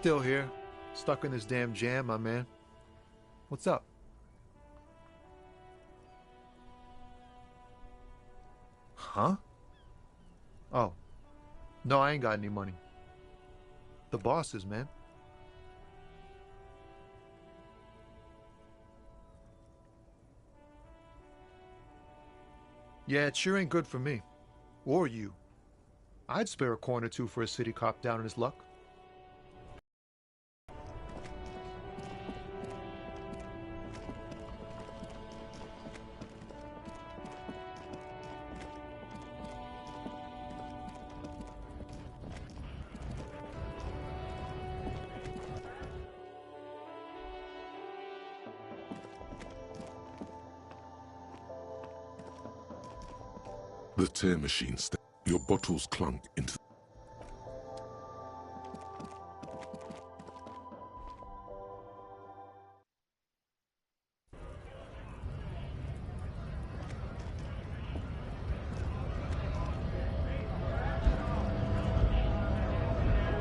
Still here. Stuck in this damn jam, my man. What's up? Huh? Oh. No, I ain't got any money. The bosses, man. Yeah, it sure ain't good for me. Or you. I'd spare a coin or two for a city cop down in his luck. The tear machine your bottles clunk into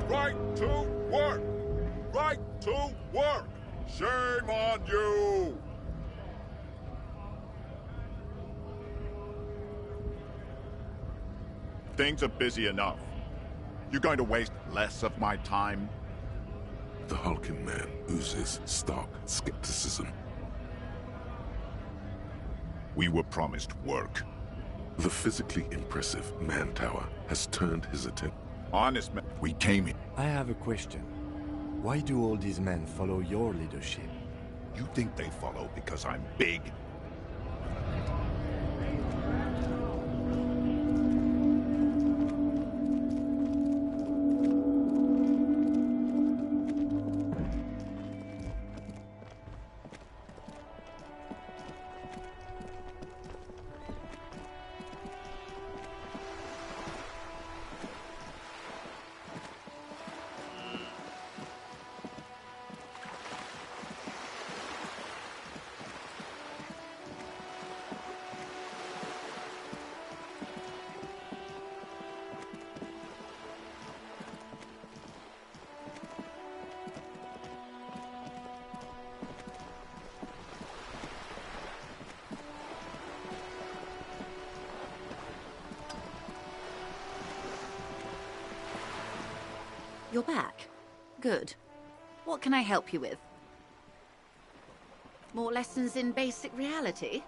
Right to work! Right to work! Shame on you! Things are busy enough. You're going to waste less of my time? The hulking man oozes stark skepticism. We were promised work. The physically impressive man tower has turned his attention. Honest man, we came here. I have a question. Why do all these men follow your leadership? You think they follow because I'm big? You're back. Good. What can I help you with? More lessons in basic reality?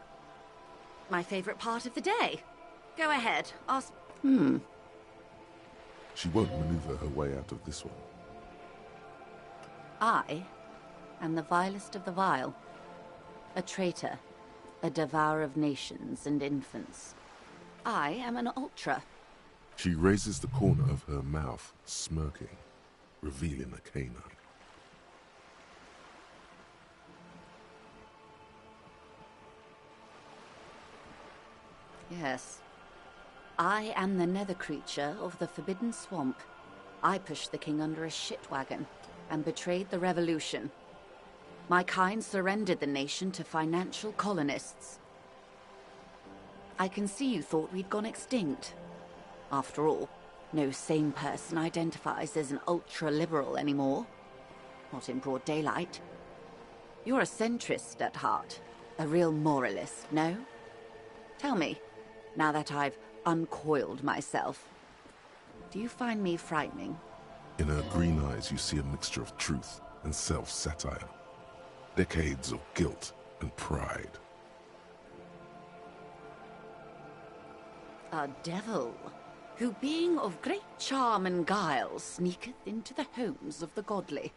My favorite part of the day. Go ahead, ask... She won't maneuver her way out of this one. I am the vilest of the vile. A traitor. A devourer of nations and infants. I am an ultra. She raises the corner of her mouth, smirking, revealing a canine. Yes. I am the nether creature of the Forbidden Swamp. I pushed the king under a shit wagon and betrayed the revolution. My kind surrendered the nation to financial colonists. I can see you thought we'd gone extinct. After all, no sane person identifies as an ultra-liberal anymore. Not in broad daylight. You're a centrist at heart. A real moralist, no? Tell me, now that I've uncoiled myself, do you find me frightening? In her green eyes you see a mixture of truth and self-satire. Decades of guilt and pride. A devil, who being of great charm and guile, sneaketh into the homes of the godly.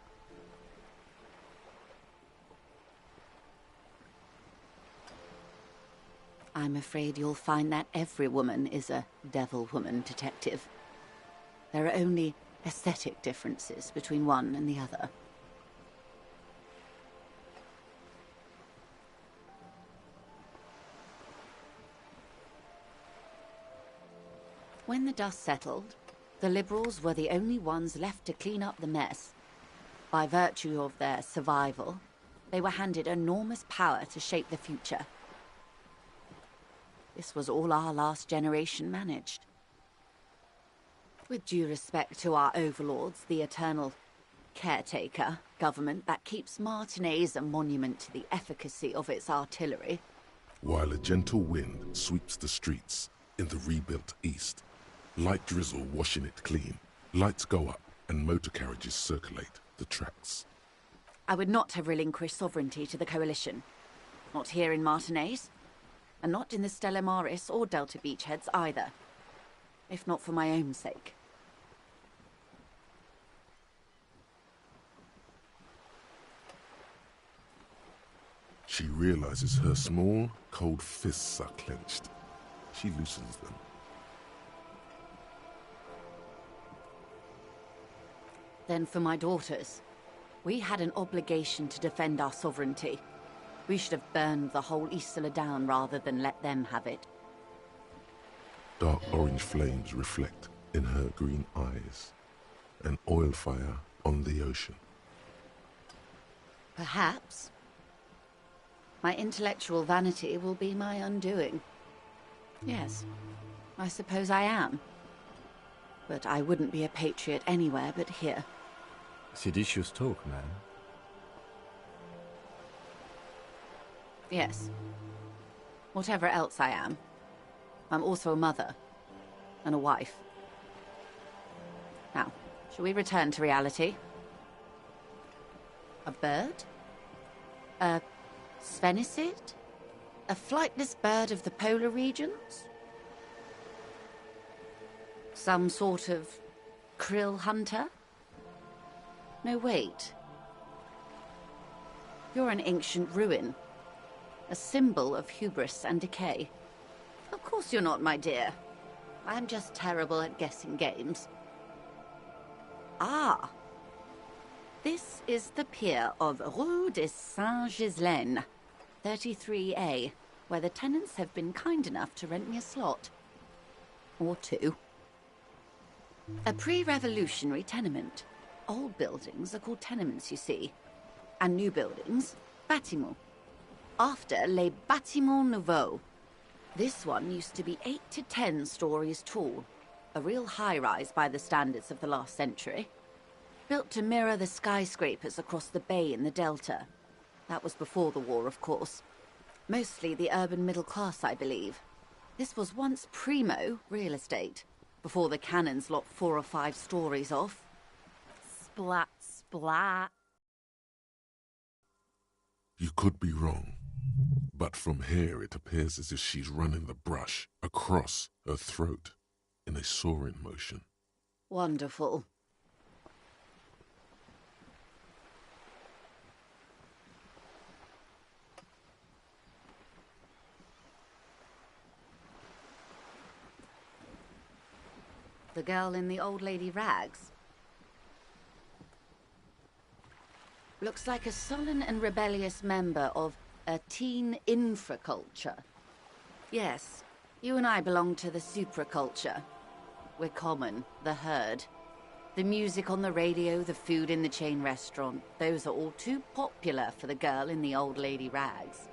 I'm afraid you'll find that every woman is a devil woman, detective. There are only aesthetic differences between one and the other. When the dust settled, the Liberals were the only ones left to clean up the mess. By virtue of their survival, they were handed enormous power to shape the future. This was all our last generation managed. With due respect to our overlords, the eternal caretaker government that keeps Martinez a monument to the efficacy of its artillery. While a gentle wind sweeps the streets in the rebuilt east, light drizzle washing it clean, lights go up and motor carriages circulate the tracks. I would not have relinquished sovereignty to the Coalition. Not here in Martinez, and not in the Stella Maris or Delta Beachheads either. If not for my own sake. She realizes her small, cold fists are clenched. She loosens them. Then for my daughters. We had an obligation to defend our sovereignty. We should have burned the whole Isola down rather than let them have it. Dark orange flames reflect in her green eyes. An oil fire on the ocean. Perhaps. My intellectual vanity will be my undoing. Yes, I suppose I am. But I wouldn't be a patriot anywhere but here. Seditious talk, man. Yes. Whatever else I am, I'm also a mother. And a wife. Now, shall we return to reality? A bird? A Sphenicid? A flightless bird of the polar regions? Some sort of krill hunter? No, wait. You're an ancient ruin. A symbol of hubris and decay. Of course you're not, my dear. I'm just terrible at guessing games. Ah. This is the pier of Rue de Saint-Ghislain, 33A, where the tenants have been kind enough to rent me a slot. Or two. A pre-revolutionary tenement. Old buildings are called tenements, you see. And new buildings, bâtiments. After les bâtiments nouveaux. This one used to be 8 to 10 stories tall. A real high-rise by the standards of the last century. Built to mirror the skyscrapers across the bay in the Delta. That was before the war, of course. Mostly the urban middle class, I believe. This was once primo real estate, before the cannons lopped 4 or 5 stories off. Splat, splat. You could be wrong. But from here it appears as if she's running the brush across her throat in a soaring motion. Wonderful. The girl in the old lady rags. Looks like a sullen and rebellious member of a teen infraculture. Yes, you and I belong to the supraculture. We're common, the herd. The music on the radio, the food in the chain restaurant, those are all too popular for the girl in the old lady rags.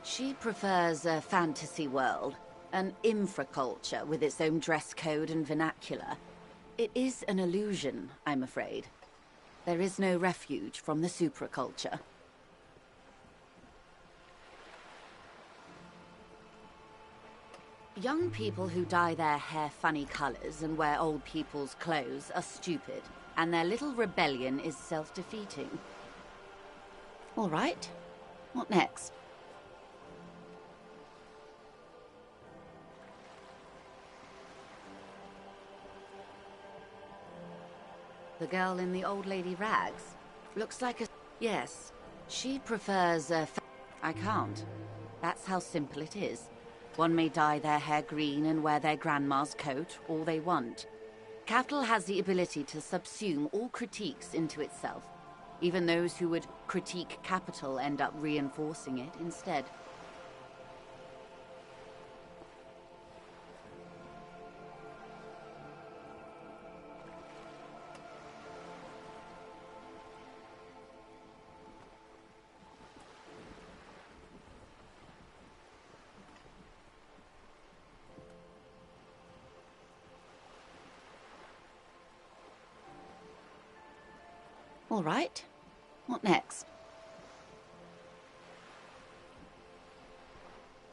She prefers a fantasy world, an infraculture with its own dress code and vernacular. It is an illusion, I'm afraid. There is no refuge from the supraculture. Young people who dye their hair funny colors and wear old people's clothes are stupid, and their little rebellion is self-defeating. All right, what next? The girl in the old lady rags. Looks like a... Yes, she prefers a... I can't. That's how simple it is. One may dye their hair green and wear their grandma's coat, all they want. Capital has the ability to subsume all critiques into itself. Even those who would critique capital end up reinforcing it instead. All right. What next?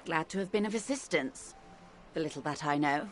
Glad to have been of assistance. The little that I know.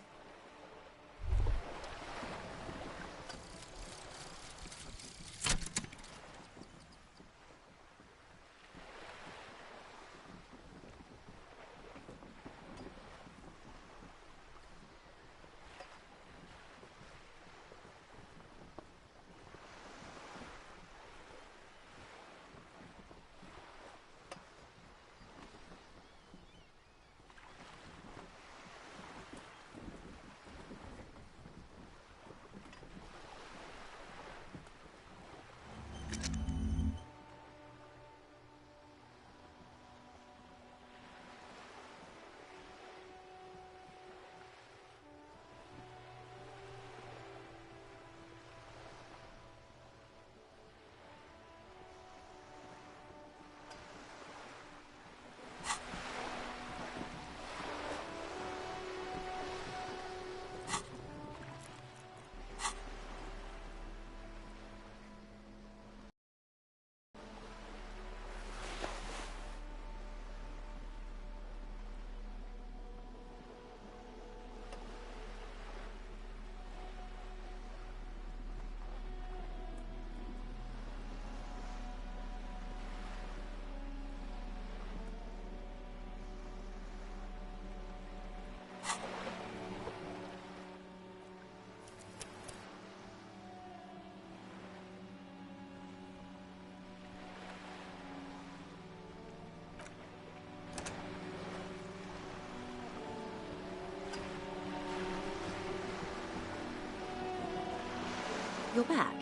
You're back.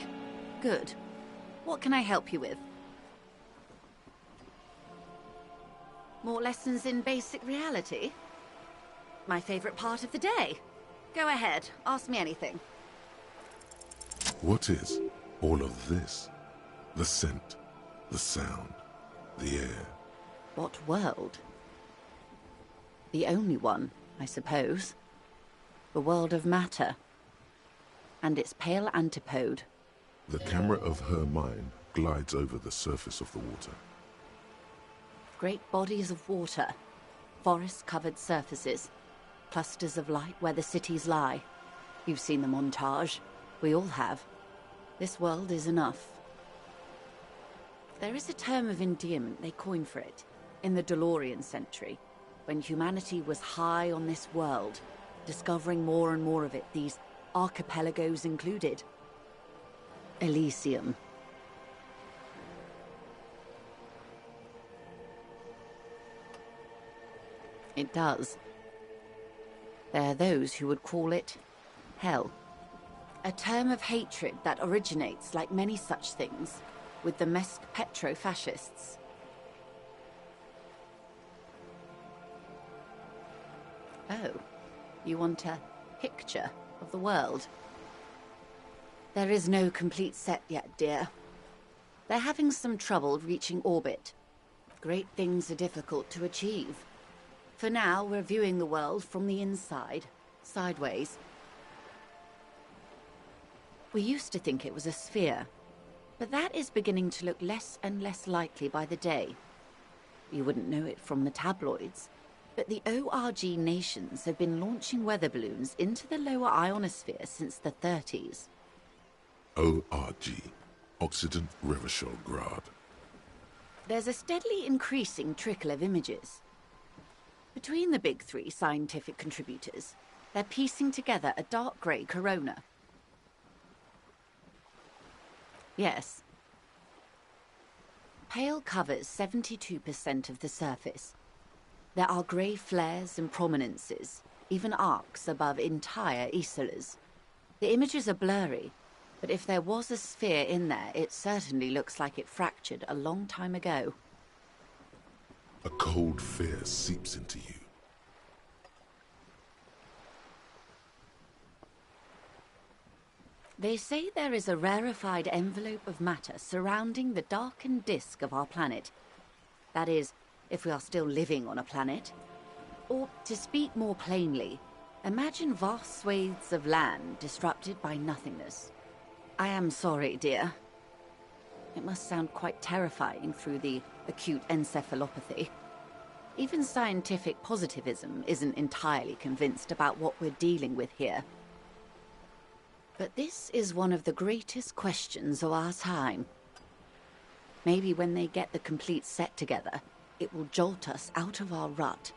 Good. What can I help you with? More lessons in basic reality? My favorite part of the day. Go ahead, ask me anything. What is all of this? The scent, the sound, the air. What world? The only one, I suppose. The world of matter. And its pale antipode. The camera of her mind glides over the surface of the water. Great bodies of water. Forest-covered surfaces. Clusters of light where the cities lie. You've seen the montage. We all have. This world is enough. There is a term of endearment they coined for it, in the DeLorean century, when humanity was high on this world, discovering more and more of it, these archipelagos included. Elysium. It does. There are those who would call it hell. A term of hatred that originates, like many such things, with the Mest petro-fascists. Oh, you want a picture of the world? There is no complete set yet, dear. They're having some trouble reaching orbit. Great things are difficult to achieve. For now, we're viewing the world from the inside, sideways. We used to think it was a sphere, but that is beginning to look less and less likely by the day. You wouldn't know it from the tabloids, but the ORG nations have been launching weather balloons into the lower ionosphere since the 30s. ORG, Occident Reverchol Grad. There's a steadily increasing trickle of images. Between the big three scientific contributors, they're piecing together a dark grey corona. Yes. Pale covers 72% of the surface. There are grey flares and prominences, even arcs above entire isolas. The images are blurry, but if there was a sphere in there, it certainly looks like it fractured a long time ago. A cold fear seeps into you. They say there is a rarefied envelope of matter surrounding the darkened disk of our planet. That is, if we are still living on a planet. Or, to speak more plainly, imagine vast swathes of land disrupted by nothingness. I am sorry, dear. It must sound quite terrifying through the acute encephalopathy. Even scientific positivism isn't entirely convinced about what we're dealing with here. But this is one of the greatest questions of our time. Maybe when they get the complete set together, it will jolt us out of our rut,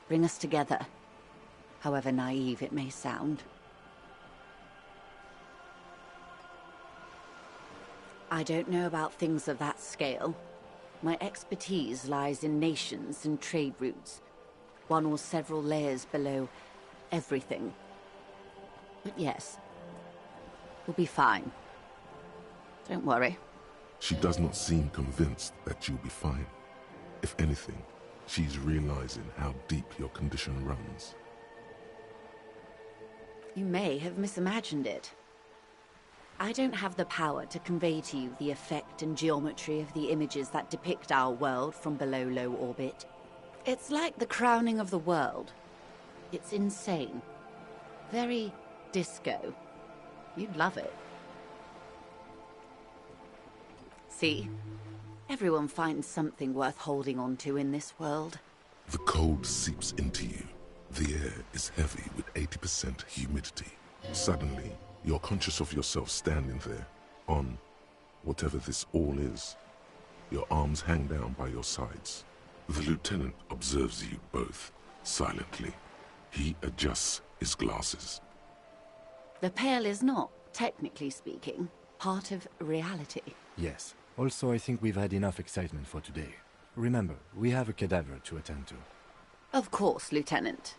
bring us together, however naive it may sound. I don't know about things of that scale. My expertise lies in nations and trade routes, one or several layers below everything. But yes, we'll be fine. Don't worry. She does not seem convinced that you'll be fine. If anything, she's realizing how deep your condition runs. You may have misimagined it. I don't have the power to convey to you the effect and geometry of the images that depict our world from below low orbit. It's like the crowning of the world. It's insane. Very disco. You'd love it. See? Everyone finds something worth holding on to in this world. The cold seeps into you. The air is heavy with 80% humidity. Suddenly, you're conscious of yourself standing there, on whatever this all is. Your arms hang down by your sides. The lieutenant observes you both, silently. He adjusts his glasses. The Pale is not, technically speaking, part of reality. Yes. Also, I think we've had enough excitement for today. Remember, we have a cadaver to attend to. Of course, Lieutenant.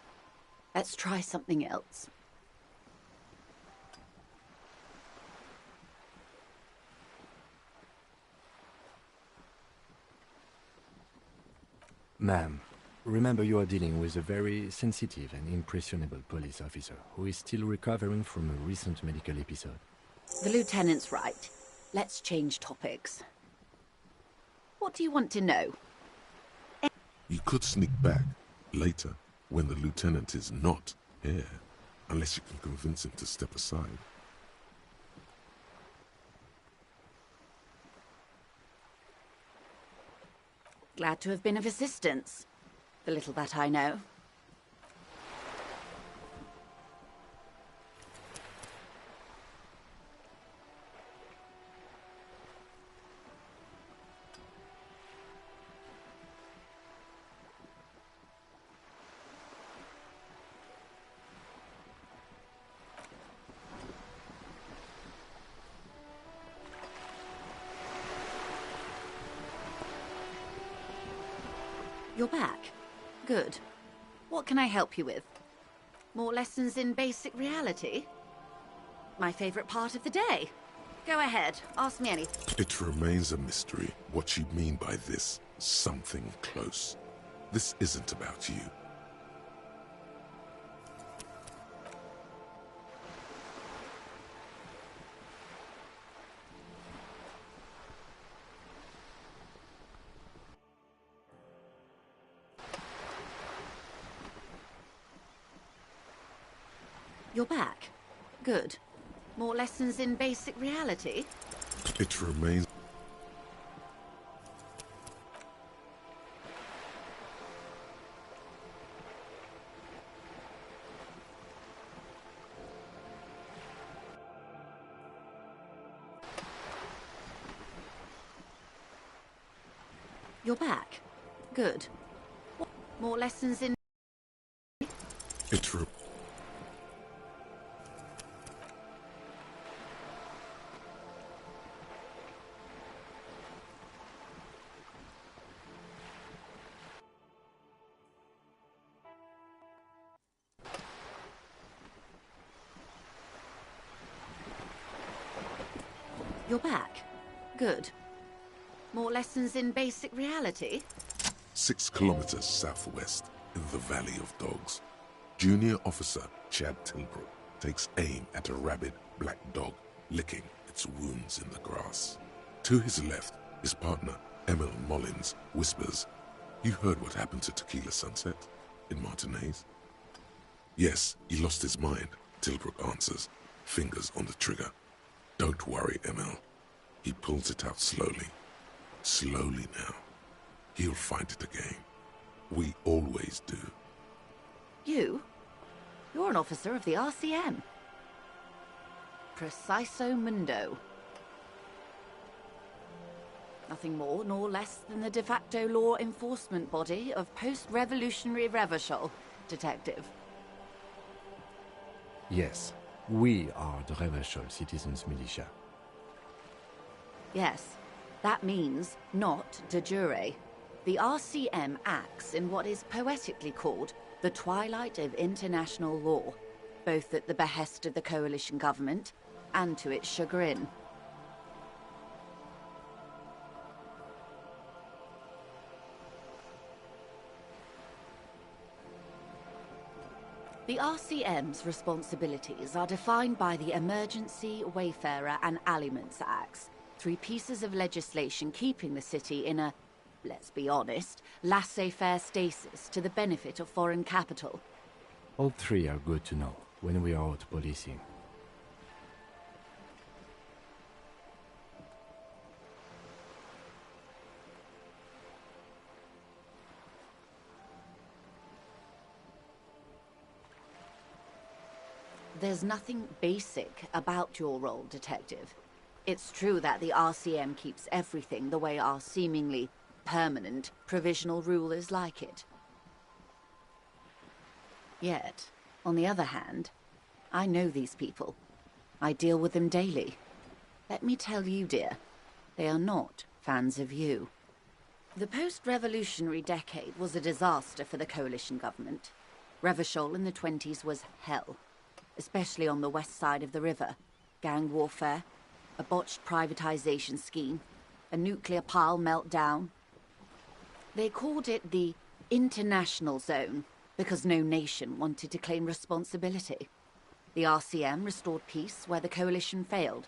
Let's try something else. Ma'am, remember you are dealing with a very sensitive and impressionable police officer who is still recovering from a recent medical episode. The Lieutenant's right. Let's change topics. What do you want to know? You could sneak back later when the lieutenant is not here, unless you can convince him to step aside. Glad to have been of assistance. The little that I know. You're back. Good. What can I help you with? More lessons in basic reality? My favorite part of the day. Go ahead, ask me anything. It remains a mystery what you mean by this something close. This isn't about you. You're back. Good. More lessons in basic reality? It remains... You're back. Good. More lessons in... It re... You're back. Good. More lessons in basic reality? 6 kilometers southwest, in the Valley of Dogs, Junior Officer Chad Tilbrook takes aim at a rabid black dog licking its wounds in the grass. To his left, his partner, Emil Mullins, whispers, "You heard what happened to Tequila Sunset in Martinez?" "Yes, he lost his mind," Tilbrook answers, fingers on the trigger. "Don't worry, Emil. He pulls it out slowly. Slowly now. He'll find it again. We always do. You? You're an officer of the RCM. Preciso Mundo. Nothing more nor less than the de facto law enforcement body of post-revolutionary Revachol, Detective. Yes, we are the Revachol Citizens Militia. Yes, that means not de jure. The RCM acts in what is poetically called the twilight of international law, both at the behest of the coalition government and to its chagrin. The RCM's responsibilities are defined by the Emergency, Wayfarer and Aliments Acts, 3 pieces of legislation keeping the city in a, let's be honest, laissez-faire stasis to the benefit of foreign capital. All 3 are good to know when we are out policing. There's nothing basic about your role, Detective. It's true that the RCM keeps everything the way our seemingly permanent, provisional rulers like it. Yet, on the other hand, I know these people. I deal with them daily. Let me tell you, dear, they are not fans of you. The post-revolutionary decade was a disaster for the coalition government. Revachol in the 20s was hell, especially on the west side of the river. Gang warfare, a botched privatization scheme, a nuclear pile meltdown. They called it the international zone because no nation wanted to claim responsibility. The RCM restored peace where the coalition failed.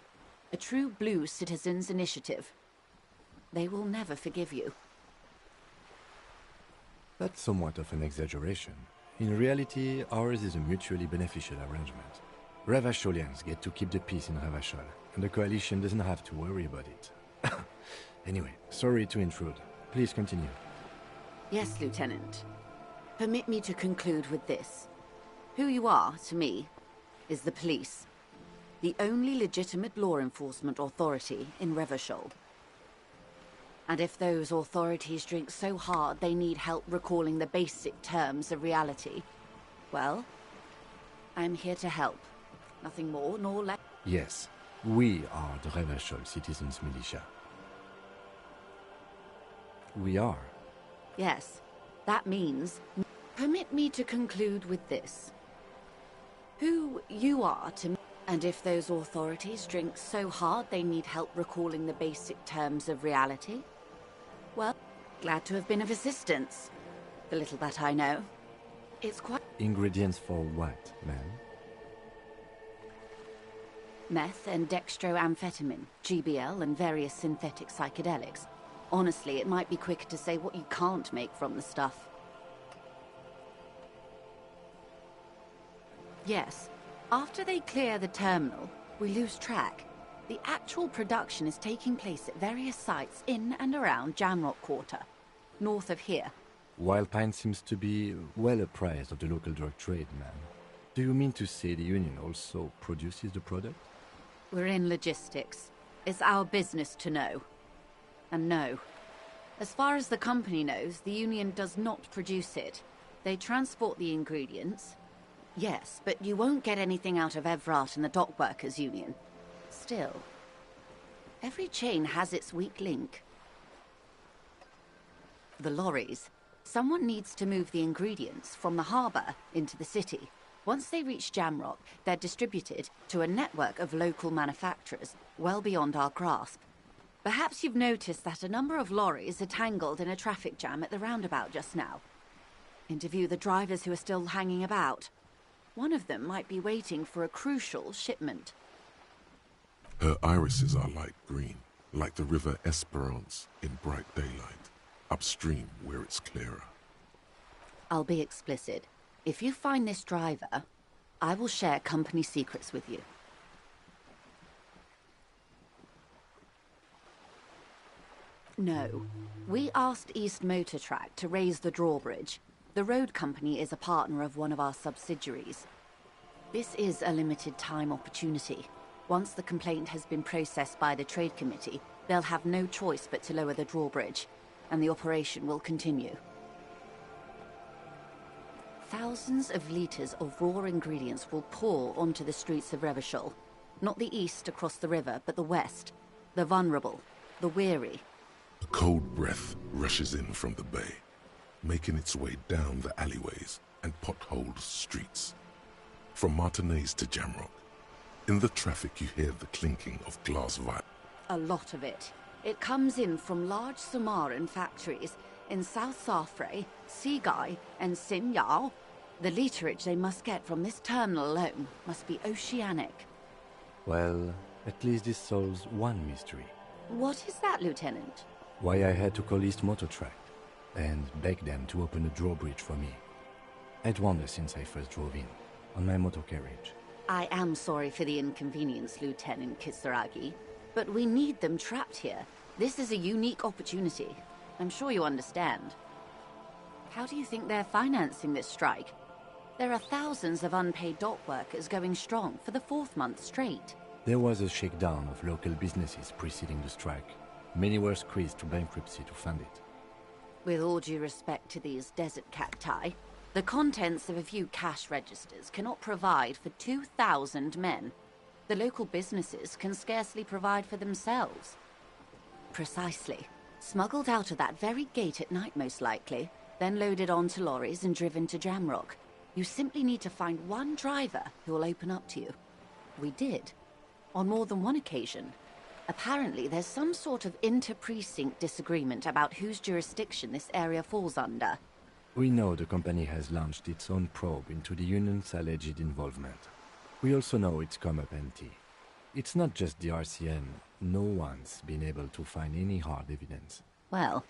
A true blue citizens' initiative. They will never forgive you. That's somewhat of an exaggeration. In reality, ours is a mutually beneficial arrangement. Revacholians get to keep the peace in Revachol, and the coalition doesn't have to worry about it. Anyway, sorry to intrude. Please continue. Yes, Lieutenant. Permit me to conclude with this. Who you are, to me, is the police. The only legitimate law enforcement authority in Revachol. And if those authorities drink so hard they need help recalling the basic terms of reality, well, I'm here to help. Nothing more nor less. Yes, we are the Revachol Citizens Militia. We are. Yes, that means... Permit me to conclude with this. Who you are to me, and if those authorities drink so hard they need help recalling the basic terms of reality, well, glad to have been of assistance. The little that I know. It's quite... Ingredients for what, ma'am? Meth and dextroamphetamine, GBL and various synthetic psychedelics. Honestly, it might be quicker to say what you can't make from the stuff. Yes, after they clear the terminal, we lose track. The actual production is taking place at various sites in and around Jamrock Quarter, north of here. Wildpine seems to be well apprised of the local drug trade, ma'am. Do you mean to say the Union also produces the product? We're in logistics. It's our business to know. And no. As far as the company knows, the Union does not produce it. They transport the ingredients. Yes, but you won't get anything out of Evrat and the Dock Workers Union. Still, every chain has its weak link. The lorries. Someone needs to move the ingredients from the harbour into the city. Once they reach Jamrock, they're distributed to a network of local manufacturers well beyond our grasp. Perhaps you've noticed that a number of lorries are tangled in a traffic jam at the roundabout just now. Interview the drivers who are still hanging about. One of them might be waiting for a crucial shipment. Her irises are light green, like the river Esperance in bright daylight, upstream where it's clearer. I'll be explicit. If you find this driver, I will share company secrets with you. No. We asked East Motor Track to raise the drawbridge. The road company is a partner of one of our subsidiaries. This is a limited time opportunity. Once the complaint has been processed by the trade committee, they'll have no choice but to lower the drawbridge, and the operation will continue. Thousands of litres of raw ingredients will pour onto the streets of Revachol. Not the east across the river, but the west. The vulnerable, the weary. A cold breath rushes in from the bay, making its way down the alleyways and potholed streets. From Martinez to Jamrock, in the traffic you hear the clinking of glass vials. A lot of it. It comes in from large Samaran factories in South Safre, Sigai, and Sinyao. The literage they must get from this terminal alone must be oceanic. Well, at least this solves one mystery. What is that, Lieutenant? Why I had to call East Motor Track and beg them to open a drawbridge for me. I'd wondered since I first drove in, on my motor carriage. I am sorry for the inconvenience, Lieutenant Kisaragi, but we need them trapped here. This is a unique opportunity. I'm sure you understand. How do you think they're financing this strike? There are thousands of unpaid dock workers going strong for the 4th month straight. There was a shakedown of local businesses preceding the strike. Many were squeezed to bankruptcy to fund it. With all due respect to these desert cacti, the contents of a few cash registers cannot provide for 2,000 men. The local businesses can scarcely provide for themselves. Precisely. Smuggled out of that very gate at night, most likely, then loaded onto lorries and driven to Jamrock. You simply need to find one driver who will open up to you. We did. On more than one occasion. Apparently, there's some sort of inter-precinct disagreement about whose jurisdiction this area falls under. We know the company has launched its own probe into the union's alleged involvement. We also know it's come up empty. It's not just the RCM. No one's been able to find any hard evidence. Well,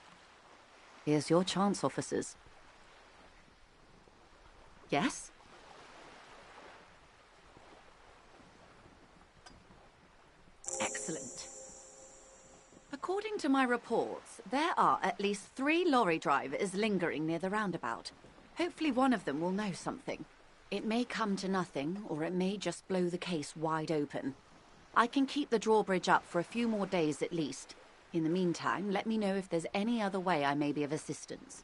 here's your chance, officers. Yes? Excellent. According to my reports, there are at least 3 lorry drivers lingering near the roundabout. Hopefully one of them will know something. It may come to nothing, or it may just blow the case wide open. I can keep the drawbridge up for a few more days at least. In the meantime, let me know if there's any other way I may be of assistance.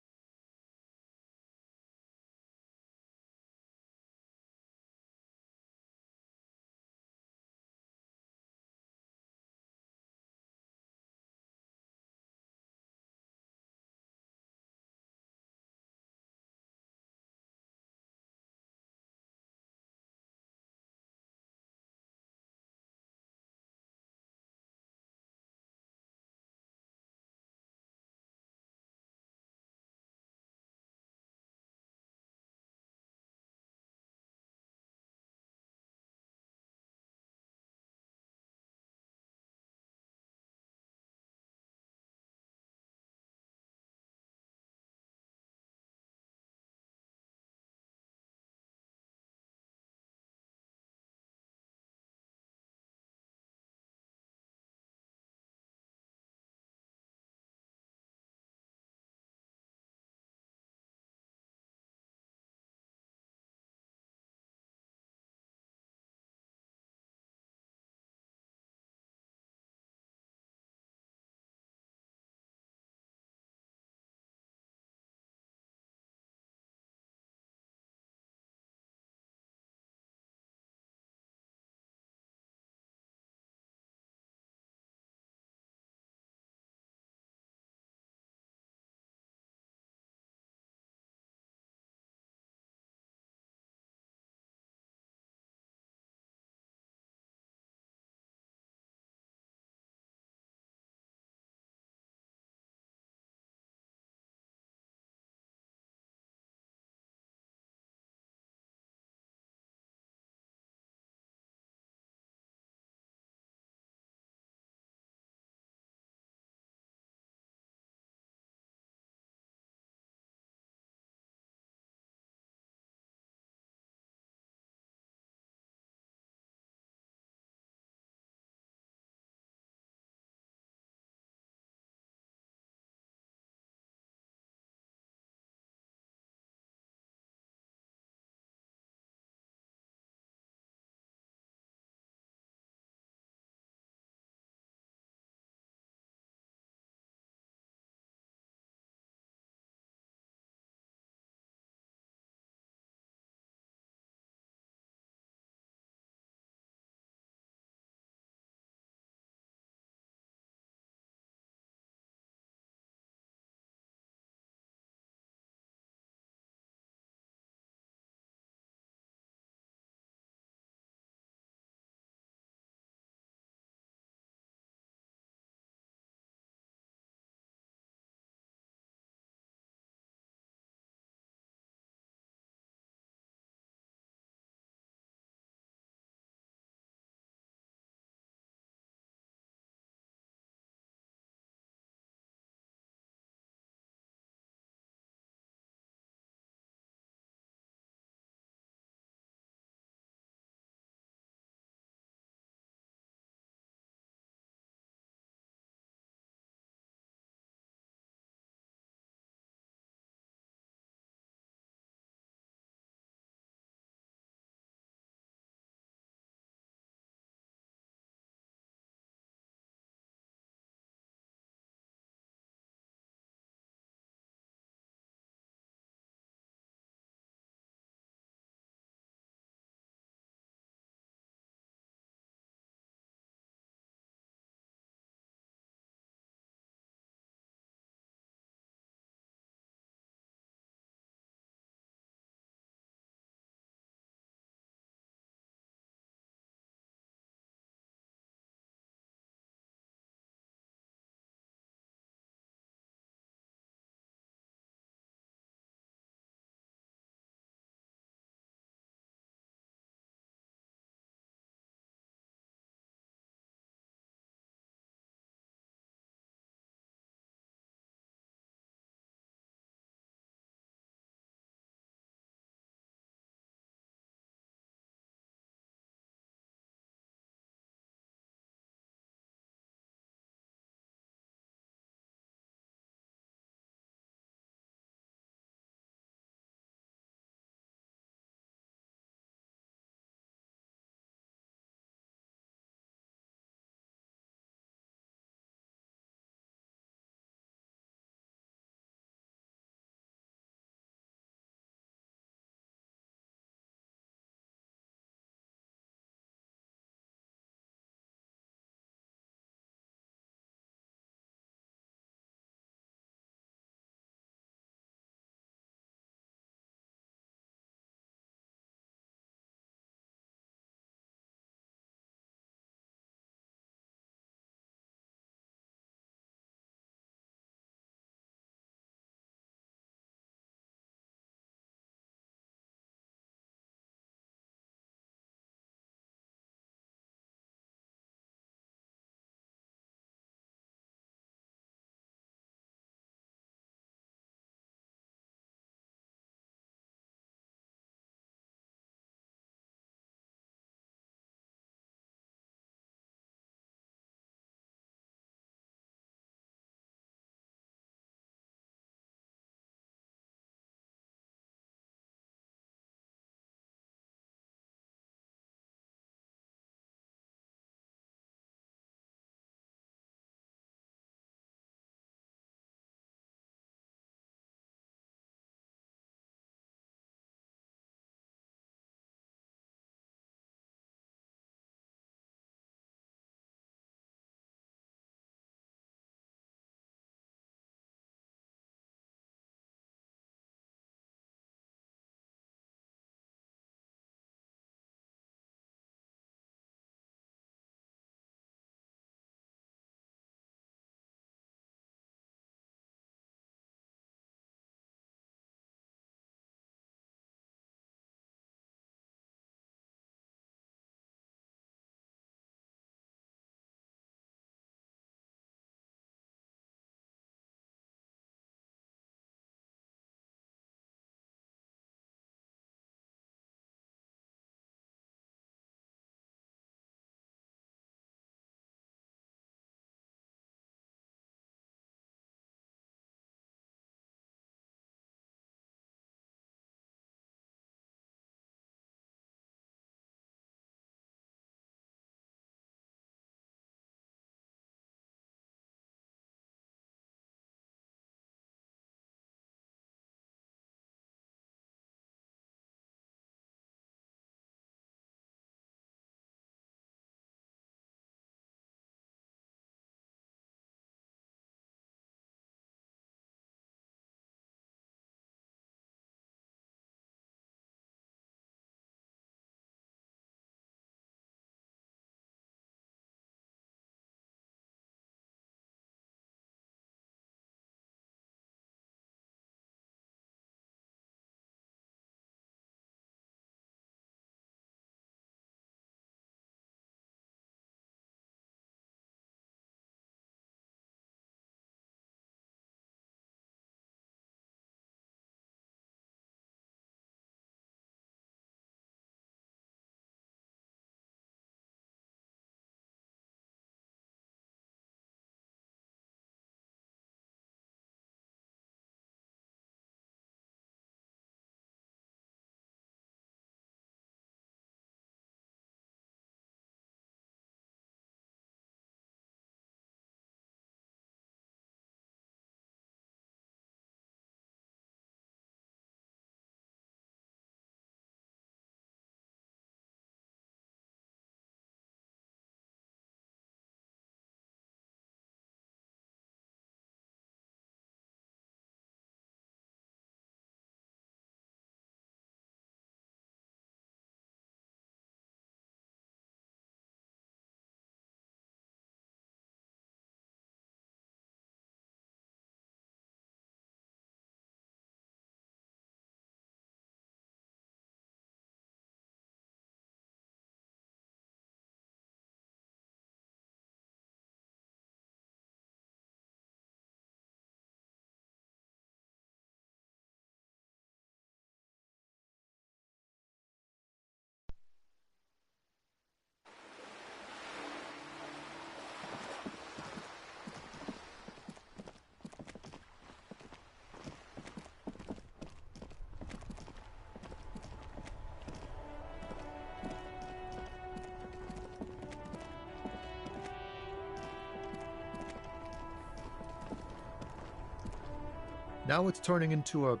Now it's turning into a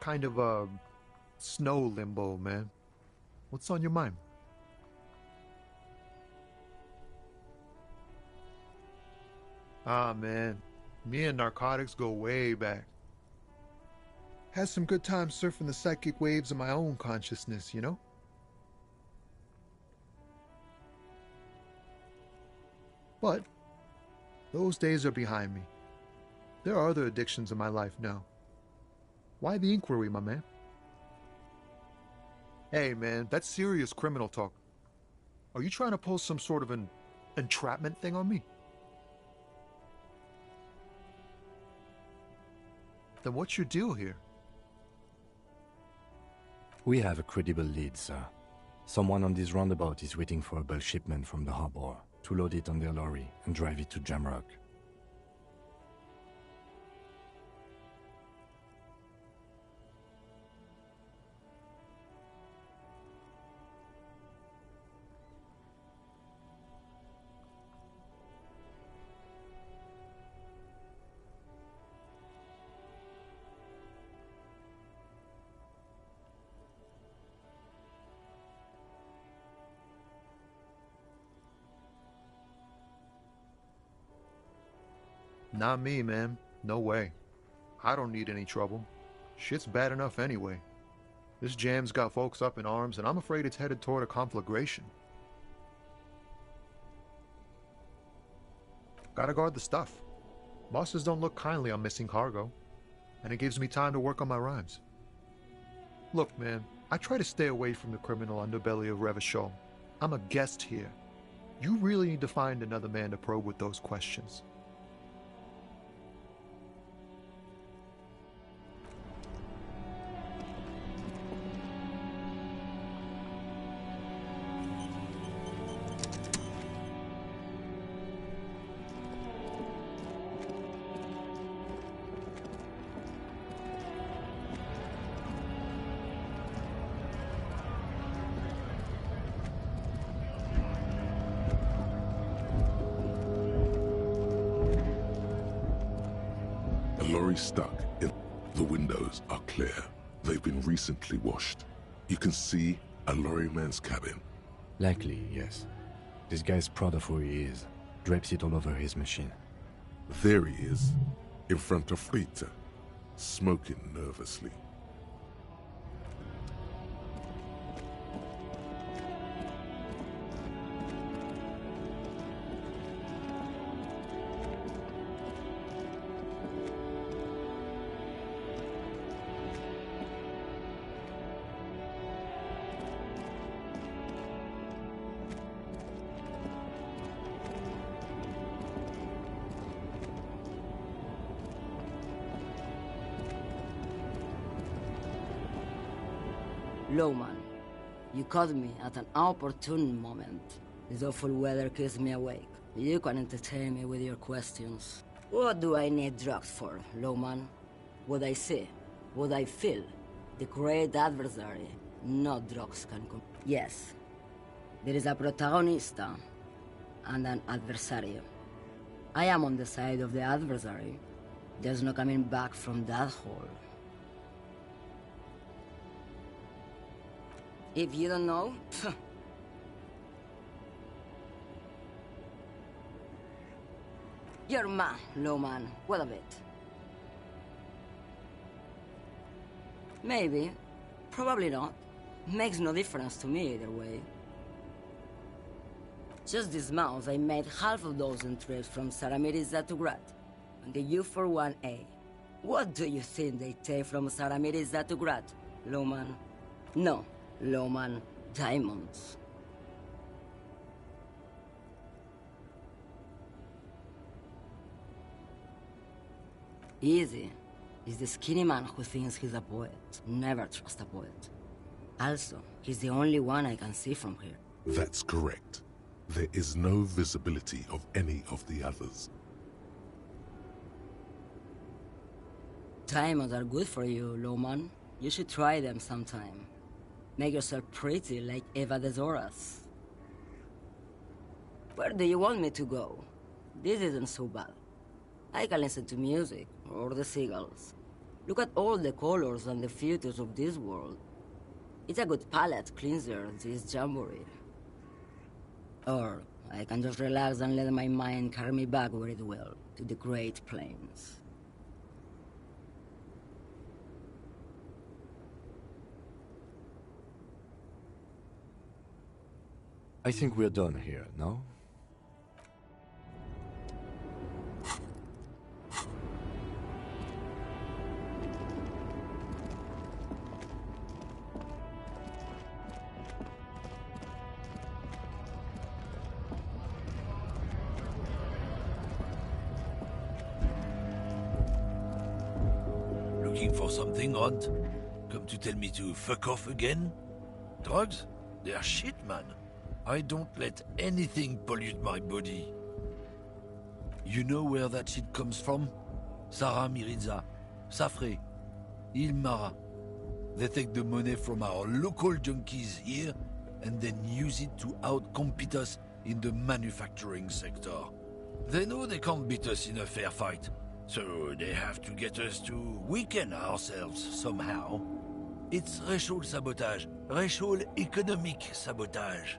kind of a snow limbo, man. What's on your mind? Ah, man. Me and narcotics go way back. Had some good times surfing the psychic waves of my own consciousness, you know? But those days are behind me. There are other addictions in my life now. Why the inquiry, my man? Hey, man, that's serious criminal talk. Are you trying to pull some sort of an entrapment thing on me? Then what's your deal here? We have a credible lead, sir. Someone on this roundabout is waiting for a bulk shipment from the harbor to load it on their lorry and drive it to Jamrock. Not me, man. No way. I don't need any trouble. Shit's bad enough anyway. This jam's got folks up in arms, and I'm afraid it's headed toward a conflagration. Gotta guard the stuff. Bosses don't look kindly on missing cargo, and it gives me time to work on my rhymes. Look, man, I try to stay away from the criminal underbelly of Revachol. I'm a guest here. You really need to find another man to probe with those questions. A lorry stuck in. The windows are clear. They've been recently washed. You can see a lorryman's cabin. Likely, yes. This guy's proud of who he is. Drapes it all over his machine. There he is, in front of Rita, smoking nervously. Lowman, you caught me at an opportune moment. This awful weather keeps me awake. You can entertain me with your questions. What do I need drugs for, Lowman? What I see, what I feel. The great adversary. No drugs can come. Yes, there is a protagonista and an adversario. I am on the side of the adversary. There's no coming back from that hole. If you don't know, you're mad, Lowman. What of it? Maybe. Probably not. Makes no difference to me either way. Just this month, I made half a dozen trips from Saramiriza to Grat, on the U41A. What do you think they take from Saramiriza to Grat, Lowman? No. Lowman, diamonds. Easy. He's the skinny man who thinks he's a poet. Never trust a poet. Also, he's the only one I can see from here. That's correct. There is no visibility of any of the others. Diamonds are good for you, Lowman. You should try them sometime. Make yourself pretty like Eva de Zoras. Where do you want me to go? This isn't so bad. I can listen to music, or the seagulls. Look at all the colors and the features of this world. It's a good palate cleanser, this jamboree. Or I can just relax and let my mind carry me back where it will, to the Great Plains. I think we're done here, no? Looking for something, Hunt? Come to tell me to fuck off again? Drugs? They're shit, man. I don't let anything pollute my body. You know where that shit comes from? Sarah Miriza, Safre, Ilmara. They take the money from our local junkies here and then use it to outcompete us in the manufacturing sector. They know they can't beat us in a fair fight, so they have to get us to weaken ourselves somehow. It's racial sabotage, racial economic sabotage.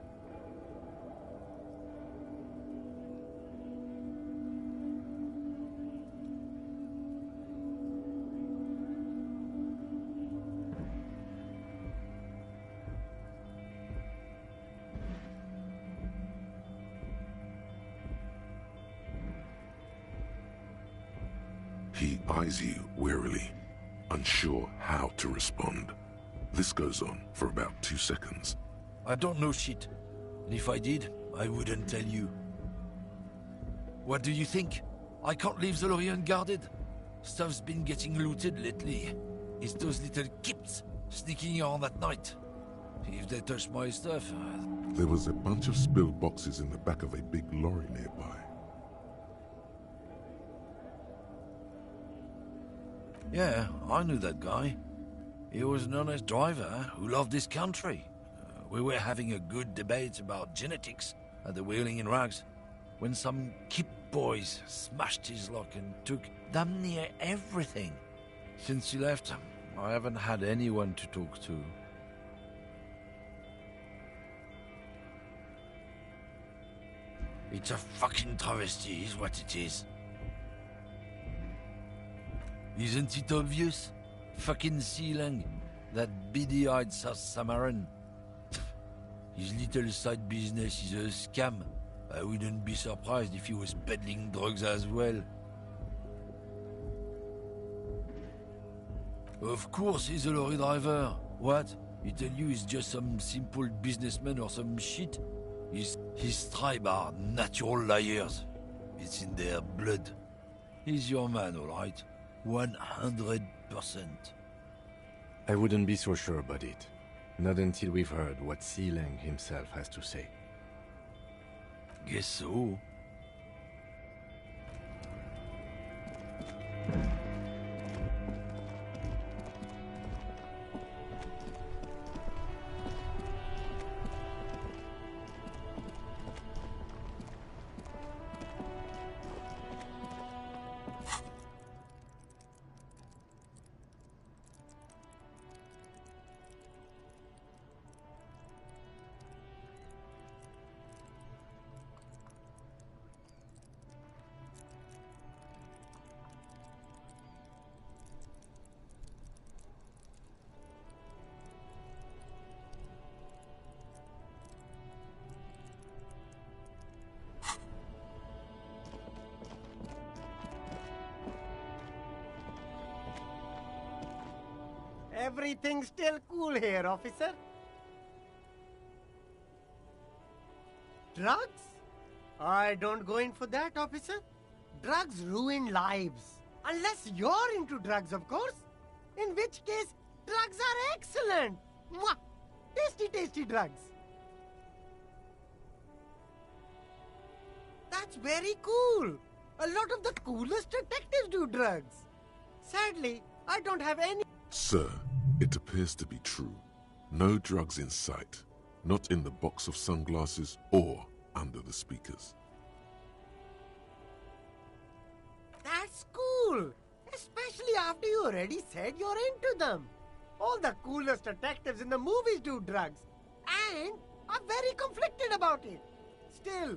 He eyes you warily, unsure how to respond. This goes on for about 2 seconds. I don't know shit. And if I did, I wouldn't tell you. What do you think? I can't leave the lorry unguarded. Stuff's been getting looted lately. It's those little kips sneaking around at night. If they touch my stuff... There was a bunch of spilled boxes in the back of a big lorry nearby. Yeah, I knew that guy. He was an honest driver who loved this country. We were having a good debate about genetics at the Wheeling in Rags when some Kip boys smashed his lock and took damn near everything. Since he left, I haven't had anyone to talk to. It's a fucking travesty, is what it is. Isn't it obvious? Fucking Sealang, that beady-eyed South Samaran. His little side business is a scam. I wouldn't be surprised if he was peddling drugs as well. Of course he's a lorry driver. What? He tell you he's just some simple businessman or some shit? His tribe are natural liars. It's in their blood. He's your man, all right. 100%. I wouldn't be so sure about it. Not until we've heard what Sealang himself has to say. Guess so. Everything's still cool here, officer. Drugs? I don't go in for that, officer. Drugs ruin lives. Unless you're into drugs, of course. In which case, drugs are excellent. Mwah! Tasty, tasty drugs. That's very cool. A lot of the coolest detectives do drugs. Sadly, I don't have any... Sir, it appears to be true. No drugs in sight. Not in the box of sunglasses or under the speakers. That's cool. Especially after After you already said you're into them. All the coolest detectives in the movies do drugs. And are very conflicted about it. Still,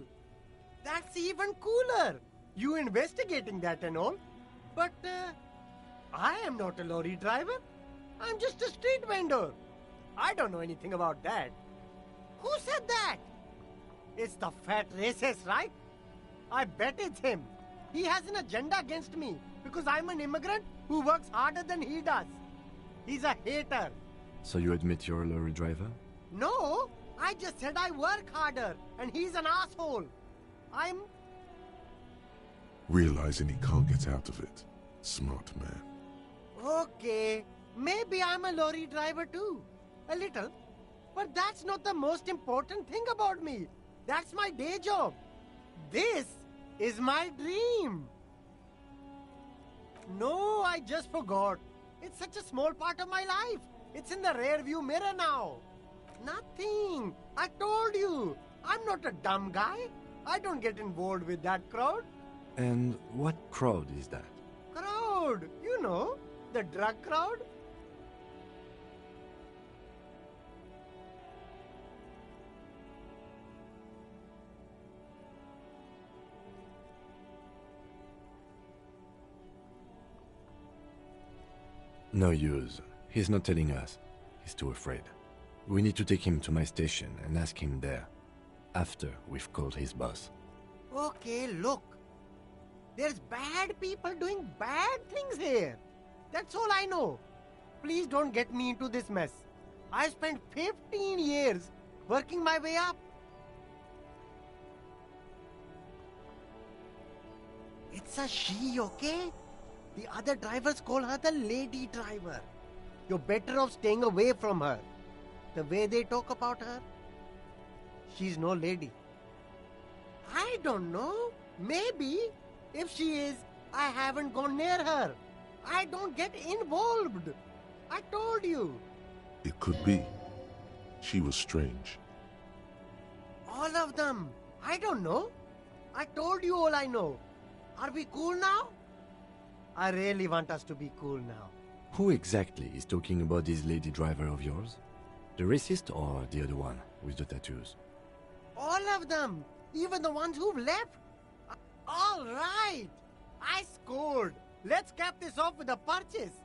that's even cooler. You investigating that and all. But I am not a lorry driver. I'm just a street vendor. I don't know anything about that. Who said that? It's the fat racist, right? I bet it's him. He has an agenda against me because I'm an immigrant who works harder than he does. He's a hater. So you admit you're a lorry driver? No, I just said I work harder and he's an asshole. I'm... Realizing he can't get out of it. Smart man. Okay, maybe I'm a lorry driver too. A little. But that's not the most important thing about me. That's my day job. This is my dream. No, I just forgot. It's such a small part of my life. It's in the rear view mirror now. Nothing. I told you. I'm not a dumb guy. I don't get involved with that crowd. And what crowd is that? Crowd. You know, the drug crowd. No use. He's not telling us. He's too afraid. We need to take him to my station and ask him there. After we've called his boss. Okay, look. There's bad people doing bad things here. That's all I know. Please don't get me into this mess. I spent 15 years working my way up. It's a she, okay? The other drivers call her the lady driver. You're better off staying away from her. The way they talk about her, she's no lady. I don't know. Maybe. If she is, I haven't gone near her. I don't get involved. I told you. It could be. She was strange. All of them. I don't know. I told you all I know. Are we cool now? I really want us to be cool now. Who exactly is talking about this lady driver of yours? The racist or the other one with the tattoos? All of them. Even the ones who've left. All right. I scored. Let's cap this off with a purchase.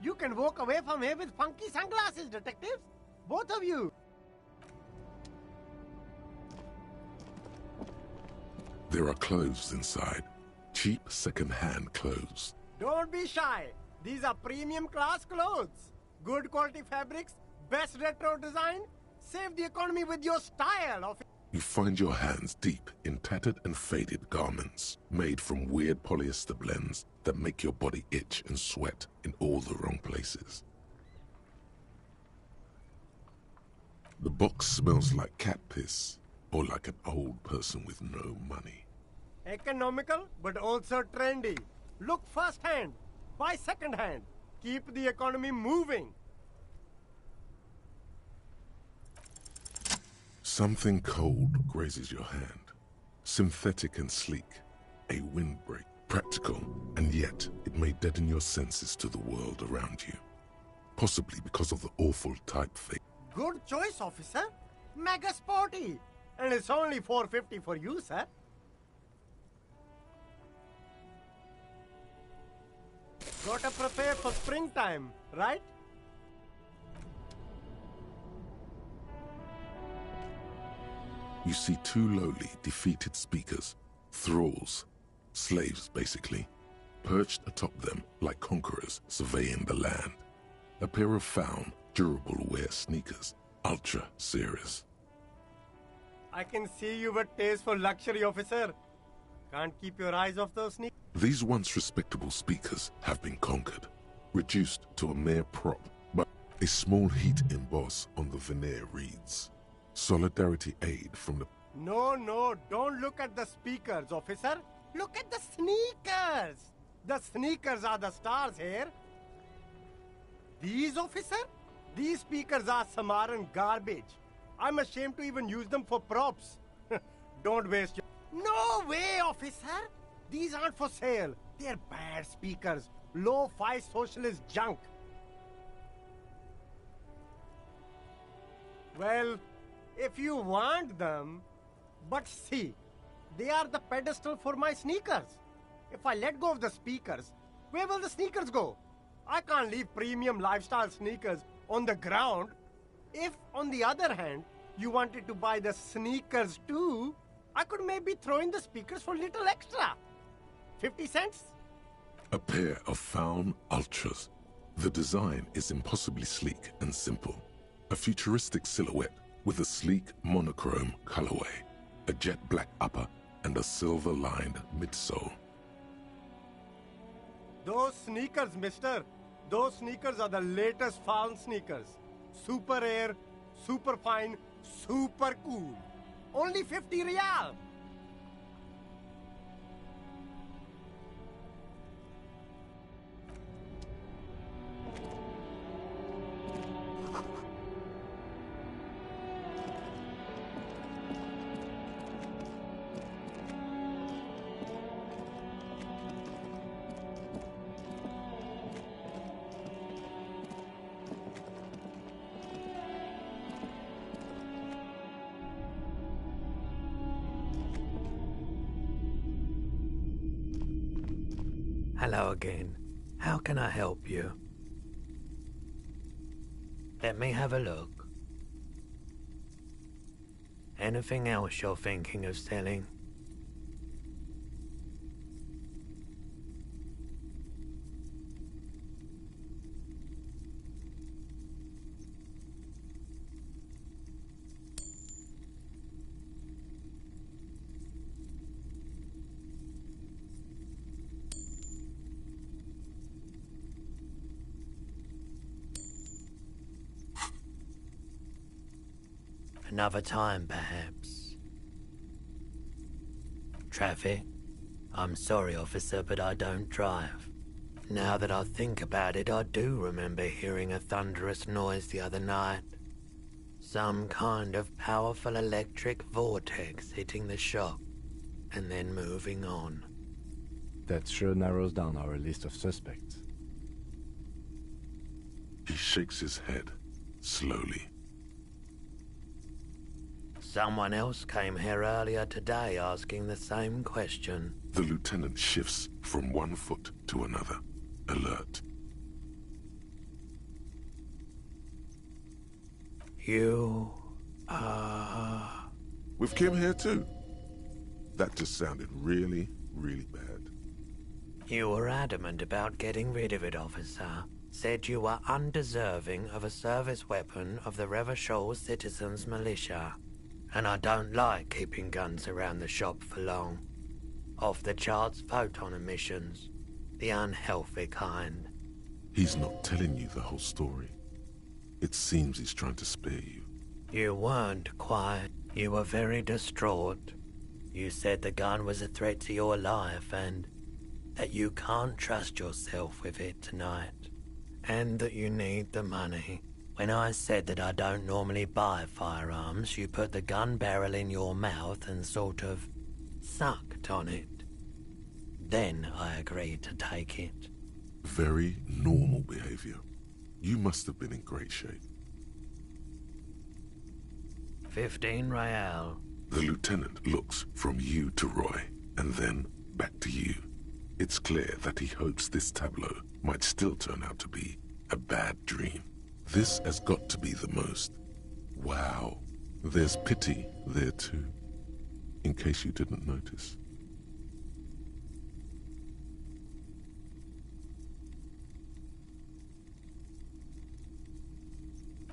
You can walk away from here with funky sunglasses, detectives. Both of you. There are clothes inside. Cheap second-hand clothes. Don't be shy. These are premium class clothes. Good quality fabrics, best retro design. Save the economy with your style of... You find your hands deep in tattered and faded garments made from weird polyester blends that make your body itch and sweat in all the wrong places. The box smells like cat piss or like an old person with no money. Economical, but also trendy. Look first-hand, buy second-hand. Keep the economy moving. Something cold grazes your hand. Synthetic and sleek. A windbreak. Practical, and yet it may deaden your senses to the world around you. Possibly because of the awful typeface. Good choice, officer. Mega sporty. And it's only $4.50 for you, sir. Gotta prepare for springtime, right? You see two lowly, defeated speakers, thralls, slaves basically, perched atop them like conquerors surveying the land. A pair of found, durable wear sneakers, ultra serious. I can see you've a taste for luxury, officer. Can't keep your eyes off those sneakers. These once respectable speakers have been conquered, reduced to a mere prop, but a small heat emboss on the veneer reads, Solidarity Aid from the... No, don't look at the speakers, officer. Look at the sneakers. The sneakers are the stars here. These, officer? These speakers are Samaran garbage. I'm ashamed to even use them for props. Don't waste your... No way, officer! These aren't for sale. They're bad speakers. Low-fi socialist junk. Well, if you want them, but see, they are the pedestal for my sneakers. If I let go of the speakers, where will the sneakers go? I can't leave premium lifestyle sneakers on the ground. If, on the other hand, you wanted to buy the sneakers too, I could maybe throw in the speakers for little extra. 50 cents? A pair of Faun Ultras. The design is impossibly sleek and simple. A futuristic silhouette with a sleek monochrome colorway, a jet black upper, and a silver-lined midsole. Those sneakers, mister. Those sneakers are the latest Faun sneakers. Super air, super fine, super cool. Only 50 real. Hello again. How can I help you? Let me have a look. Anything else you're thinking of selling? Another time, perhaps. Traffic? I'm sorry, officer, but I don't drive. Now that I think about it, I do remember hearing a thunderous noise the other night. Some kind of powerful electric vortex hitting the shop, and then moving on. That sure narrows down our list of suspects. He shakes his head, slowly. Someone else came here earlier today asking the same question. The lieutenant shifts from one foot to another, alert. You... With Kim here too? That just sounded really, really bad. You were adamant about getting rid of it, officer. Said you were undeserving of a service weapon of the Revachol Citizens Militia. And I don't like keeping guns around the shop for long. Off-the-charts photon emissions. The unhealthy kind. He's not telling you the whole story. It seems he's trying to spare you. You weren't quiet. You were very distraught. You said the gun was a threat to your life and that you can't trust yourself with it tonight. And that you need the money. When I said that I don't normally buy firearms, you put the gun barrel in your mouth and sort of sucked on it. Then I agreed to take it. Very normal behavior. You must have been in great shape. 15 real. The lieutenant looks from you to Roy, and then back to you. It's clear that he hopes this tableau might still turn out to be a bad dream. This has got to be the most. Wow. There's pity there too, in case you didn't notice.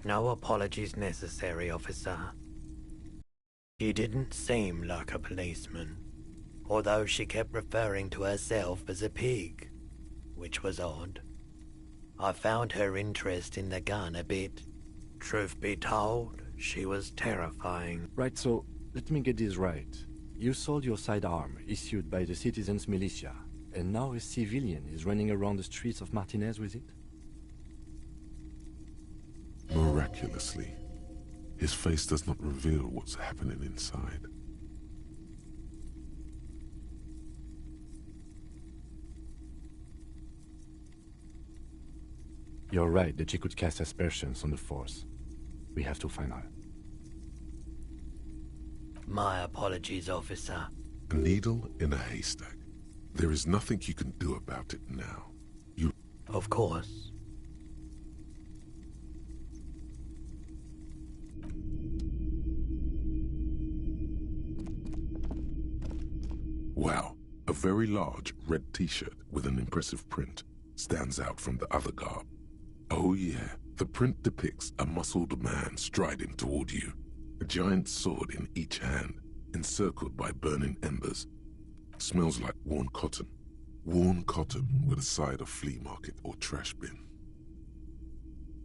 No apologies necessary, officer. She didn't seem like a policeman, although she kept referring to herself as a pig, which was odd. I found her interest in the gun a bit. Truth be told, she was terrifying. Right, so let me get this right. You sold your sidearm, issued by the Citizens Militia, and now a civilian is running around the streets of Martinez with it? Miraculously, his face does not reveal what's happening inside. You're right that she could cast aspersions on the Force. We have to find her. My apologies, officer. A needle in a haystack. There is nothing you can do about it now. You... Of course. Wow. A very large red t-shirt with an impressive print stands out from the other garb. Oh yeah, the print depicts a muscled man striding toward you, a giant sword in each hand, encircled by burning embers. Smells like worn cotton. Worn cotton with a side of flea market or trash bin.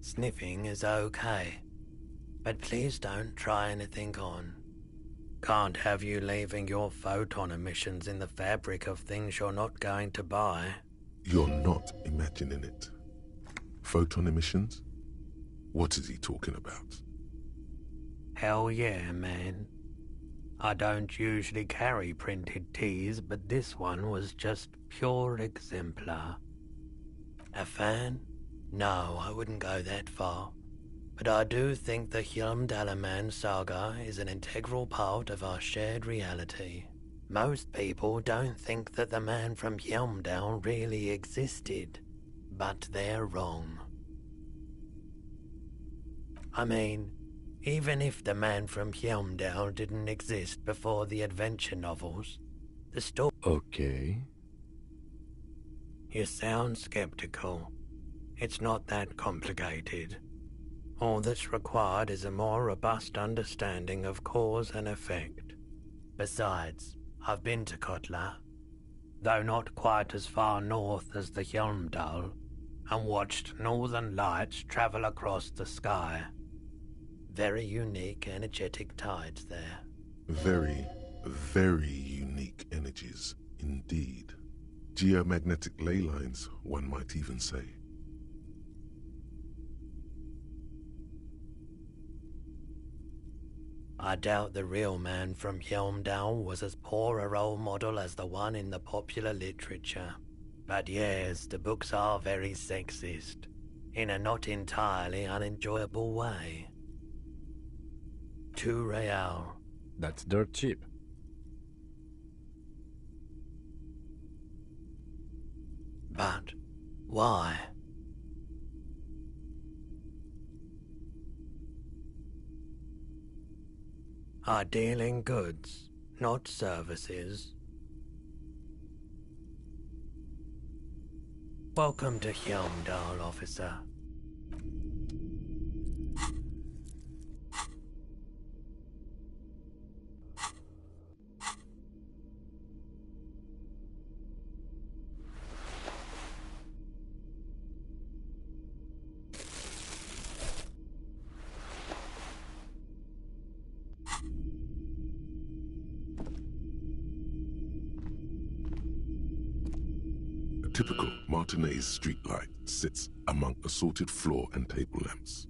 Sniffing is okay, but please don't try anything on. Can't have you leaving your photon emissions in the fabric of things you're not going to buy. You're not imagining it. Photon emissions? What is he talking about? Hell yeah, man. I don't usually carry printed teas, but this one was just pure exemplar. A fan? No, I wouldn't go that far. But I do think the Hjelmdalaman saga is an integral part of our shared reality. Most people don't think that the man from Hjelmdal really existed, but they're wrong. I mean, even if the man from Hjelmdal didn't exist before the adventure novels, the story... Okay. You sound skeptical. It's not that complicated. All that's required is a more robust understanding of cause and effect. Besides, I've been to Kotla, though not quite as far north as the Hjelmdal, and watched northern lights travel across the sky. Very unique, energetic tides there. Very, very unique energies, indeed. Geomagnetic ley lines, one might even say. I doubt the real man from Hjelmdal was as poor a role model as the one in the popular literature. But yes, the books are very sexist, in a not entirely unenjoyable way. 2 real. That's dirt cheap. But why? I deal in goods, not services. Welcome to Hjelmdal, officer. A typical Martinez streetlight sits among assorted floor and table lamps.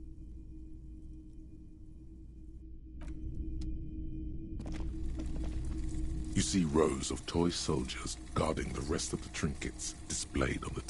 You see rows of toy soldiers guarding the rest of the trinkets displayed on the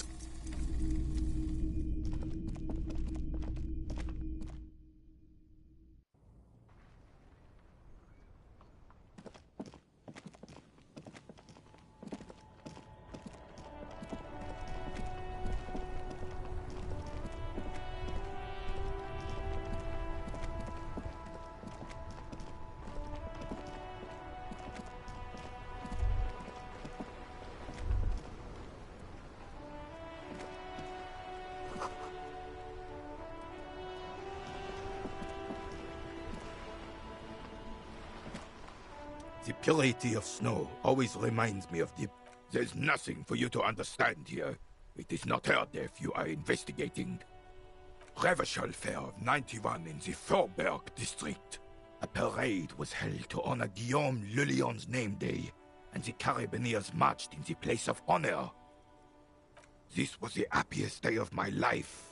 The purity of snow always reminds me of the... There's nothing for you to understand here. It is not heard if you are investigating. Revachol Fair of 91 in the Forberg district. A parade was held to honor Guillaume Le Lion's name day, and the Carabineers marched in the place of honor. This was the happiest day of my life.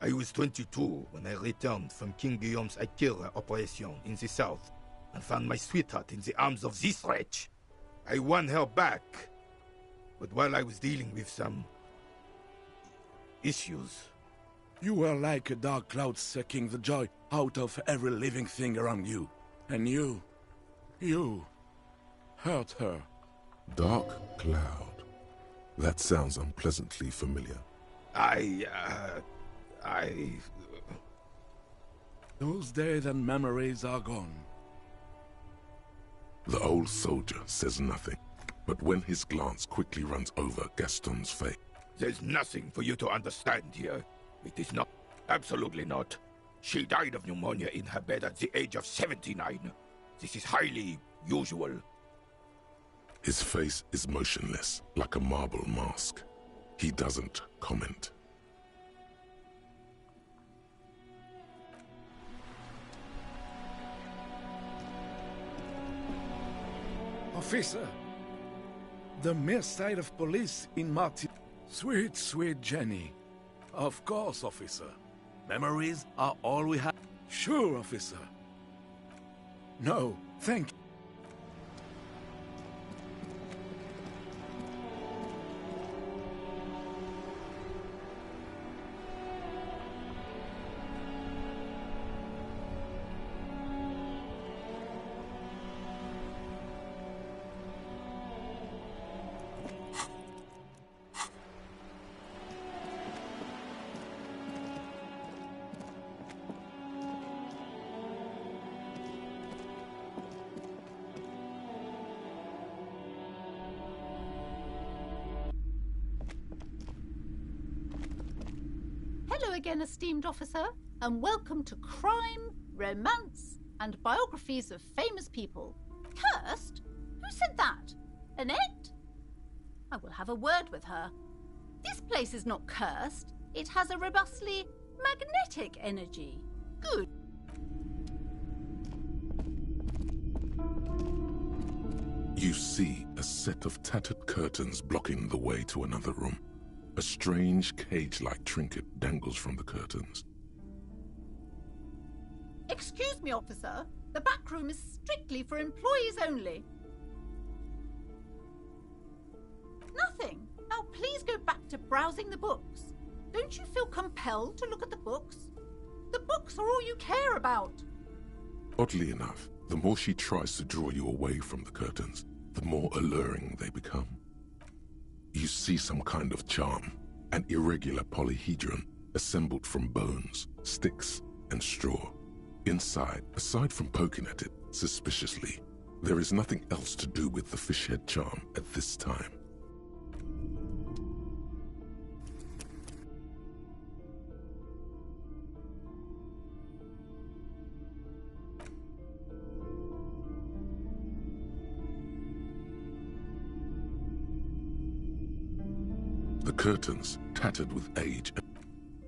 I was 22 when I returned from King Guillaume's Akira operation in the south and found my sweetheart in the arms of this wretch. I won her back. But while I was dealing with some issues, You were like a dark cloud sucking the joy out of every living thing around you. And you hurt her. Dark cloud. That sounds unpleasantly familiar. Those days and memories are gone. The old soldier says nothing, but when his glance quickly runs over Gaston's face. There's nothing for you to understand here. It is not. Absolutely not. She died of pneumonia in her bed at the age of 79. This is highly usual. His face is motionless, like a marble mask. He doesn't comment. Officer, the mere sight of police in Martin... Sweet, sweet Jenny. Of course, officer. Memories are all we have. Sure, officer. No, thank you. Hello again, esteemed officer, and welcome to Crime, Romance, and Biographies of Famous People. Cursed? Who said that? Annette? I will have a word with her. This place is not cursed. It has a robustly magnetic energy. Good. You see a set of tattered curtains blocking the way to another room. A strange cage-like trinket dangles from the curtains. Excuse me, officer. The back room is strictly for employees only. Nothing. Now please go back to browsing the books. Don't you feel compelled to look at the books? The books are all you care about. Oddly enough, the more she tries to draw you away from the curtains, the more alluring they become. You see some kind of charm, an irregular polyhedron assembled from bones, sticks, and straw. Inside, aside from poking at it suspiciously, there is nothing else to do with the fishhead charm at this time. The curtains, tattered with age.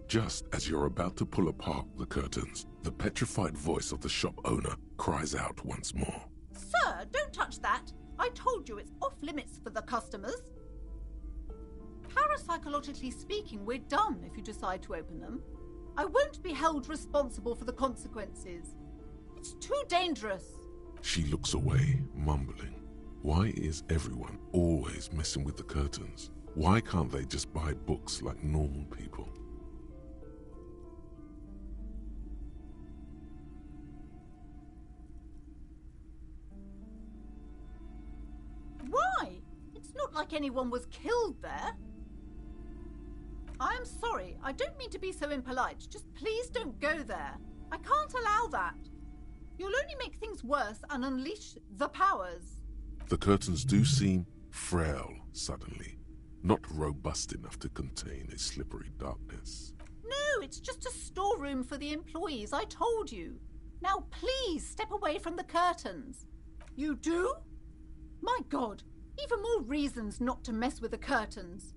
Just as you're about to pull apart the curtains, the petrified voice of the shop owner cries out once more. Sir, don't touch that. I told you it's off limits for the customers. Parapsychologically speaking, we're done if you decide to open them. I won't be held responsible for the consequences. It's too dangerous. She looks away, mumbling. Why is everyone always messing with the curtains? Why can't they just buy books like normal people? Why? It's not like anyone was killed there. I am sorry. I don't mean to be so impolite. Just please don't go there. I can't allow that. You'll only make things worse and unleash the powers. The curtains do seem frail suddenly. Not robust enough to contain a slippery darkness. No, it's just a storeroom for the employees, I told you. Now please step away from the curtains. You do? My God, even more reasons not to mess with the curtains.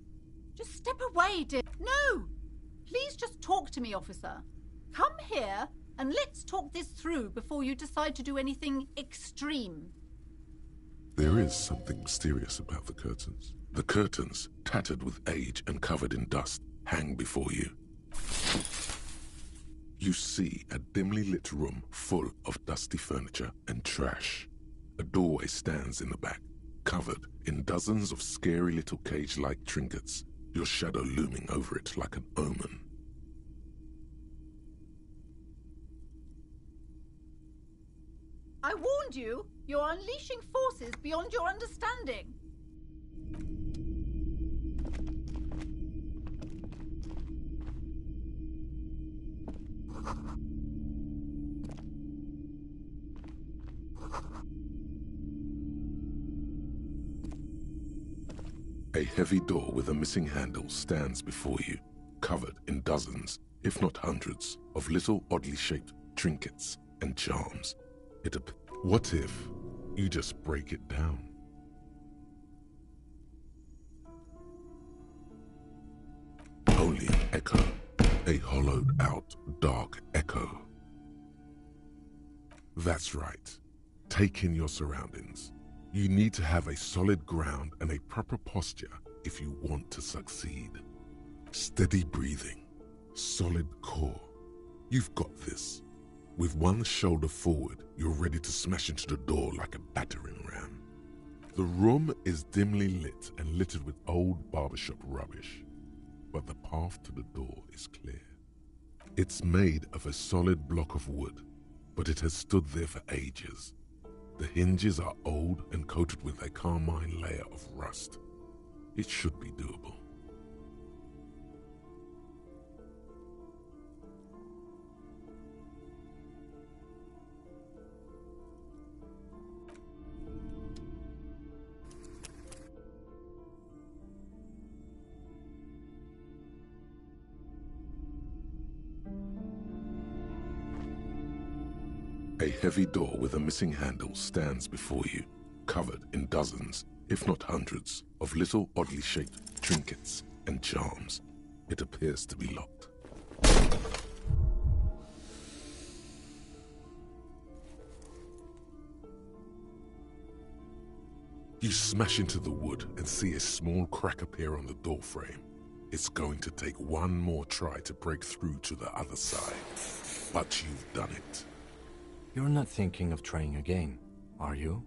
Just step away, dear. No! Please just talk to me, officer. Come here and let's talk this through before you decide to do anything extreme. There is something mysterious about the curtains. The curtains, tattered with age and covered in dust, hang before you. You see a dimly lit room full of dusty furniture and trash. A doorway stands in the back. covered in dozens of scary little cage-like trinkets, your shadow looming over it like an omen. I warned you! You're unleashing forces beyond your understanding! A heavy door with a missing handle stands before you, covered in dozens, if not hundreds, of little oddly shaped trinkets and charms. What if you just break it down? Only an echo, a hollowed-out, dark echo. That's right. Take in your surroundings. You need to have a solid ground and a proper posture if you want to succeed. Steady breathing, solid core. You've got this. With one shoulder forward, you're ready to smash into the door like a battering ram. The room is dimly lit and littered with old barbershop rubbish, but the path to the door is clear. It's made of a solid block of wood, but it has stood there for ages. The hinges are old and coated with a carmine layer of rust. It should be doable. A heavy door with a missing handle stands before you, covered in dozens, if not hundreds, of little oddly shaped trinkets and charms. It appears to be locked. You smash into the wood and see a small crack appear on the doorframe. It's going to take one more try to break through to the other side, but you've done it. You're not thinking of trying again, are you?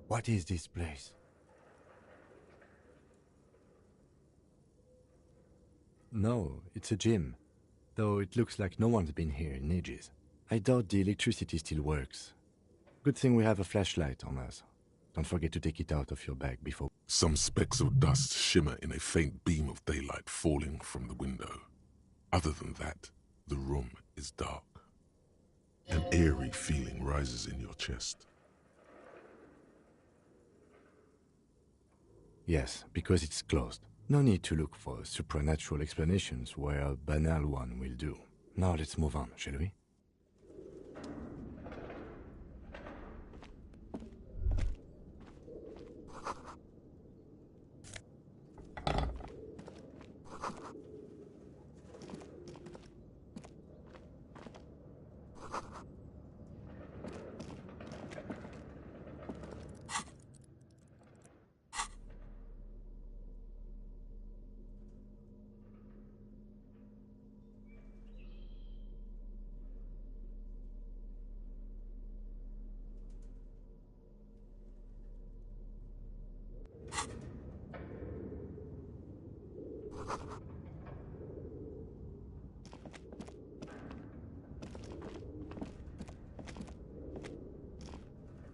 What is this place? No, it's a gym. Though it looks like no one's been here in ages. I doubt the electricity still works. Good thing we have a flashlight on us. Don't forget to take it out of your bag before... Some specks of dust shimmer in a faint beam of daylight falling from the window. Other than that, the room is dark. An eerie feeling rises in your chest. Yes, because it's closed. No need to look for supernatural explanations where a banal one will do. Now let's move on, shall we?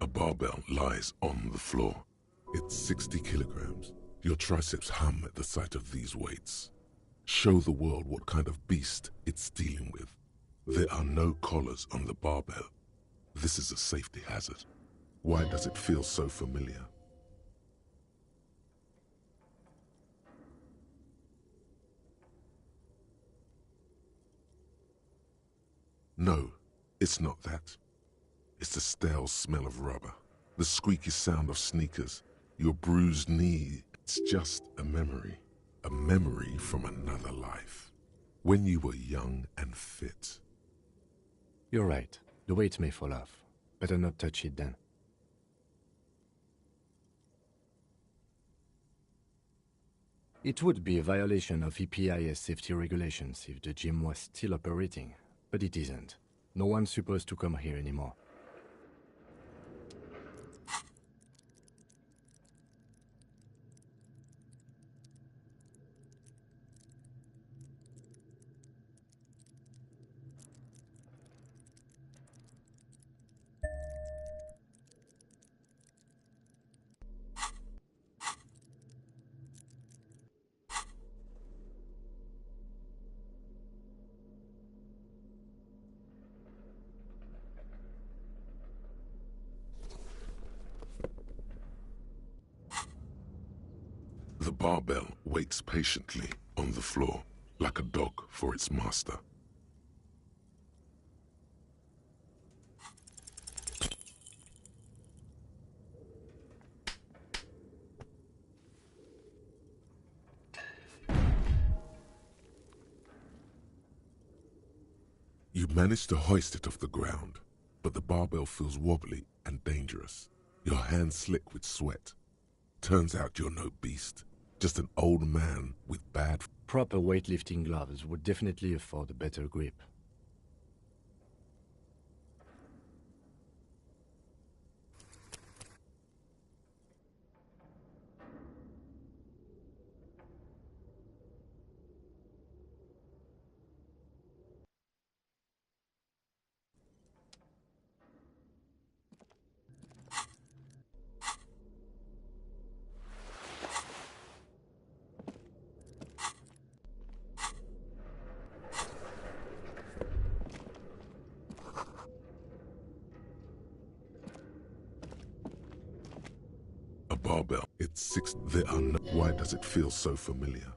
A barbell lies on the floor. It's 60 kilograms. Your triceps hum at the sight of these weights. Show the world what kind of beast it's dealing with. There are no collars on the barbell. This is a safety hazard. Why does it feel so familiar? No, it's not that. It's the stale smell of rubber, the squeaky sound of sneakers, Your bruised knee, it's just a memory. A memory from another life. When you were young and fit. You're right. The weight may fall off. Better not touch it then. It would be a violation of EPIS safety regulations if the gym was still operating, but it isn't. No one's supposed to come here anymore. The barbell waits patiently on the floor, like a dog for its master. You manage to hoist it off the ground, but the barbell feels wobbly and dangerous. Your hands slick with sweat. Turns out you're no beast, just an old man with bad... Proper weightlifting gloves would definitely afford a better grip. A barbell. It's six... There are no... Why does it feel so familiar?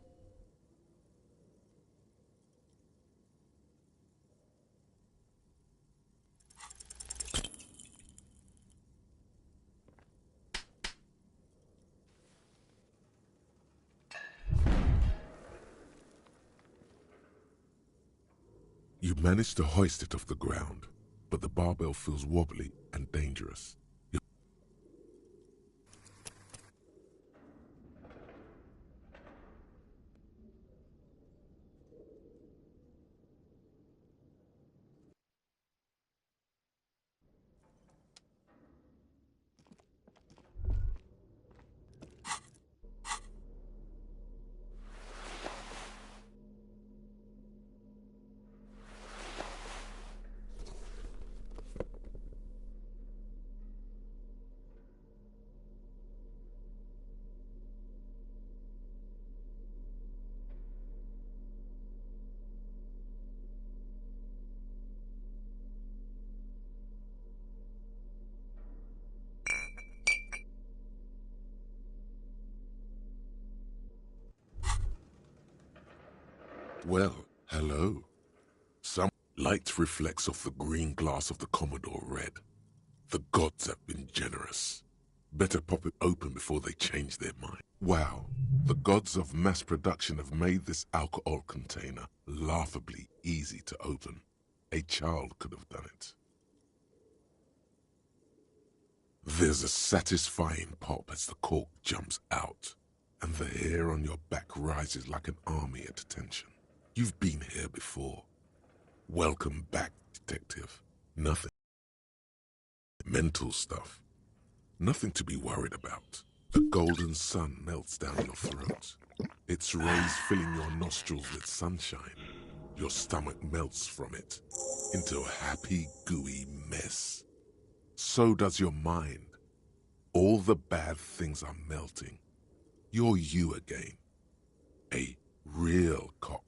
You manage to hoist it off the ground, but the barbell feels wobbly and dangerous. Well, hello. Some light reflects off the green glass of the Commodore Red. The gods have been generous. Better pop it open before they change their mind. Wow, the gods of mass production have made this alcohol container laughably easy to open. A child could have done it. There's a satisfying pop as the cork jumps out, and the hair on your back rises like an army at attention. You've been here before. Welcome back, detective. Nothing. Mental stuff. Nothing to be worried about. The golden sun melts down your throat. Its rays filling your nostrils with sunshine. Your stomach melts from it into a happy, gooey mess. So does your mind. All the bad things are melting. You're you again. A real cop.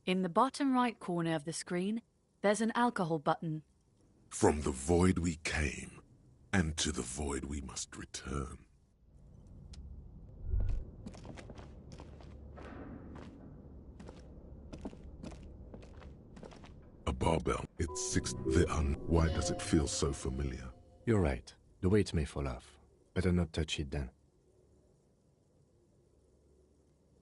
In the bottom right corner of the screen, there's an alcohol button. From the void we came, and to the void we must return. A barbell. It's six... There are... Why does it feel so familiar? You're right. The weight may fall off. Better not touch it then.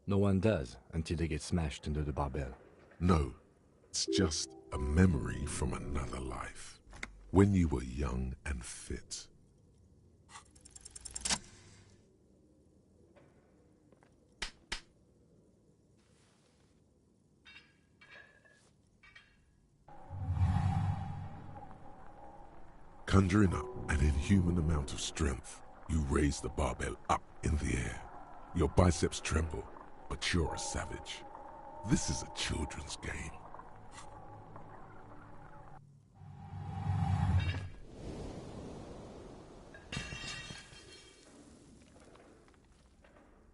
No one does until they get smashed under the barbell. No, it's just a memory from another life. When you were young and fit. Conjuring up an inhuman amount of strength, you raise the barbell up in the air. Your biceps tremble, but you're a savage. This is a children's game.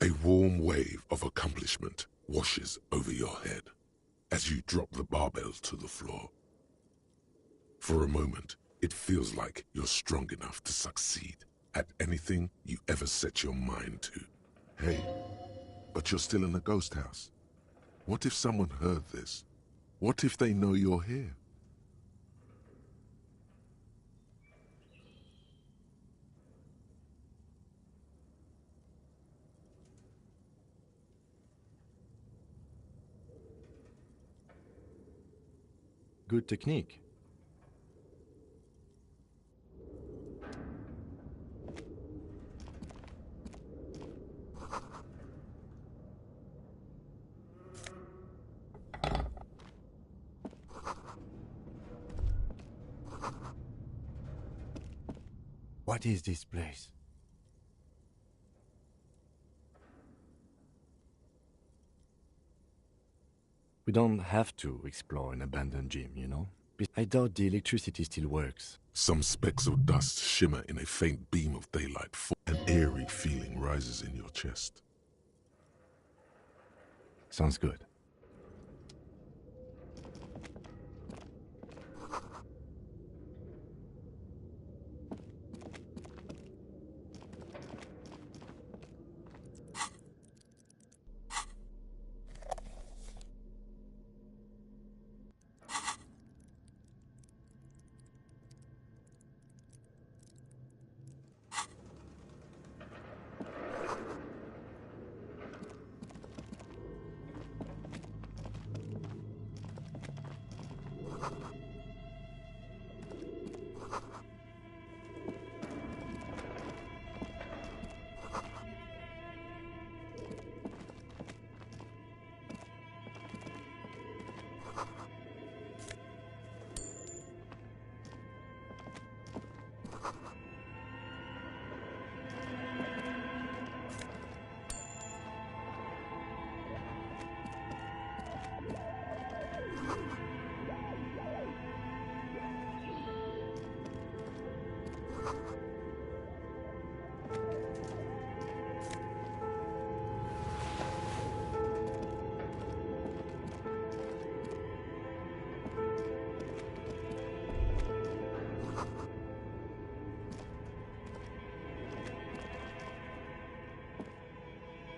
A warm wave of accomplishment washes over your head as you drop the barbell to the floor. For a moment, it feels like you're strong enough to succeed at anything you ever set your mind to. Hey, but you're still in a ghost house. What if someone heard this? What if they know you're here? Good technique. What is this place? We don't have to explore an abandoned gym, you know? I doubt the electricity still works. Some specks of dust shimmer in a faint beam of daylight. An eerie feeling rises in your chest. Sounds good.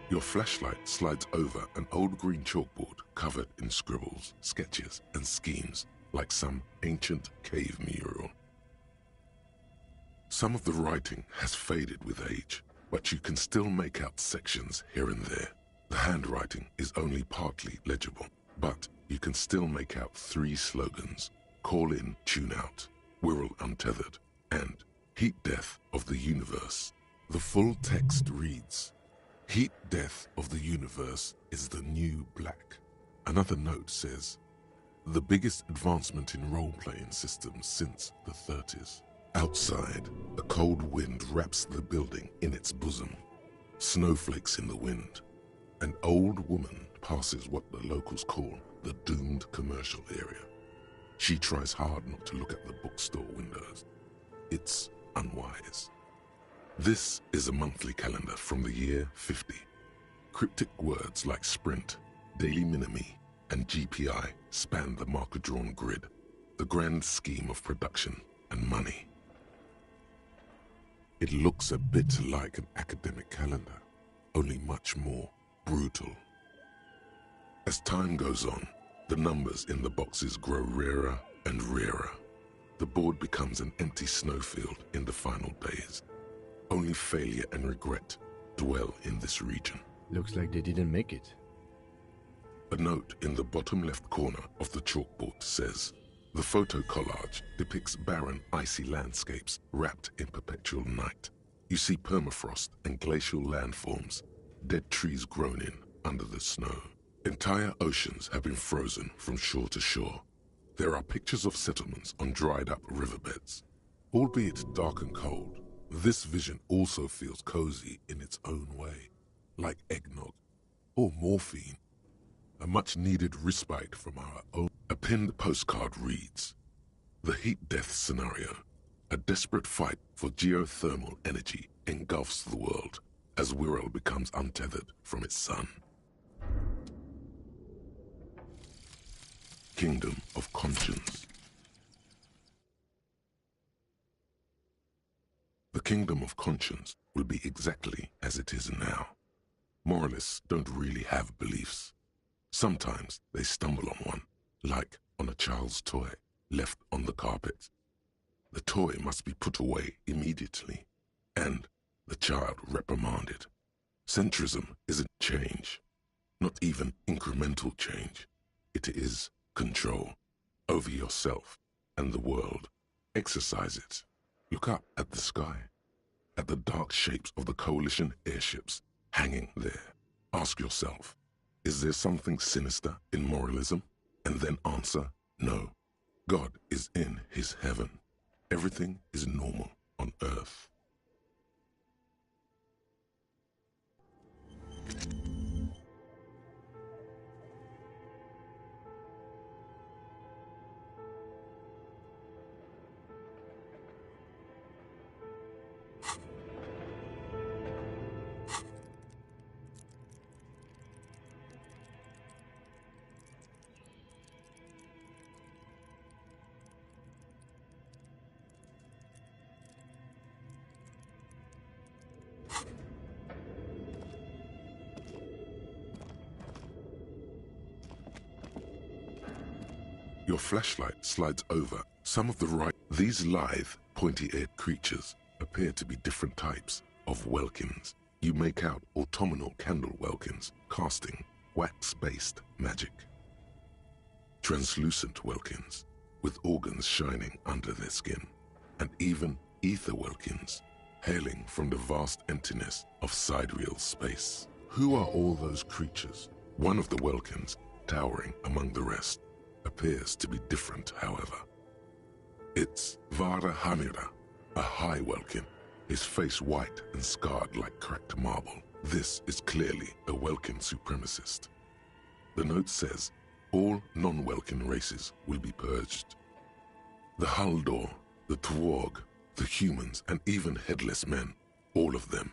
Your flashlight slides over an old green chalkboard covered in scribbles, sketches, and schemes like some ancient cave mural. Some of the writing has faded with age, but you can still make out sections here and there. The handwriting is only partly legible, but you can still make out 3 slogans: Call in, Tune out, Wirral Untethered, and Heat Death of the Universe. The full text reads, Heat Death of the Universe is the new black. Another note says, the biggest advancement in role-playing systems since the 30s. Outside, a cold wind wraps the building in its bosom. Snowflakes in the wind. An old woman passes what the locals call the doomed commercial area. She tries hard not to look at the bookstore windows. It's unwise. This is a monthly calendar from the year 50. Cryptic words like sprint, daily minimi, and GPI span the marker-drawn grid, the grand scheme of production and money. It looks a bit like an academic calendar, only much more brutal. As time goes on, the numbers in the boxes grow rarer and rarer. The board becomes an empty snowfield in the final days. Only failure and regret dwell in this region. Looks like they didn't make it. A note in the bottom left corner of the chalkboard says, "The photo collage depicts barren, icy landscapes wrapped in perpetual night. You see permafrost and glacial landforms, dead trees grown in under the snow. Entire oceans have been frozen from shore to shore. There are pictures of settlements on dried-up riverbeds. Albeit dark and cold, this vision also feels cozy in its own way, like eggnog or morphine, a much-needed respite from our own." A pinned postcard reads, "The heat death scenario, a desperate fight for geothermal energy engulfs the world as Wirral becomes untethered from its sun." Kingdom of Conscience. The Kingdom of Conscience will be exactly as it is now. Moralists don't really have beliefs. Sometimes they stumble on one, like on a child's toy left on the carpet. The toy must be put away immediately, and the child reprimanded. Centrism isn't change, not even incremental change. It is control over yourself and the world. Exercise it. Look up at the sky, at the dark shapes of the coalition airships hanging there. Ask yourself, is there something sinister in moralism? And then answer, no. God is in his heaven. Everything is normal on earth. Your flashlight slides over some of the right. These lithe, pointy-eared creatures appear to be different types of welkins. You make out autumnal candle welkins casting wax-based magic. Translucent welkins with organs shining under their skin, and even ether welkins hailing from the vast emptiness of sidereal space. Who are all those creatures? One of the welkins, towering among the rest, appears to be different, however. It's Vara Hamira, a high welkin, his face white and scarred like cracked marble. This is clearly a welkin supremacist. The note says, all non-welkin races will be purged. The Haldor, the Twarg, the humans, and even headless men, all of them,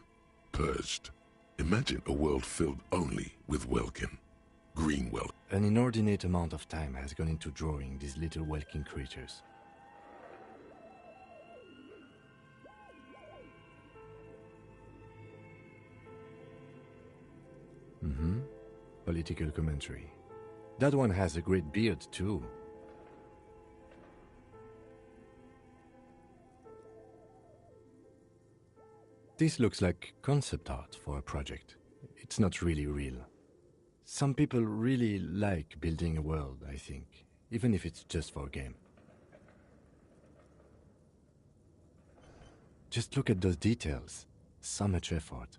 purged. Imagine a world filled only with welkin. Green welkin. An inordinate amount of time has gone into drawing these little welkin creatures. Political commentary. That one has a great beard, too. This looks like concept art for a project. It's not really real. Some people really like building a world, I think, even if it's just for a game. Just look at those details. So much effort.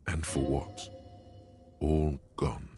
And for what? All gone.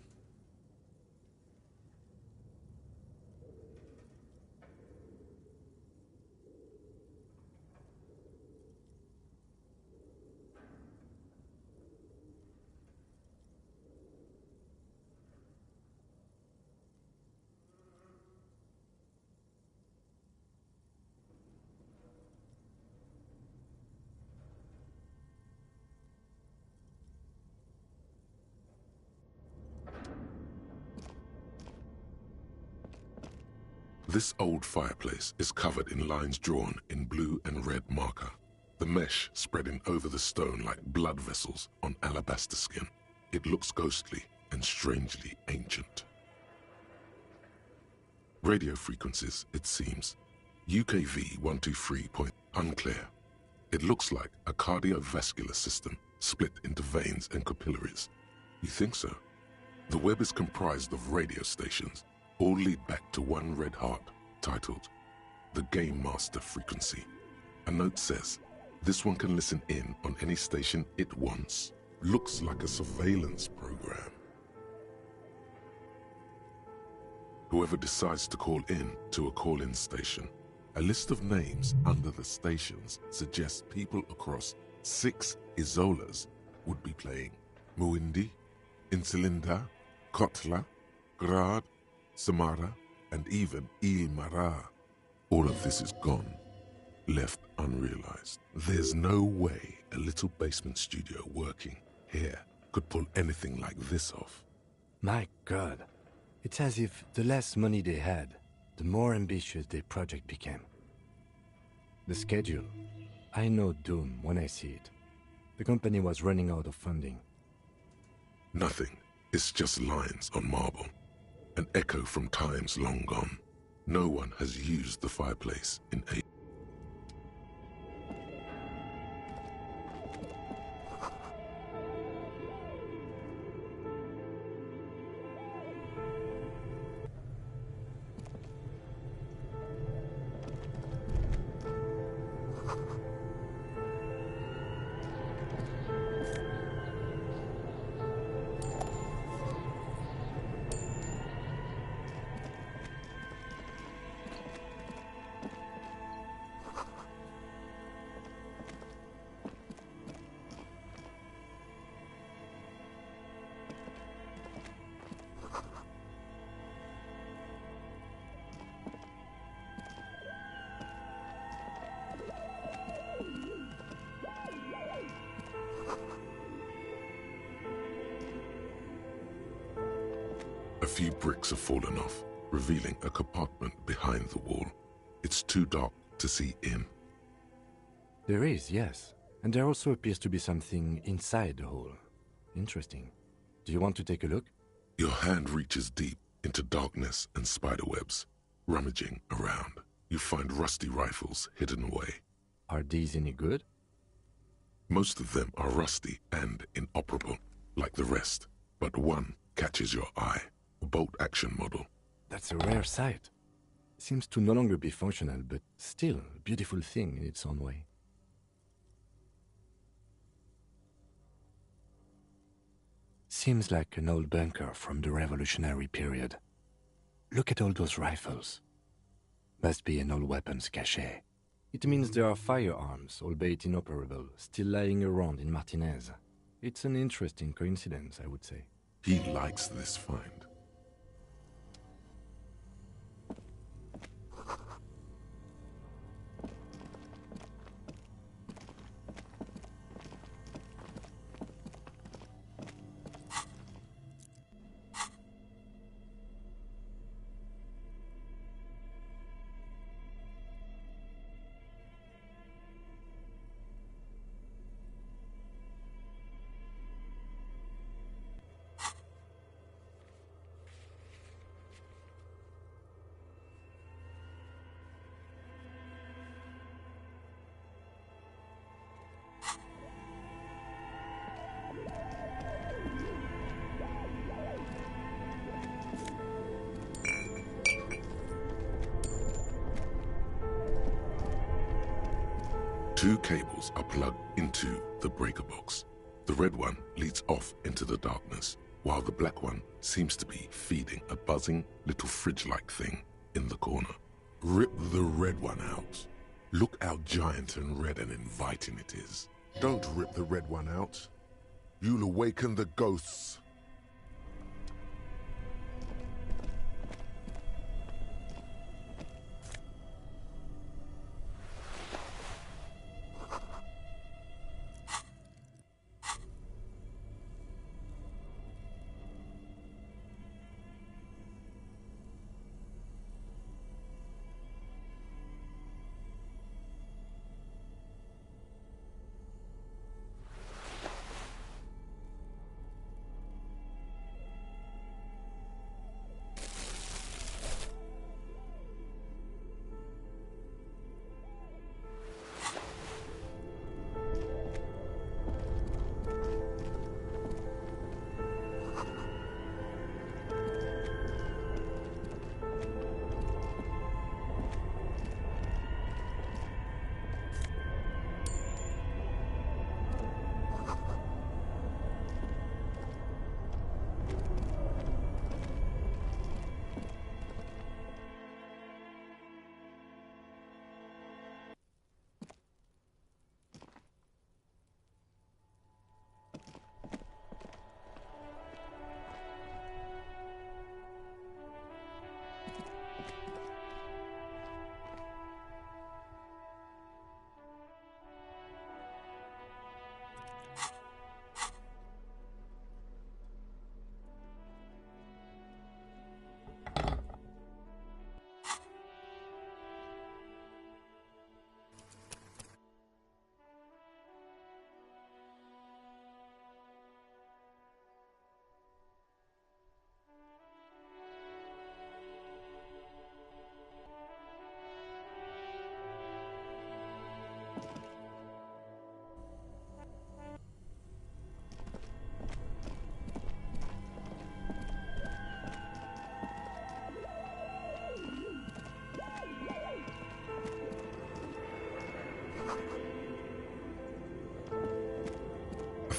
This old fireplace is covered in lines drawn in blue and red marker, the mesh spreading over the stone like blood vessels on alabaster skin. It looks ghostly and strangely ancient. Radio frequencies, it seems. UKV 123. Unclear. It looks like a cardiovascular system split into veins and capillaries. You think so? The web is comprised of radio stations, all lead back to one red heart, titled the Game Master frequency. A note says, this one can listen in on any station it wants. Looks like a surveillance program. Whoever decides to call in to a call-in station, a list of names under the stations suggests people across 6 Isolas would be playing Muindi, Insulinda, Kotla, Grad, Samara, and even Ilmara. All of this is gone, left unrealized. There's no way a little basement studio working here could pull anything like this off. My God. It's as if the less money they had, the more ambitious their project became. The schedule. I know doom when I see it. The company was running out of funding. Nothing. It's just lines on marble. An echo from times long gone. No one has used the fireplace in ages. A few bricks have fallen off, revealing a compartment behind the wall. It's too dark to see in. There is, yes. And there also appears to be something inside the hole. Interesting. Do you want to take a look? Your hand reaches deep into darkness and spiderwebs. Rummaging around, you find rusty rifles hidden away. Are these any good? Most of them are rusty and inoperable, like the rest. But one catches your eye. A bolt-action model. That's a rare sight. Seems to no longer be functional, but still a beautiful thing in its own way. Seems like an old bunker from the revolutionary period. Look at all those rifles. Must be an old weapons cache. It means there are firearms, albeit inoperable, still lying around in Martinez. It's an interesting coincidence, I would say. He likes this find. Two cables are plugged into the breaker box. The red one leads off into the darkness, while the black one seems to be feeding a buzzing little fridge-like thing in the corner. Rip the red one out. Look how giant and red and inviting it is. Don't rip the red one out. You'll awaken the ghosts.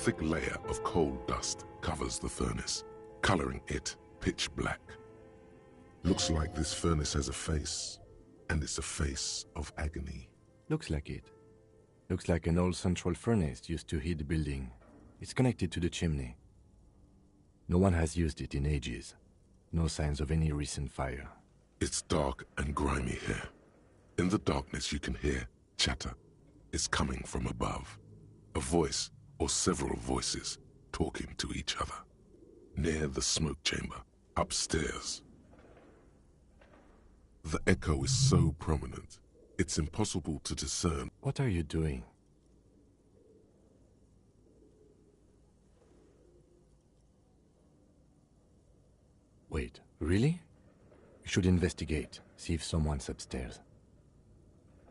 thick layer of coal dust covers the furnace, coloring it pitch black. Looks like this furnace has a face, and it's a face of agony. Looks like it. Looks like an old central furnace used to heat the building. It's connected to the chimney. No one has used it in ages. No signs of any recent fire. It's dark and grimy here. In the darkness you can hear chatter. It's coming from above. A voice or several voices talking to each other. Near the smoke chamber, upstairs. The echo is so prominent, it's impossible to discern. What are you doing? Wait, really? We should investigate, see if someone's upstairs.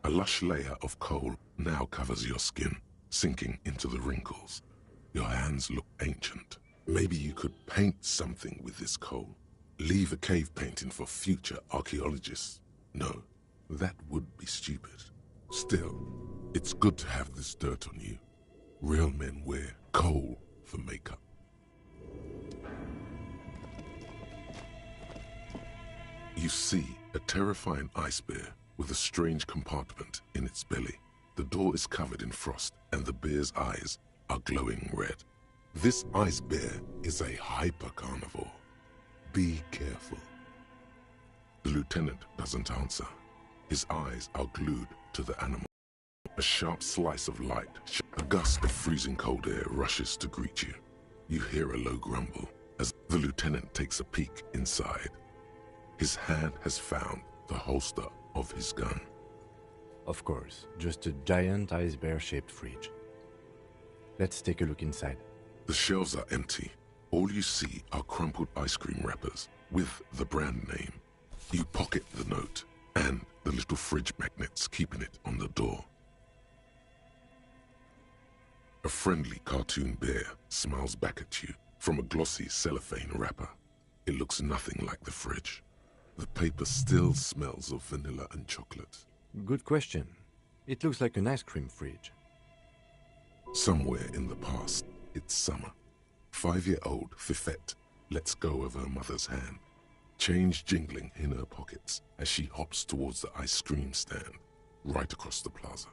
A lush layer of coal now covers your skin, sinking into the wrinkles. Your hands look ancient. Maybe you could paint something with this coal. Leave a cave painting for future archaeologists. No, that would be stupid. Still, it's good to have this dirt on you. Real men wear coal for makeup. You see a terrifying ice bear with a strange compartment in its belly. The door is covered in frost, and the bear's eyes are glowing red. This ice bear is a hyper-carnivore. Be careful. The lieutenant doesn't answer. His eyes are glued to the animal. A sharp slice of light, a gust of freezing cold air rushes to greet you. You hear a low grumble as the lieutenant takes a peek inside. His hand has found the holster of his gun. Of course, just a giant ice bear-shaped fridge. Let's take a look inside. The shelves are empty. All you see are crumpled ice cream wrappers with the brand name. You pocket the note and the little fridge magnets keeping it on the door. A friendly cartoon bear smiles back at you from a glossy cellophane wrapper. It looks nothing like the fridge. The paper still smells of vanilla and chocolate. Good question. It looks like an ice cream fridge. Somewhere in the past, it's summer. 5-year-old Fifette lets go of her mother's hand, change jingling in her pockets as she hops towards the ice cream stand right across the plaza.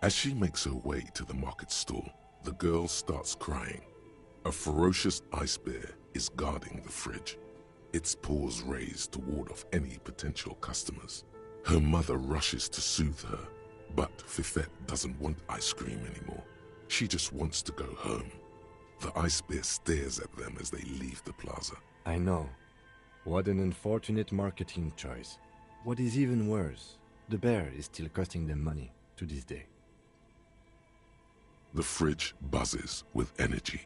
As she makes her way to the market stall, the girl starts crying. A ferocious ice bear is guarding the fridge, its paws raised to ward off any potential customers. Her mother rushes to soothe her, but Fifette doesn't want ice cream anymore. She just wants to go home. The ice bear stares at them as they leave the plaza. I know. What an unfortunate marketing choice. What is even worse, the bear is still costing them money to this day. The fridge buzzes with energy.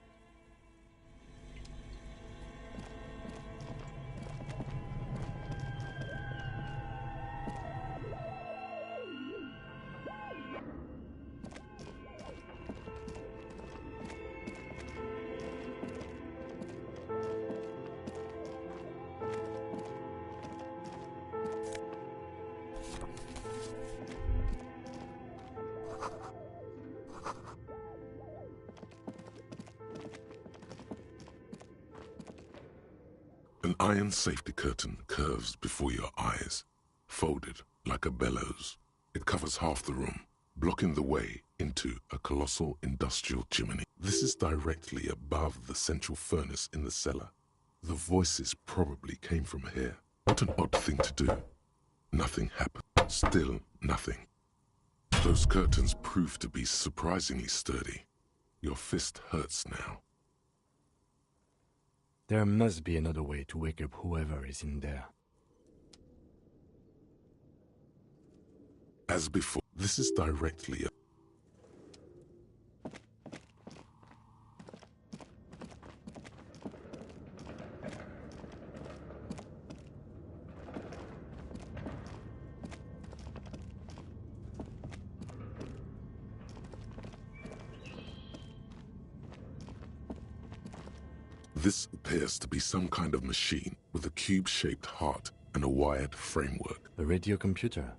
An iron safety curtain curves before your eyes, folded like a bellows. It covers half the room, blocking the way into a colossal industrial chimney. This is directly above the central furnace in the cellar. The voices probably came from here. What an odd thing to do. Nothing happened. Still nothing. Those curtains prove to be surprisingly sturdy. Your fist hurts now. There must be another way to wake up whoever is in there. As before, this is directly This appears to be some kind of machine with a cube-shaped heart and a wired framework. A radio computer.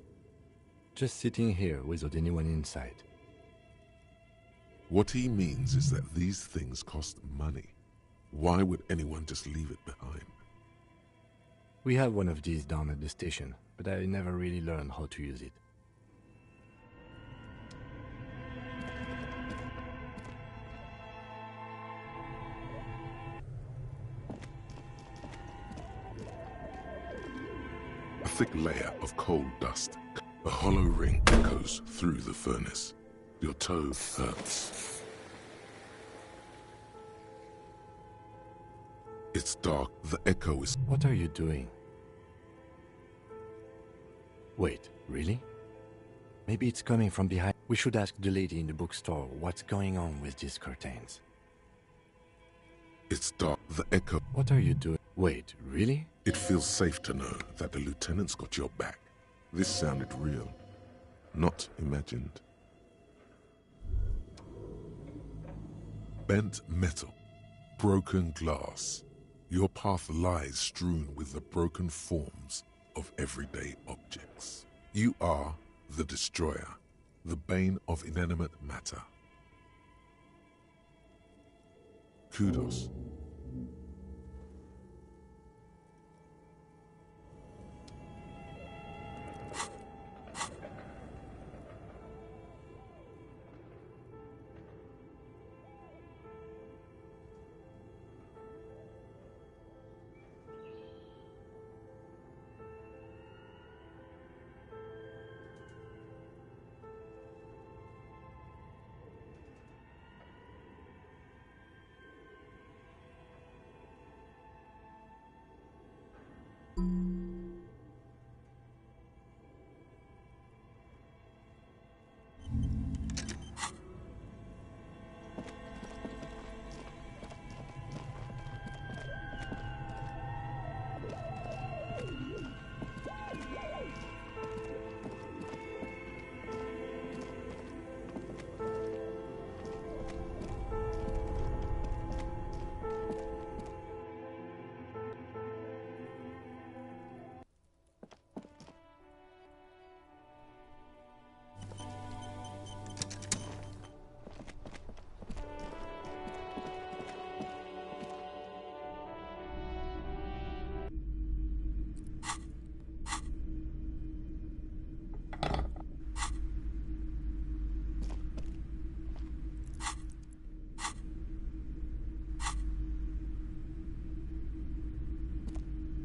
Just sitting here without anyone inside. What he means is that these things cost money. Why would anyone just leave it behind? We have one of these down at the station, but I never really learned how to use it. A thick layer of coal dust. A hollow ring echoes through the furnace. Your toe hurts. It's dark. The echo is... What are you doing? Wait, really? Maybe it's coming from behind. We should ask the lady in the bookstore what's going on with these curtains. It's dark. The echo... What are you doing? Wait, really? It feels safe to know that the lieutenant's got your back. This sounded real, not imagined. Bent metal, broken glass. Your path lies strewn with the broken forms of everyday objects. You are the destroyer, the bane of inanimate matter. Kudos.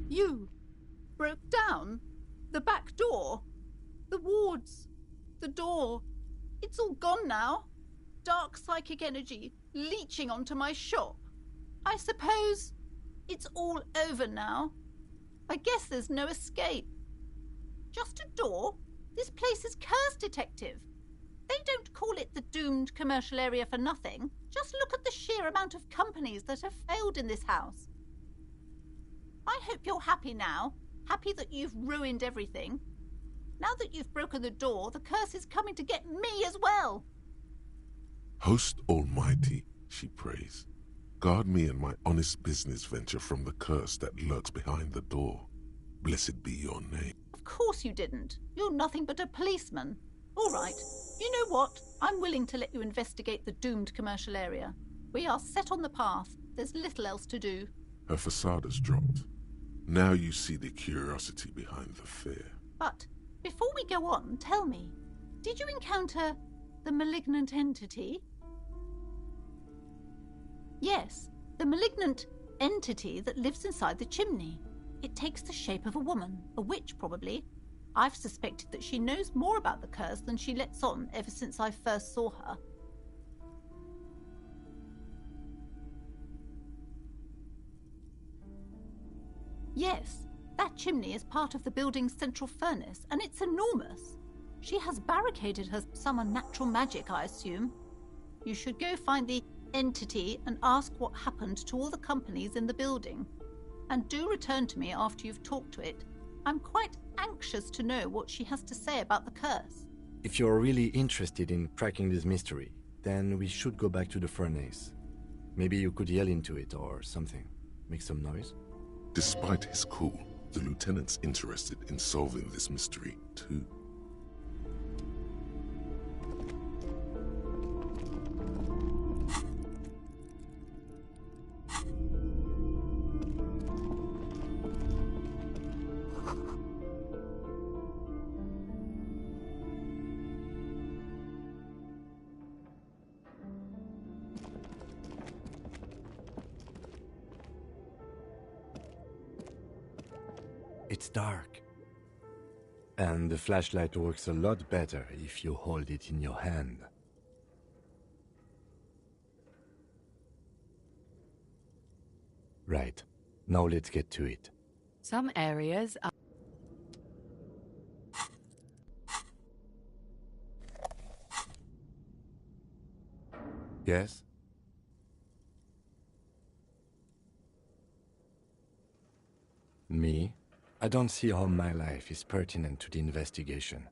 You broke down the back door, the wards, the door. It's all gone now. Dark psychic energy leeching onto my shop. I suppose it's all over now. I guess there's no escape. Just a door? This place is cursed, Detective. They don't call it the doomed commercial area for nothing. Just look at the sheer amount of companies that have failed in this house. I hope you're happy now. Happy that you've ruined everything. Now that you've broken the door, the curse is coming to get me as well. Host Almighty, she prays. Guard me and my honest business venture from the curse that lurks behind the door. Blessed be your name. Of course you didn't. You're nothing but a policeman. All right. You know what? I'm willing to let you investigate the doomed commercial area. We are set on the path. There's little else to do. Her facade has dropped. Now you see the curiosity behind the fear. But before we go on, tell me, did you encounter the malignant entity? Yes, the malignant entity that lives inside the chimney. It takes the shape of a woman, a witch probably. I've suspected that she knows more about the curse than she lets on ever since I first saw her. Yes, that chimney is part of the building's central furnace, and it's enormous. She has barricaded her some unnatural magic, I assume. You should go find the entity and ask what happened to all the companies in the building. And do return to me after you've talked to it. I'm quite anxious to know what she has to say about the curse. If you're really interested in cracking this mystery, then we should go back to the furnace. Maybe you could yell into it or something. Make some noise. Despite his cool, the lieutenant's interested in solving this mystery too. It's dark. And the flashlight works a lot better if you hold it in your hand. Right. Now let's get to it. Some areas are... Yes? Me? I don't see how my life is pertinent to the investigation.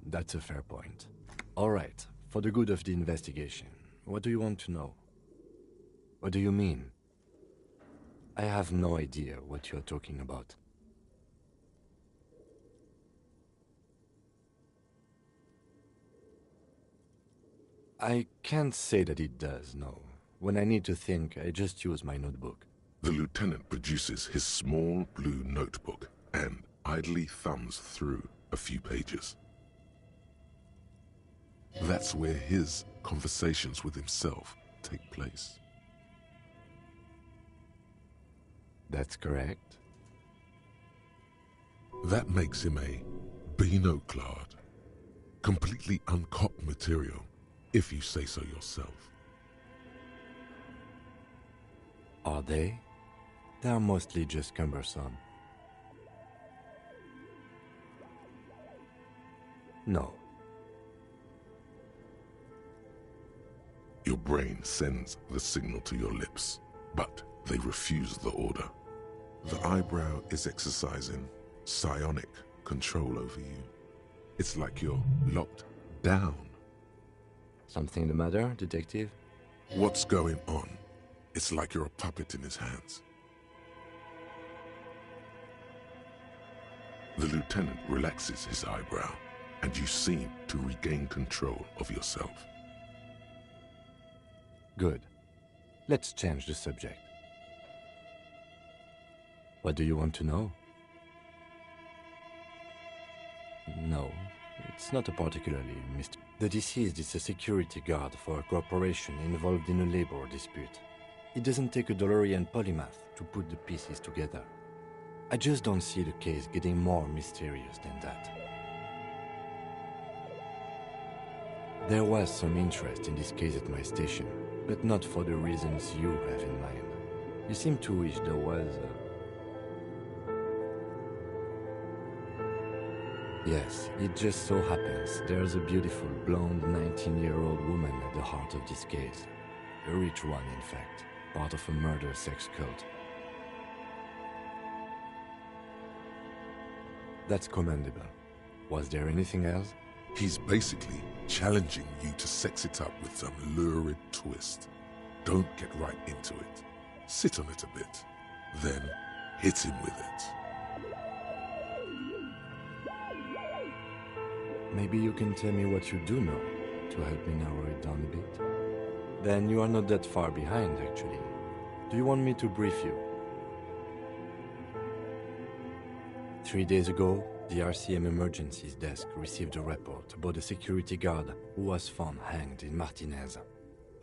That's a fair point. All right, for the good of the investigation, what do you want to know? What do you mean? I have no idea what you're talking about. I can't say that it does, no. When I need to think, I just use my notebook. The lieutenant produces his small blue notebook and idly thumbs through a few pages. That's where his conversations with himself take place. That's correct. That makes him a Beano-clad, completely uncopped material, if you say so yourself. Are they? They're mostly just cumbersome. No. Your brain sends the signal to your lips, but they refuse the order. The eyebrow is exercising psionic control over you. It's like you're locked down. Something the matter, detective? What's going on? It's like you're a puppet in his hands. The lieutenant relaxes his eyebrow, and you seem to regain control of yourself. Good. Let's change the subject. What do you want to know? No, it's not a particularly mystery. The deceased is a security guard for a corporation involved in a labor dispute. It doesn't take a DeLorean polymath to put the pieces together. I just don't see the case getting more mysterious than that. There was some interest in this case at my station, but not for the reasons you have in mind. You seem to wish there was Yes, it just so happens there's a beautiful blonde 19-year-old woman at the heart of this case. A rich one, in fact, part of a murder sex cult. That's commendable. Was there anything else? He's basically challenging you to sex it up with some lurid twist. Don't get right into it. Sit on it a bit, then hit him with it. Maybe you can tell me what you do know to help me narrow it down a bit. Then you are not that far behind, actually. Do you want me to brief you? 3 days ago, the RCM Emergencies Desk received a report about a security guard who was found hanged in Martinez.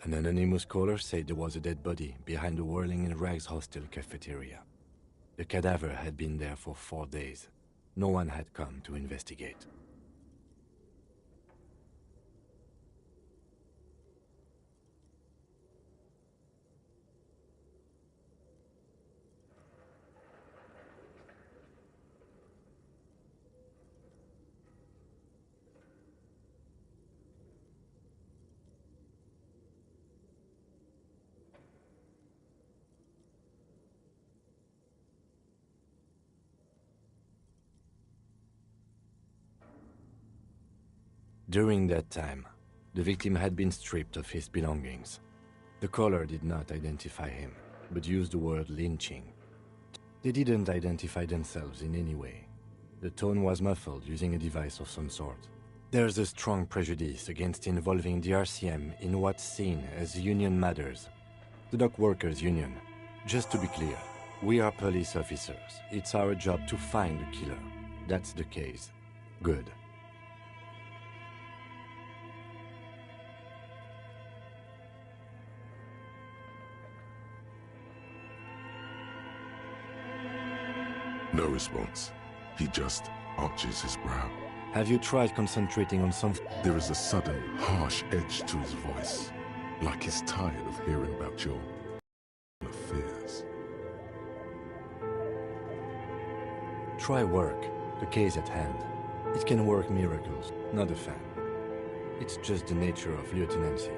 An anonymous caller said there was a dead body behind the Whirling in Rags hostel cafeteria. The cadaver had been there for 4 days. No one had come to investigate. During that time, the victim had been stripped of his belongings. The caller did not identify him, but used the word lynching. They didn't identify themselves in any way. The tone was muffled using a device of some sort. There's a strong prejudice against involving the RCM in what's seen as union matters. The Dock Workers Union. Just to be clear, we are police officers. It's our job to find the killer. That's the case. Good. No response. He just arches his brow. Have you tried concentrating on something? There is a sudden, harsh edge to his voice, like he's tired of hearing about your affairs. Try work. The case at hand. It can work miracles. Not a fan. It's just the nature of lieutenancy.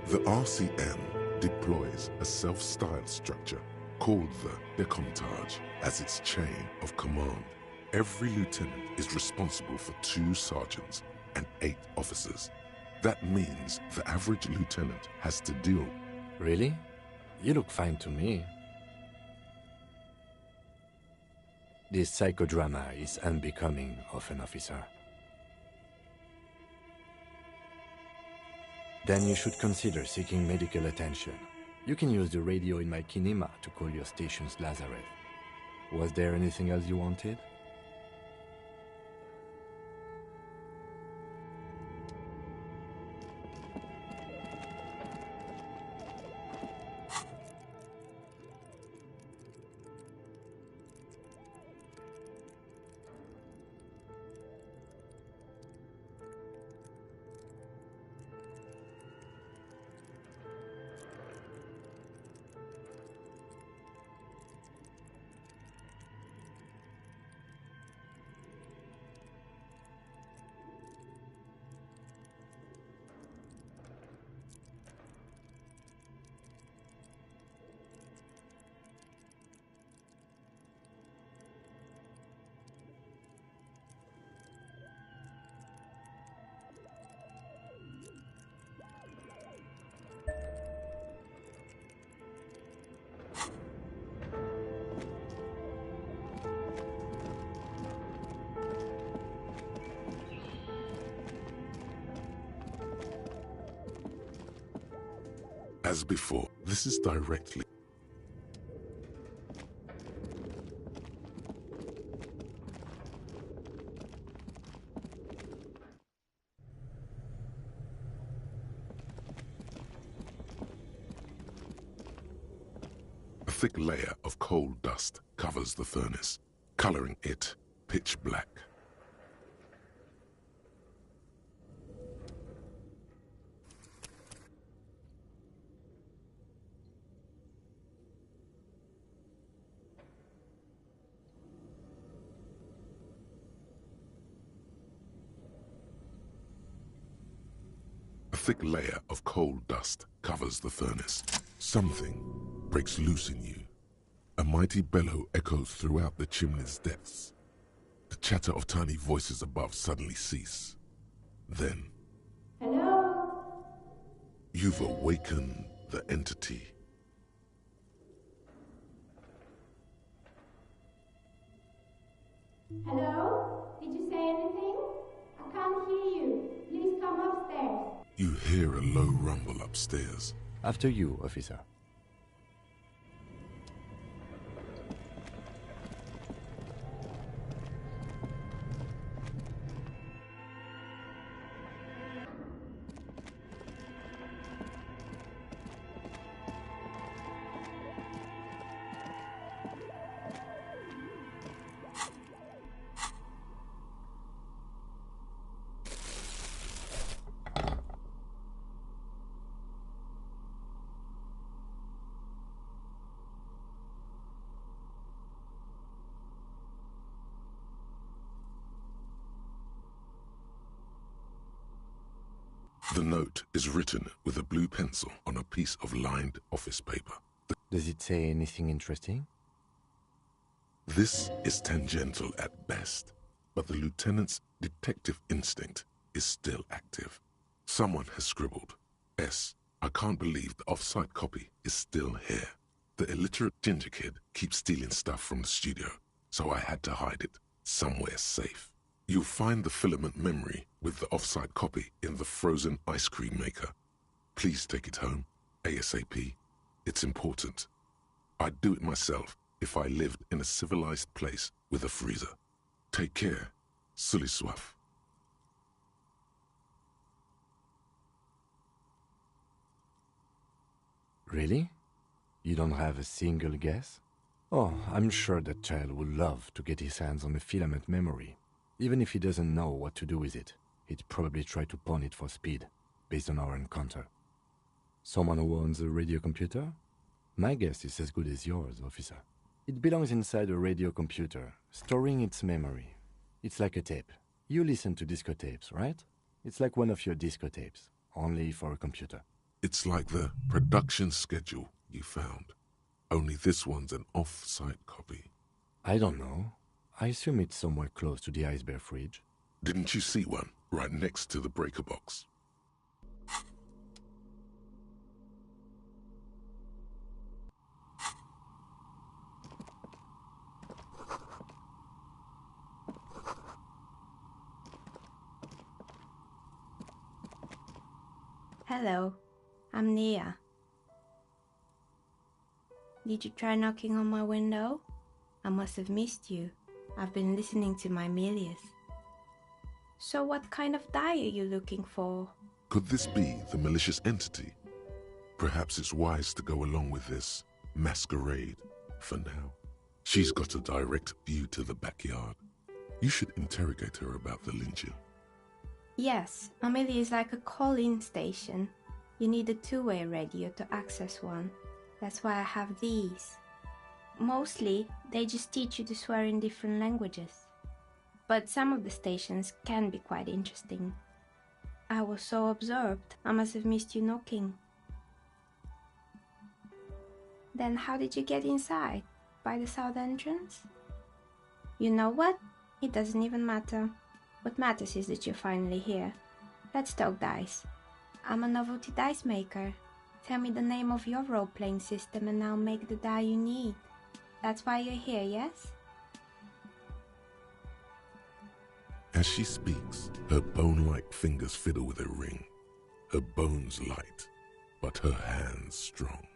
The RCM deploys a self-styled structure called the Decomptage as its chain of command. Every lieutenant is responsible for 2 sergeants and 8 officers. That means the average lieutenant has to deal. Really? You look fine to me. This psychodrama is unbecoming of an officer. Then you should consider seeking medical attention. You can use the radio in my kinema to call your station's Lazareth. Was there anything else you wanted? As before, this is directly. A thick layer of coal dust covers the furnace, coloring it pitch black. A thick layer of coal dust covers the furnace. Something breaks loose in you. A mighty bellow echoes throughout the chimney's depths. The chatter of tiny voices above suddenly cease. Then... Hello? You've awakened the entity. Hello? Did you say anything? I can't hear you. Please come upstairs. You hear a low rumble upstairs. After you, officer. The note is written with a blue pencil on a piece of lined office paper. Does it say anything interesting? This is tangential at best, but the lieutenant's detective instinct is still active. Someone has scribbled, S. I can't believe the off-site copy is still here. The illiterate ginger kid keeps stealing stuff from the studio, so I had to hide it somewhere safe. You'll find the filament memory with the off-site copy in the frozen ice cream maker. Please take it home, ASAP. It's important. I'd do it myself if I lived in a civilized place with a freezer. Take care, Suliswaf. Really? You don't have a single guess? Oh, I'm sure that child would love to get his hands on a filament memory. Even if he doesn't know what to do with it, he'd probably try to pawn it for speed, based on our encounter. Someone who owns a radio computer? My guess is as good as yours, officer. It belongs inside a radio computer, storing its memory. It's like a tape. You listen to disco tapes, right? It's like one of your disco tapes, only for a computer. It's like the production schedule you found. Only this one's an off-site copy. I don't know. I assume it's somewhere close to the iceberg fridge. Didn't you see one right next to the breaker box? Hello, I'm Nia. Did you try knocking on my window? I must have missed you. I've been listening to my Milius. So what kind of die are you looking for? Could this be the malicious entity? Perhaps it's wise to go along with this masquerade for now. She's got a direct view to the backyard. You should interrogate her about the lynching. Yes, Amelia is like a call-in station. You need a two-way radio to access one. That's why I have these. Mostly, they just teach you to swear in different languages. But some of the stations can be quite interesting. I was so absorbed, I must have missed you knocking. Then how did you get inside? By the south entrance? You know what? It doesn't even matter. What matters is that you're finally here. Let's talk dice. I'm a novelty dice maker. Tell me the name of your role-playing system and I'll make the die you need. That's why you're here, yes? As she speaks, her bone-like fingers fiddle with a ring. Her bones light, but her hands strong.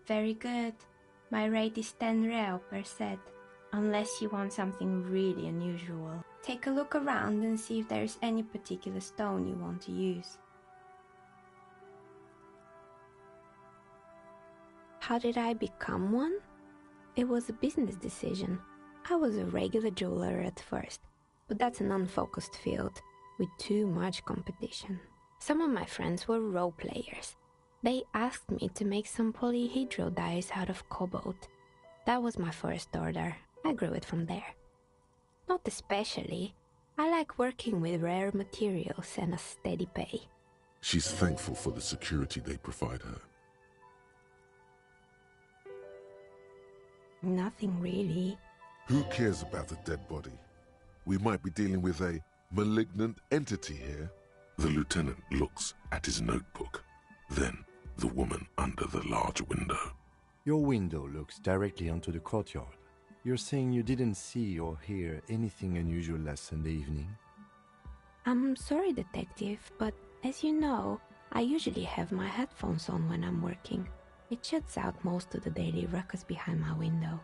Very good. My rate is 10 rel per set, unless you want something really unusual. Take a look around and see if there's any particular stone you want to use. How did I become one? It was a business decision. I was a regular jeweler at first, but that's an unfocused field with too much competition. Some of my friends were role players. They asked me to make some polyhedral dice out of cobalt. That was my first order. I grew it from there. Not especially. I like working with rare materials and a steady pay. She's thankful for the security they provide her. Nothing really. Who cares about the dead body? We might be dealing with a malignant entity here. The lieutenant looks at his notebook. Then, the woman under the large window. Your window looks directly onto the courtyard. You're saying you didn't see or hear anything unusual last Sunday evening? I'm sorry, detective, but as you know, I usually have my headphones on when I'm working. It shuts out most of the daily ruckus behind my window.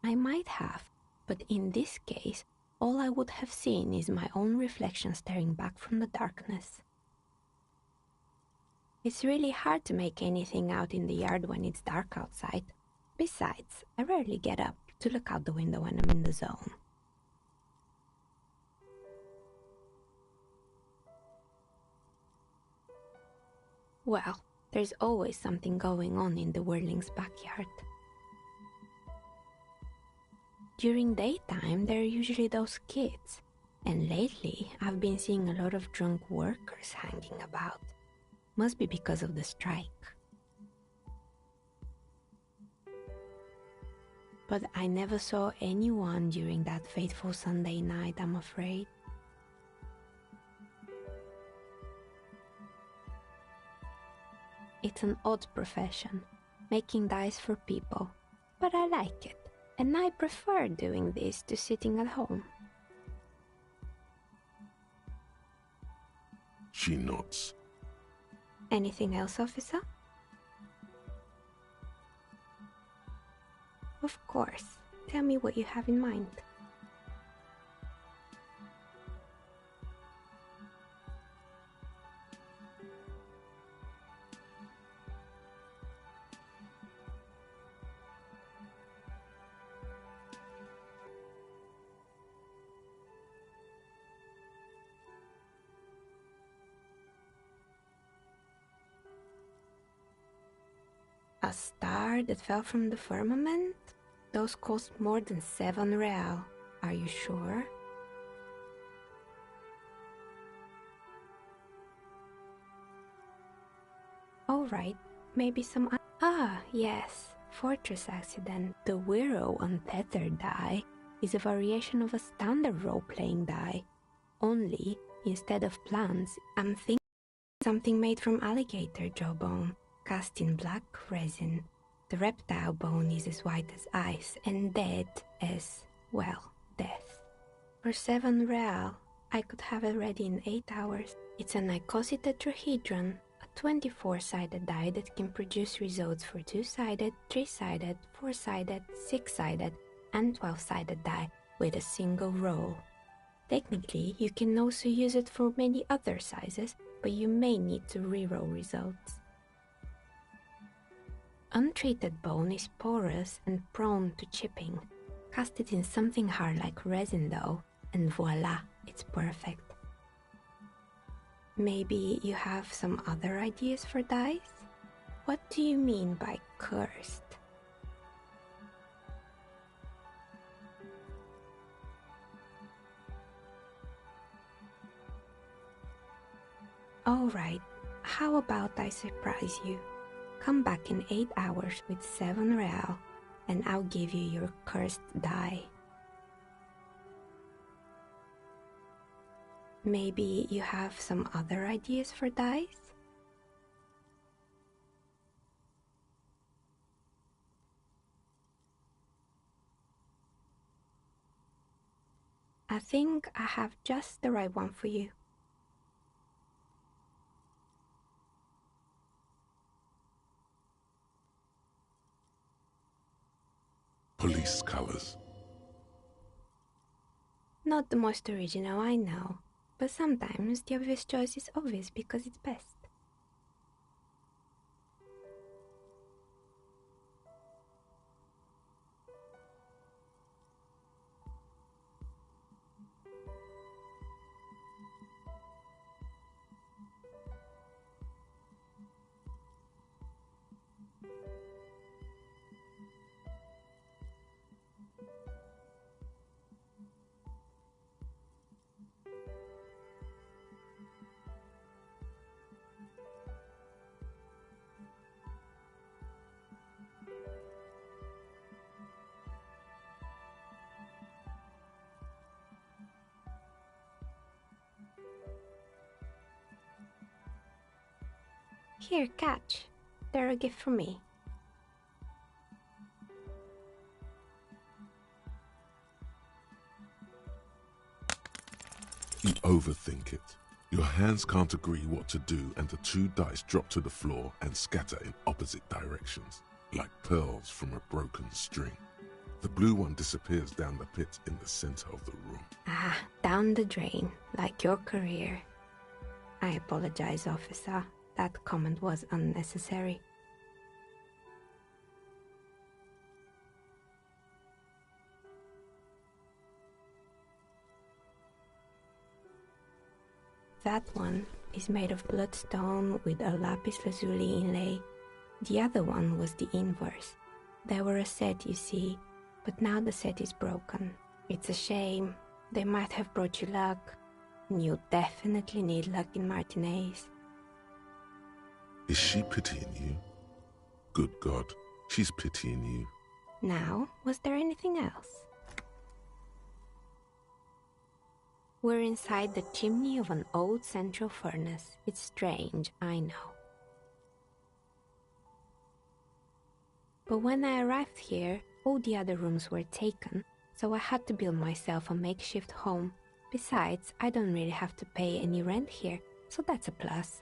I might have, but in this case, all I would have seen is my own reflection staring back from the darkness. It's really hard to make anything out in the yard when it's dark outside. Besides, I rarely get up to look out the window when I'm in the zone. Well, there's always something going on in the Whirling's backyard. During daytime, there are usually those kids, and lately I've been seeing a lot of drunk workers hanging about. Must be because of the strike. But I never saw anyone during that fateful Sunday night, I'm afraid. It's an odd profession, making dice for people, but I like it, and I prefer doing this to sitting at home. She nods. Anything else, officer? Of course. Tell me what you have in mind. A star that fell from the firmament? Those cost more than 7 real. Are you sure? Alright, maybe some... Ah, yes. Fortress accident. The Wiro untethered die is a variation of a standard role-playing die. Only, instead of plants, I'm thinking something made from alligator jawbone, cast in black resin. The reptile bone is as white as ice and dead as, well, death. For 7 real, I could have it ready in 8 hours. It's a Nicosi tetrahedron, a 24-sided die that can produce results for 2-sided, 3-sided, 4-sided, 6-sided, and 12-sided die with a single roll. Technically, you can also use it for many other sizes, but you may need to reroll results. Untreated bone is porous and prone to chipping. Cast it in something hard like resin though, and voila, it's perfect. Maybe you have some other ideas for dice? What do you mean by cursed? Alright, how about I surprise you? Come back in 8 hours with 7 real, and I'll give you your cursed die. Maybe you have some other ideas for dice? I think I have just the right one for you. Police colors. Not the most original, I know, but sometimes the obvious choice is obvious because it's best. Here, catch. They're a gift from me. You overthink it. Your hands can't agree what to do, and the 2 dice drop to the floor and scatter in opposite directions, like pearls from a broken string. The blue one disappears down the pit in the center of the room. Ah, down the drain, like your career. I apologize, officer. That comment was unnecessary. That one is made of bloodstone with a lapis lazuli inlay. The other one was the inverse. They were a set, you see, but now the set is broken. It's a shame. They might have brought you luck. You definitely need luck in Martinez. Is she pitying you? Good God, she's pitying you. Now, was there anything else? We're inside the chimney of an old central furnace. It's strange, I know. But when I arrived here, all the other rooms were taken, so I had to build myself a makeshift home. Besides, I don't really have to pay any rent here, so that's a plus.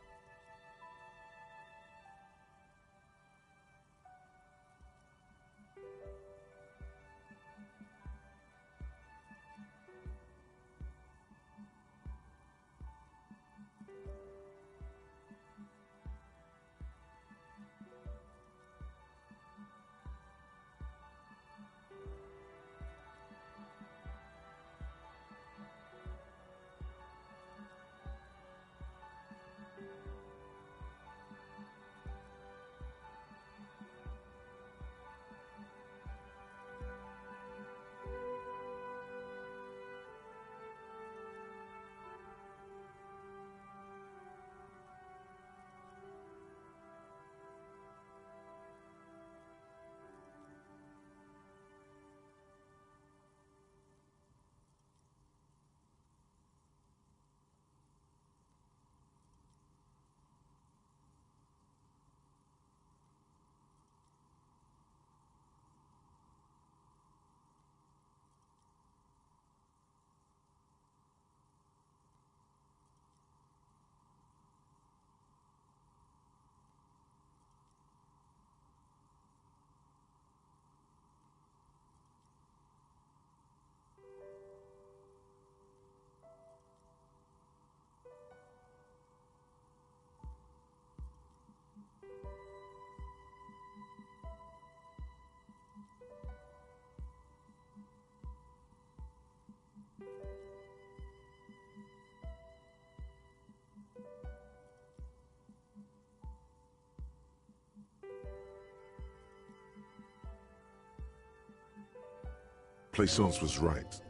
Plaisance was right.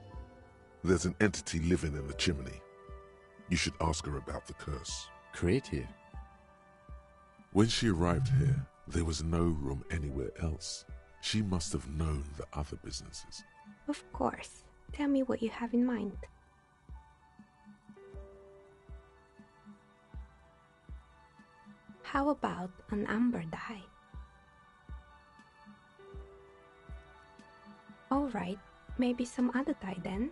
There's an entity living in the chimney. You should ask her about the curse. Creative. When she arrived here, there was no room anywhere else. She must have known the other businesses. Of course. Tell me what you have in mind. How about an amber dye? Alright, maybe some other dye then?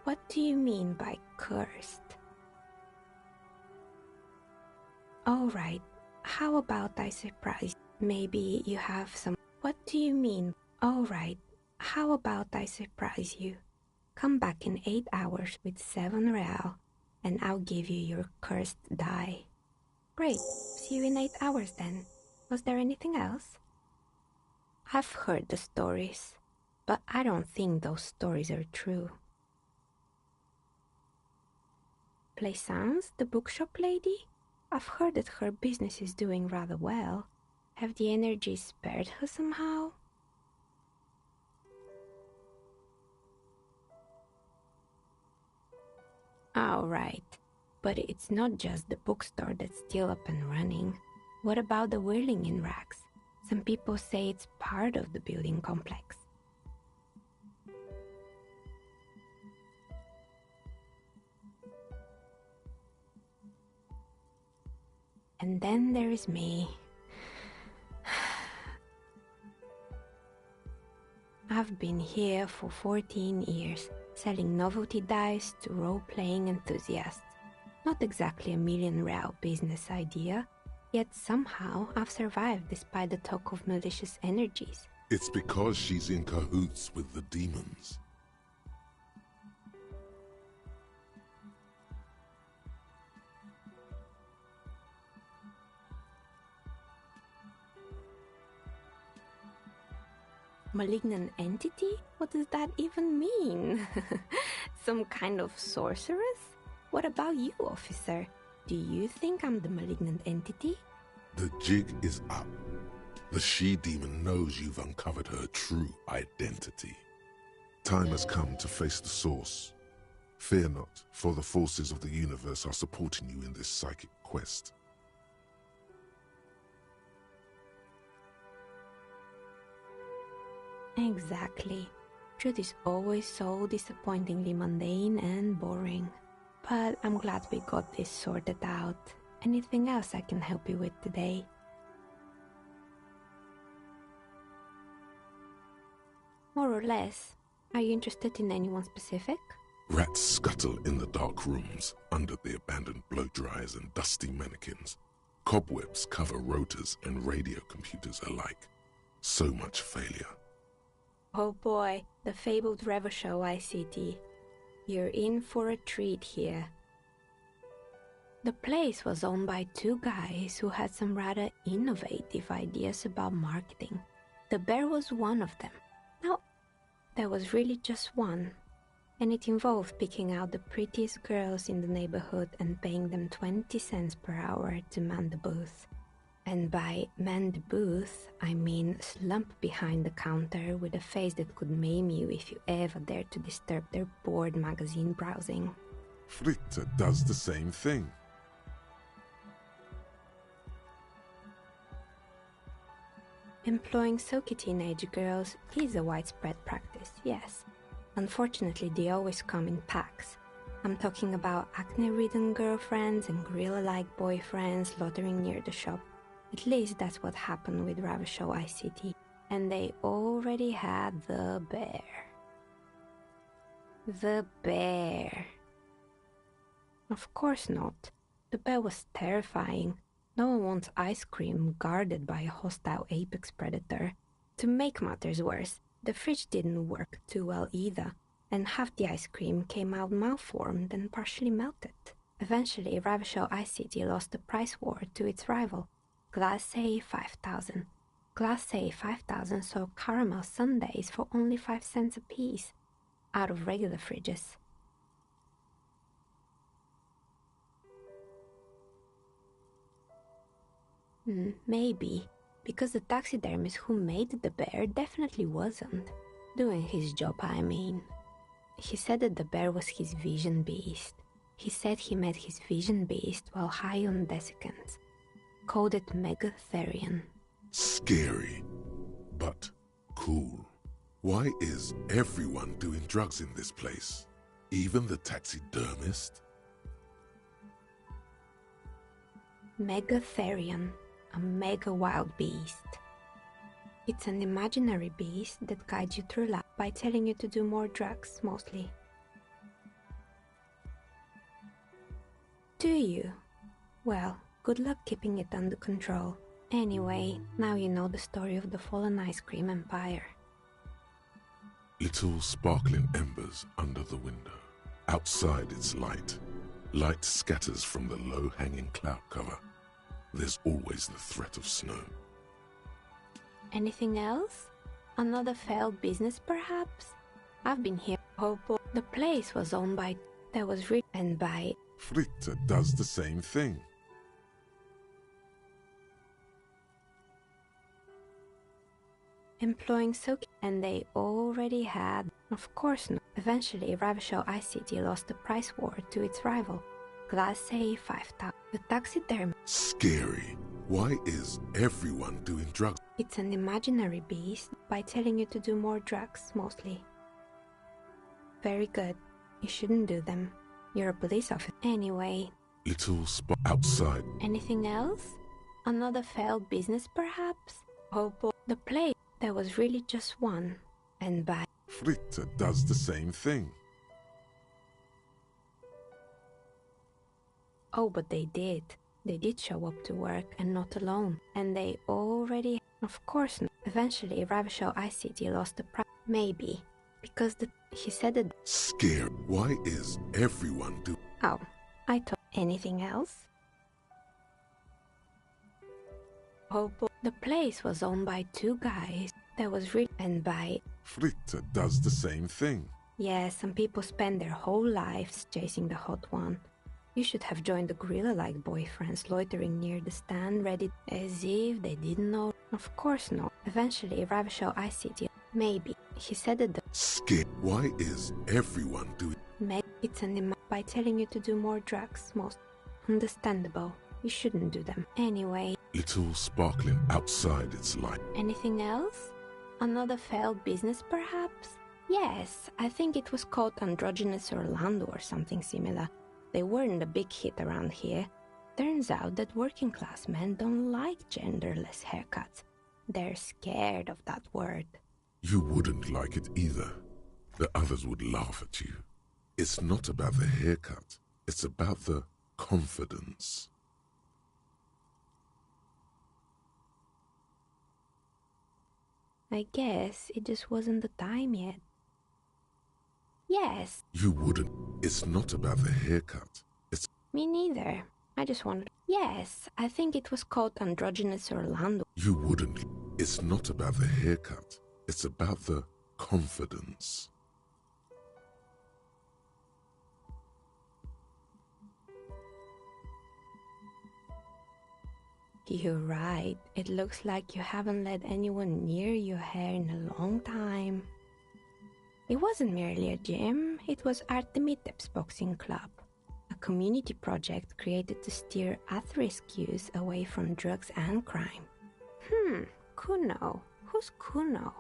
What do you mean by cursed? Alright, how about I surprise you? Maybe you have some... What do you mean? Alright, how about I surprise you? Come back in 8 hours with 7 real. and I'll give you your cursed die. Great. See you in 8 hours then. Was there anything else? I've heard the stories, but I don't think those stories are true. Plaisance, the bookshop lady? I've heard that her business is doing rather well. Have the energies spared her somehow? All right, but it's not just the bookstore that's still up and running. What about the whirling in rags? Some people say it's part of the building complex. And then there is me. I've been here for 14 years, selling novelty dice to role-playing enthusiasts. Not exactly a million-real business idea, yet somehow I've survived despite the talk of malicious energies. It's because she's in cahoots with the demons. Malignant entity? What does that even mean? Some kind of sorceress? What about you, officer? Do you think I'm the malignant entity? The jig is up. The she-demon knows you've uncovered her true identity. Time has come to face the source. Fear not, for the forces of the universe are supporting you in this psychic quest. Exactly. Truth is always so disappointingly mundane and boring. But I'm glad we got this sorted out. Anything else I can help you with today? More or less. Are you interested in anyone specific? Rats scuttle in the dark rooms, under the abandoned blow dryers and dusty mannequins. Cobwebs cover rotors and radio computers alike. So much failure. Oh boy, the fabled Revachol ICT. You're in for a treat here. The place was owned by two guys who had some rather innovative ideas about marketing. The bear was one of them. Now, there was really just one, and it involved picking out the prettiest girls in the neighborhood and paying them 20 cents per hour to man the booth. And by man the booth, I mean slump behind the counter with a face that could maim you if you ever dared to disturb their bored magazine browsing. Fritta does the same thing. Employing silky teenage girls is a widespread practice, yes. Unfortunately, they always come in packs. I'm talking about acne-ridden girlfriends and gorilla-like boyfriends loitering near the shop. At least that's what happened with Revachol ICT, and they already had the bear. The bear. Of course not. The bear was terrifying. No one wants ice cream guarded by a hostile apex predator. To make matters worse, the fridge didn't work too well either, and half the ice cream came out malformed and partially melted. Eventually, Revachol ICT lost the price war to its rival, Glace 5000. Glace 5000 sold caramel sundaes for only 5 cents a piece, out of regular fridges. Maybe, because the taxidermist who made the bear definitely wasn't. Doing his job, I mean. He said that the bear was his vision beast. He said he met his vision beast while high on desiccants. Called it Megatherion. Scary, but cool. Why is everyone doing drugs in this place? Even the taxidermist? Megatherion, a mega wild beast. It's an imaginary beast that guides you through life by telling you to do more drugs, mostly. Do you? Well, good luck keeping it under control. Anyway, now you know the story of the fallen ice cream empire. Little sparkling embers under the window. Outside it's light. Light scatters from the low-hanging cloud cover. There's always the threat of snow. Anything else? Another failed business, perhaps? I've been here. Hopo. The place was owned by... That was written by... Fritta does the same thing. Employing Soki, and they already had... Of course not. Eventually, Ravishal ICT lost the price war to its rival, Class A 5000. The taxidermy... Scary. Why is everyone doing drugs? It's an imaginary beast by telling you to do more drugs, mostly. Very good. You shouldn't do them. You're a police officer. Anyway. Little spot outside. Anything else? Another failed business, perhaps? Hopo. The place. There was really just one. And by... Fritta does the same thing. Oh, but they did. They did show up to work, and not alone. And they already... Of course not. Eventually, Ravishal ICT lost the price. Maybe. Because he said it... Scare. Why is everyone do... Oh, I thought... Anything else? Hopo. The place was owned by two guys. That was written by... Fritta does the same thing. Yeah, some people spend their whole lives chasing the hot one. You should have joined the gorilla-like boyfriends loitering near the stand, ready as if they didn't know. Of course not. Eventually, Ravishal ICT. Maybe. He said it... Skip. Why is everyone doing... Maybe it's an by telling you to do more drugs, most. Understandable. You shouldn't do them. Anyway. Little sparkling outside its light. Anything else? Another failed business, perhaps? Yes, I think it was called Androgynous Orlando or something similar. They weren't a big hit around here. Turns out that working class men don't like genderless haircuts. They're scared of that word. You wouldn't like it either. The others would laugh at you. It's not about the haircut. It's about the confidence. I guess it just wasn't the time yet. Yes. You wouldn't. It's not about the haircut. It's... Me neither. I just wanted... Yes, I think it was called Androgynous Orlando. You wouldn't. It's not about the haircut. It's about the confidence. You're right. It looks like you haven't let anyone near your hair in a long time. It wasn't merely a gym, it was Artemitep's Boxing Club, a community project created to steer at-risk youth away from drugs and crime. Kuno. Who's Kuno?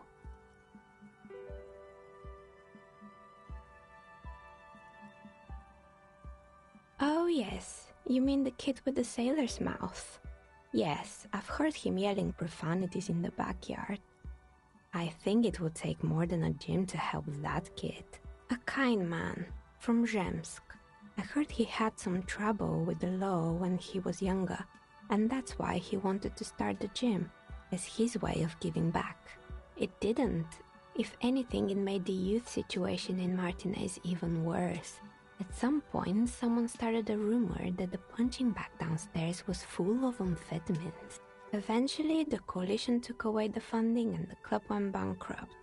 Oh yes, you mean the kid with the sailor's mouth. Yes, I've heard him yelling profanities in the backyard. I think it would take more than a gym to help that kid. A kind man, from Zemsk. I heard he had some trouble with the law when he was younger, and that's why he wanted to start the gym, as his way of giving back. It didn't. If anything, it made the youth situation in Martinez even worse. At some point, someone started a rumor that the punching bag downstairs was full of amphetamines. Eventually, the coalition took away the funding and the club went bankrupt.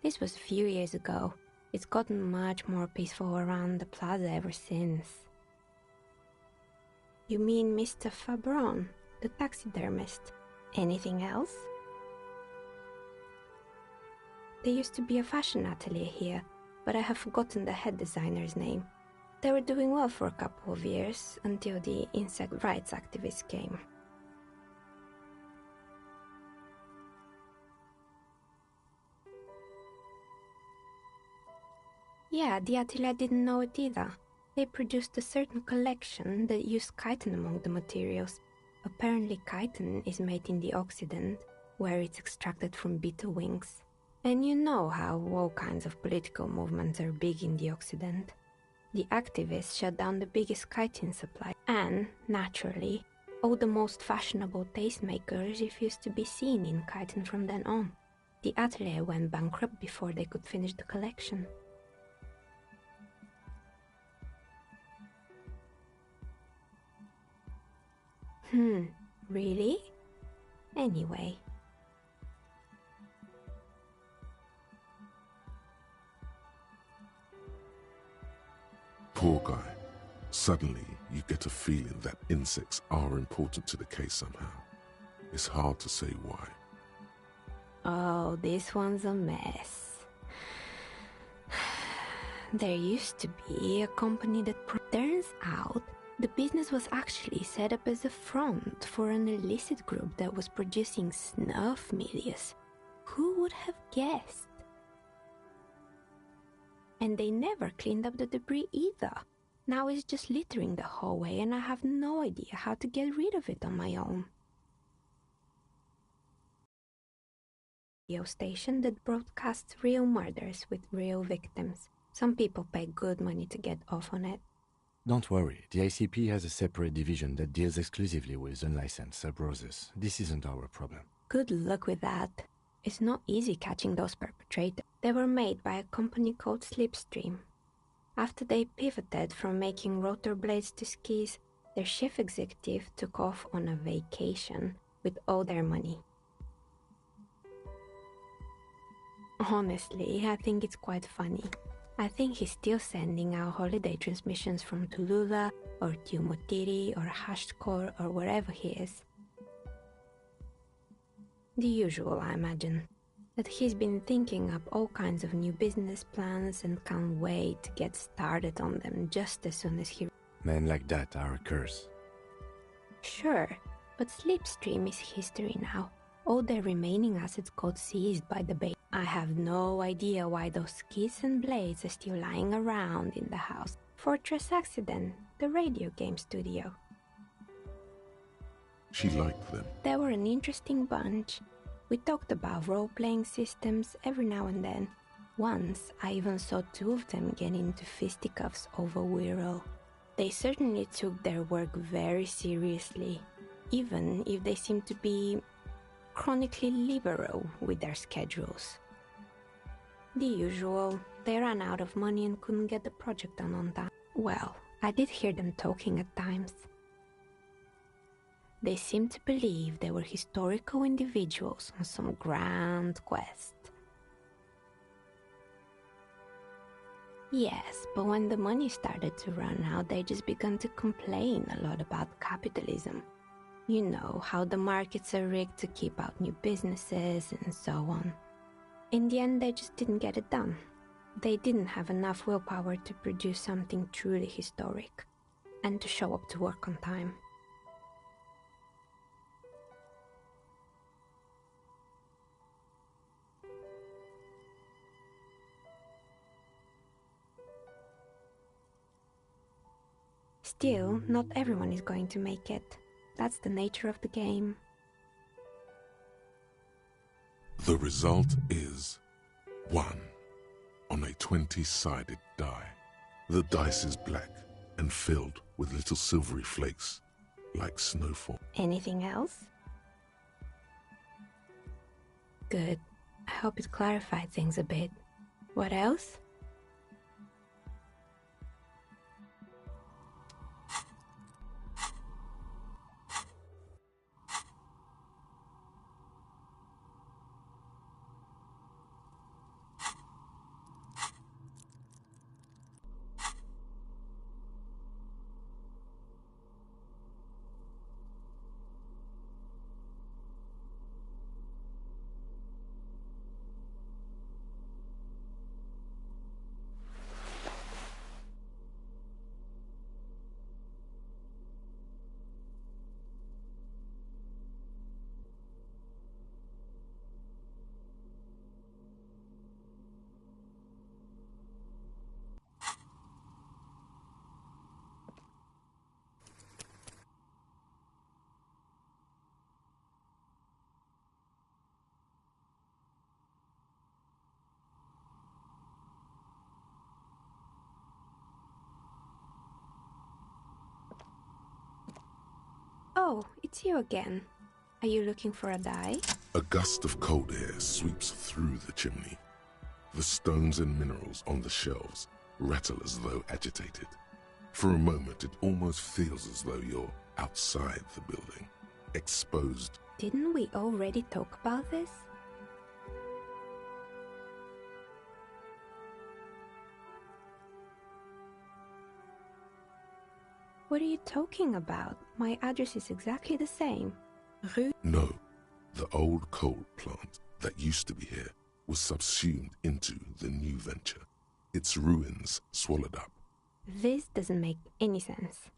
This was a few years ago. It's gotten much more peaceful around the plaza ever since. You mean Mr. Fabron, the taxidermist? Anything else? There used to be a fashion atelier here, but I have forgotten the head designer's name. They were doing well for a couple of years, until the insect rights activists came. Yeah, the atelier didn't know it either. They produced a certain collection that used chitin among the materials. Apparently chitin is made in the Occident, where it's extracted from beetle wings. And you know how all kinds of political movements are big in the Occident. The activists shut down the biggest chitin supply, and, naturally, all the most fashionable tastemakers refused to be seen in chitin from then on. The atelier went bankrupt before they could finish the collection. Really? Anyway. Poor guy. Suddenly, you get a feeling that insects are important to the case somehow. It's hard to say why. Oh, this one's a mess. There used to be a company that turns out the business was actually set up as a front for an illicit group that was producing snuff medias. Who would have guessed? And they never cleaned up the debris either. Now it's just littering the hallway and I have no idea how to get rid of it on my own. Radio station that broadcasts real murders with real victims. Some people pay good money to get off on it. Don't worry, the ICP has a separate division that deals exclusively with unlicensed sub-roses. This isn't our problem. Good luck with that. It's not easy catching those perpetrators. They were made by a company called Slipstream. After they pivoted from making rotor blades to skis, their chief executive took off on a vacation with all their money. Honestly, I think it's quite funny. I think he's still sending out holiday transmissions from Tulula or Tiumotiri or Hashkor or wherever he is. The usual, I imagine. That he's been thinking up all kinds of new business plans and can't wait to get started on them just as soon as he... Men like that are a curse. Sure, but Slipstream is history now. All their remaining assets got seized by the Bay. I have no idea why those skis and blades are still lying around in the house. Fortress Accident, the radio game studio. She liked them. They were an interesting bunch. We talked about role-playing systems every now and then. Once, I even saw two of them get into fisticuffs over Wirral. They certainly took their work very seriously, even if they seemed to be chronically liberal with their schedules. The usual, they ran out of money and couldn't get the project done on time. Well, I did hear them talking at times. They seemed to believe they were historical individuals on some grand quest. Yes, but when the money started to run out, they just began to complain a lot about capitalism. You know, how the markets are rigged to keep out new businesses and so on. In the end, they just didn't get it done. They didn't have enough willpower to produce something truly historic, and to show up to work on time. Still, not everyone is going to make it. That's the nature of the game. The result is 1 on a 20-sided die. The dice is black and filled with little silvery flakes, like snowfall. Anything else? Good. I hope it clarified things a bit. What else? Oh, it's you again. Are you looking for a die? A gust of cold air sweeps through the chimney. The stones and minerals on the shelves rattle as though agitated. For a moment, it almost feels as though you're outside the building, exposed. Didn't we already talk about this? What are you talking about? My address is exactly the same. Rue... No, the old coal plant that used to be here was subsumed into the new venture. Its ruins swallowed up. This doesn't make any sense.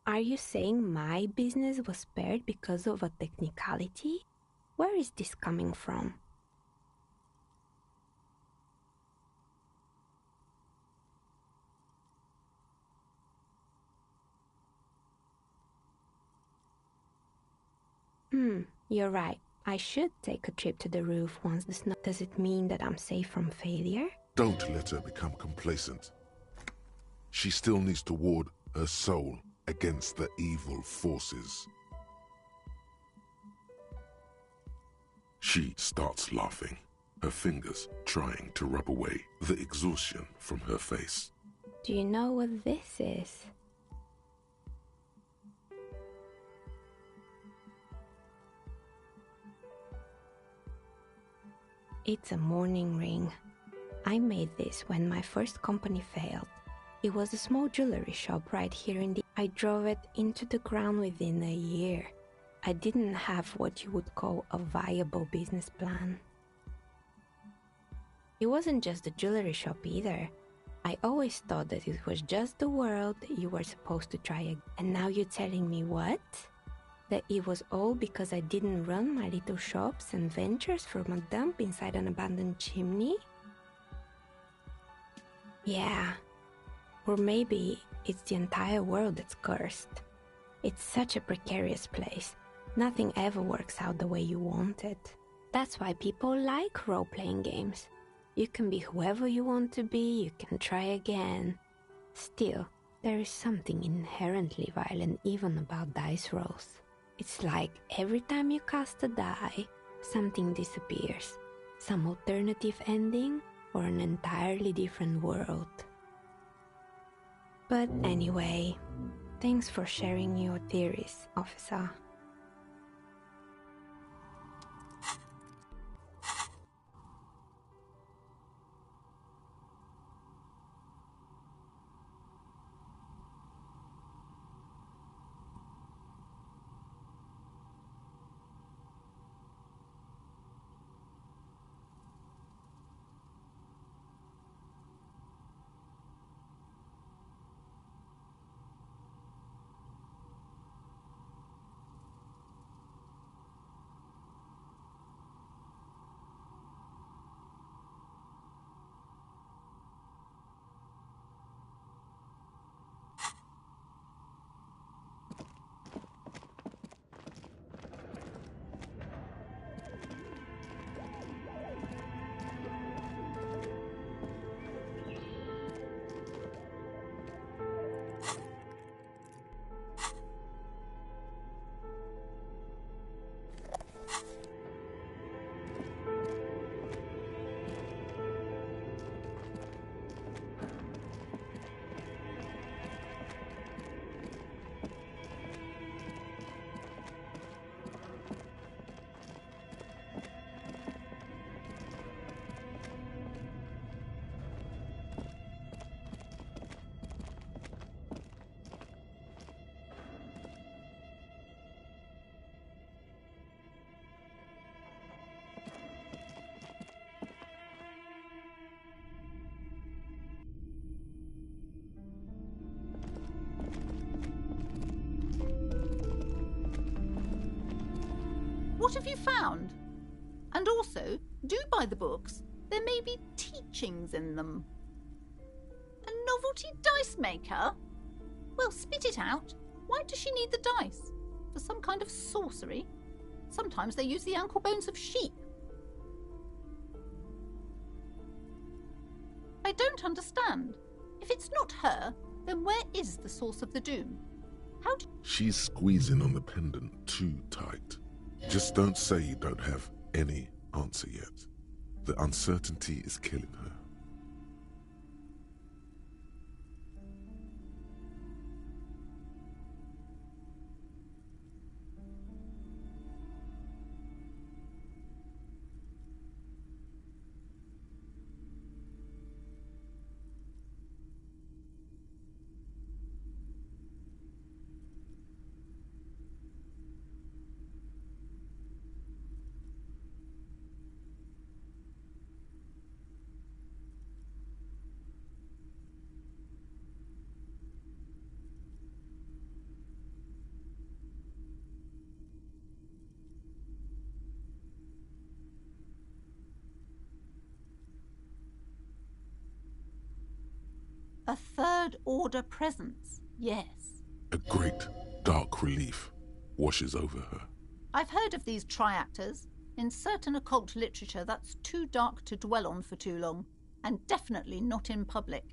Are you saying my business was spared because of a technicality? Where is this coming from? You're right. I should take a trip to the roof once the snow... Does it mean that I'm safe from failure? Don't let her become complacent. She still needs to ward her soul against the evil forces. She starts laughing, her fingers trying to rub away the exhaustion from her face. Do you know what this is? It's a mourning ring. I made this when my first company failed. It was a small jewelry shop right here in the... I drove it into the ground within a year. I didn't have what you would call a viable business plan. It wasn't just a jewelry shop either. I always thought that it was just the world that you were supposed to try again. And now you're telling me what? That it was all because I didn't run my little shops and ventures from a dump inside an abandoned chimney? Yeah. Or maybe it's the entire world that's cursed. It's such a precarious place. Nothing ever works out the way you want it. That's why people like role-playing games. You can be whoever you want to be, you can try again. Still, there is something inherently violent even about dice rolls. It's like every time you cast a die, something disappears. Some alternative ending or an entirely different world. But anyway, thanks for sharing your theories, officer. What have you found? And also, do buy the books. There may be teachings in them. A novelty dice maker? Well, spit it out. Why does she need the dice? For some kind of sorcery? Sometimes they use the ankle bones of sheep. I don't understand. If it's not her, then where is the source of the doom? She's squeezing on the pendant too tight. Just don't say you don't have any answer yet. The uncertainty is killing her. A third-order presence, yes. A great, dark relief washes over her. I've heard of these triactors. In certain occult literature, that's too dark to dwell on for too long, and definitely not in public.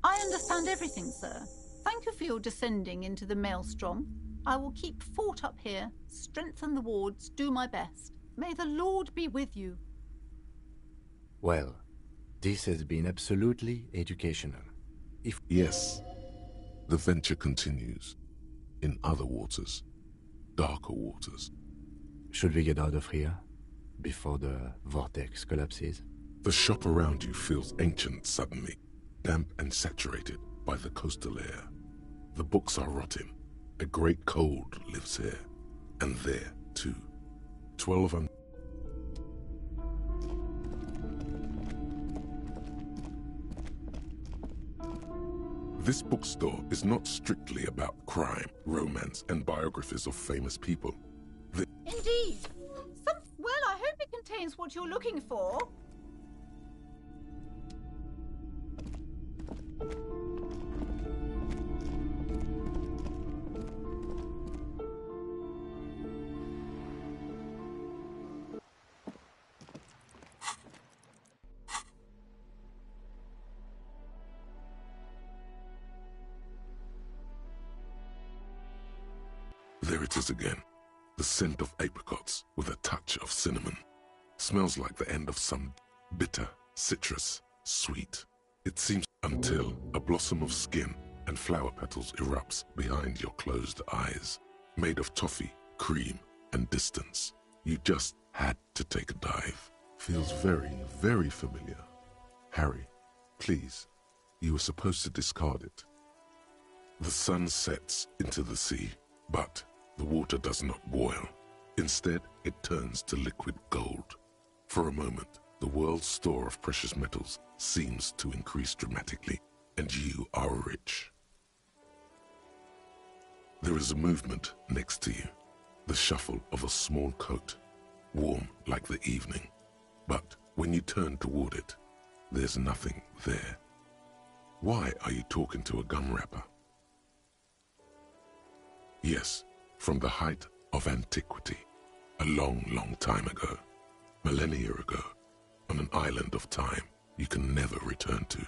I understand everything, sir. Thank you for your descending into the maelstrom. I will keep fort up here, strengthen the wards, do my best. May the Lord be with you. Well, this has been absolutely educational. Yes, the venture continues. In other waters, darker waters. Should we get out of here before the vortex collapses? The shop around you feels ancient suddenly, damp and saturated by the coastal air. The books are rotting. A great cold lives here, and there too. 12 This bookstore is not strictly about crime, romance, and biographies of famous people. Indeed. Well, I hope it contains what you're looking for. There it is again. The scent of apricots with a touch of cinnamon. Smells like the end of some bitter, citrus, sweet. It seems until a blossom of skin and flower petals erupts behind your closed eyes. Made of toffee, cream, and distance. You just had to take a dive. Feels very, very familiar. Harry, please, you were supposed to discard it. The sun sets into the sea, but the water does not boil. Instead, it turns to liquid gold. For a moment, the world's store of precious metals seems to increase dramatically, and you are rich. There is a movement next to you, the shuffle of a small coat, warm like the evening. But when you turn toward it, there's nothing there. Why are you talking to a gum wrapper? Yes, from the height of antiquity, a long, long time ago, millennia ago, on an island of time you can never return to.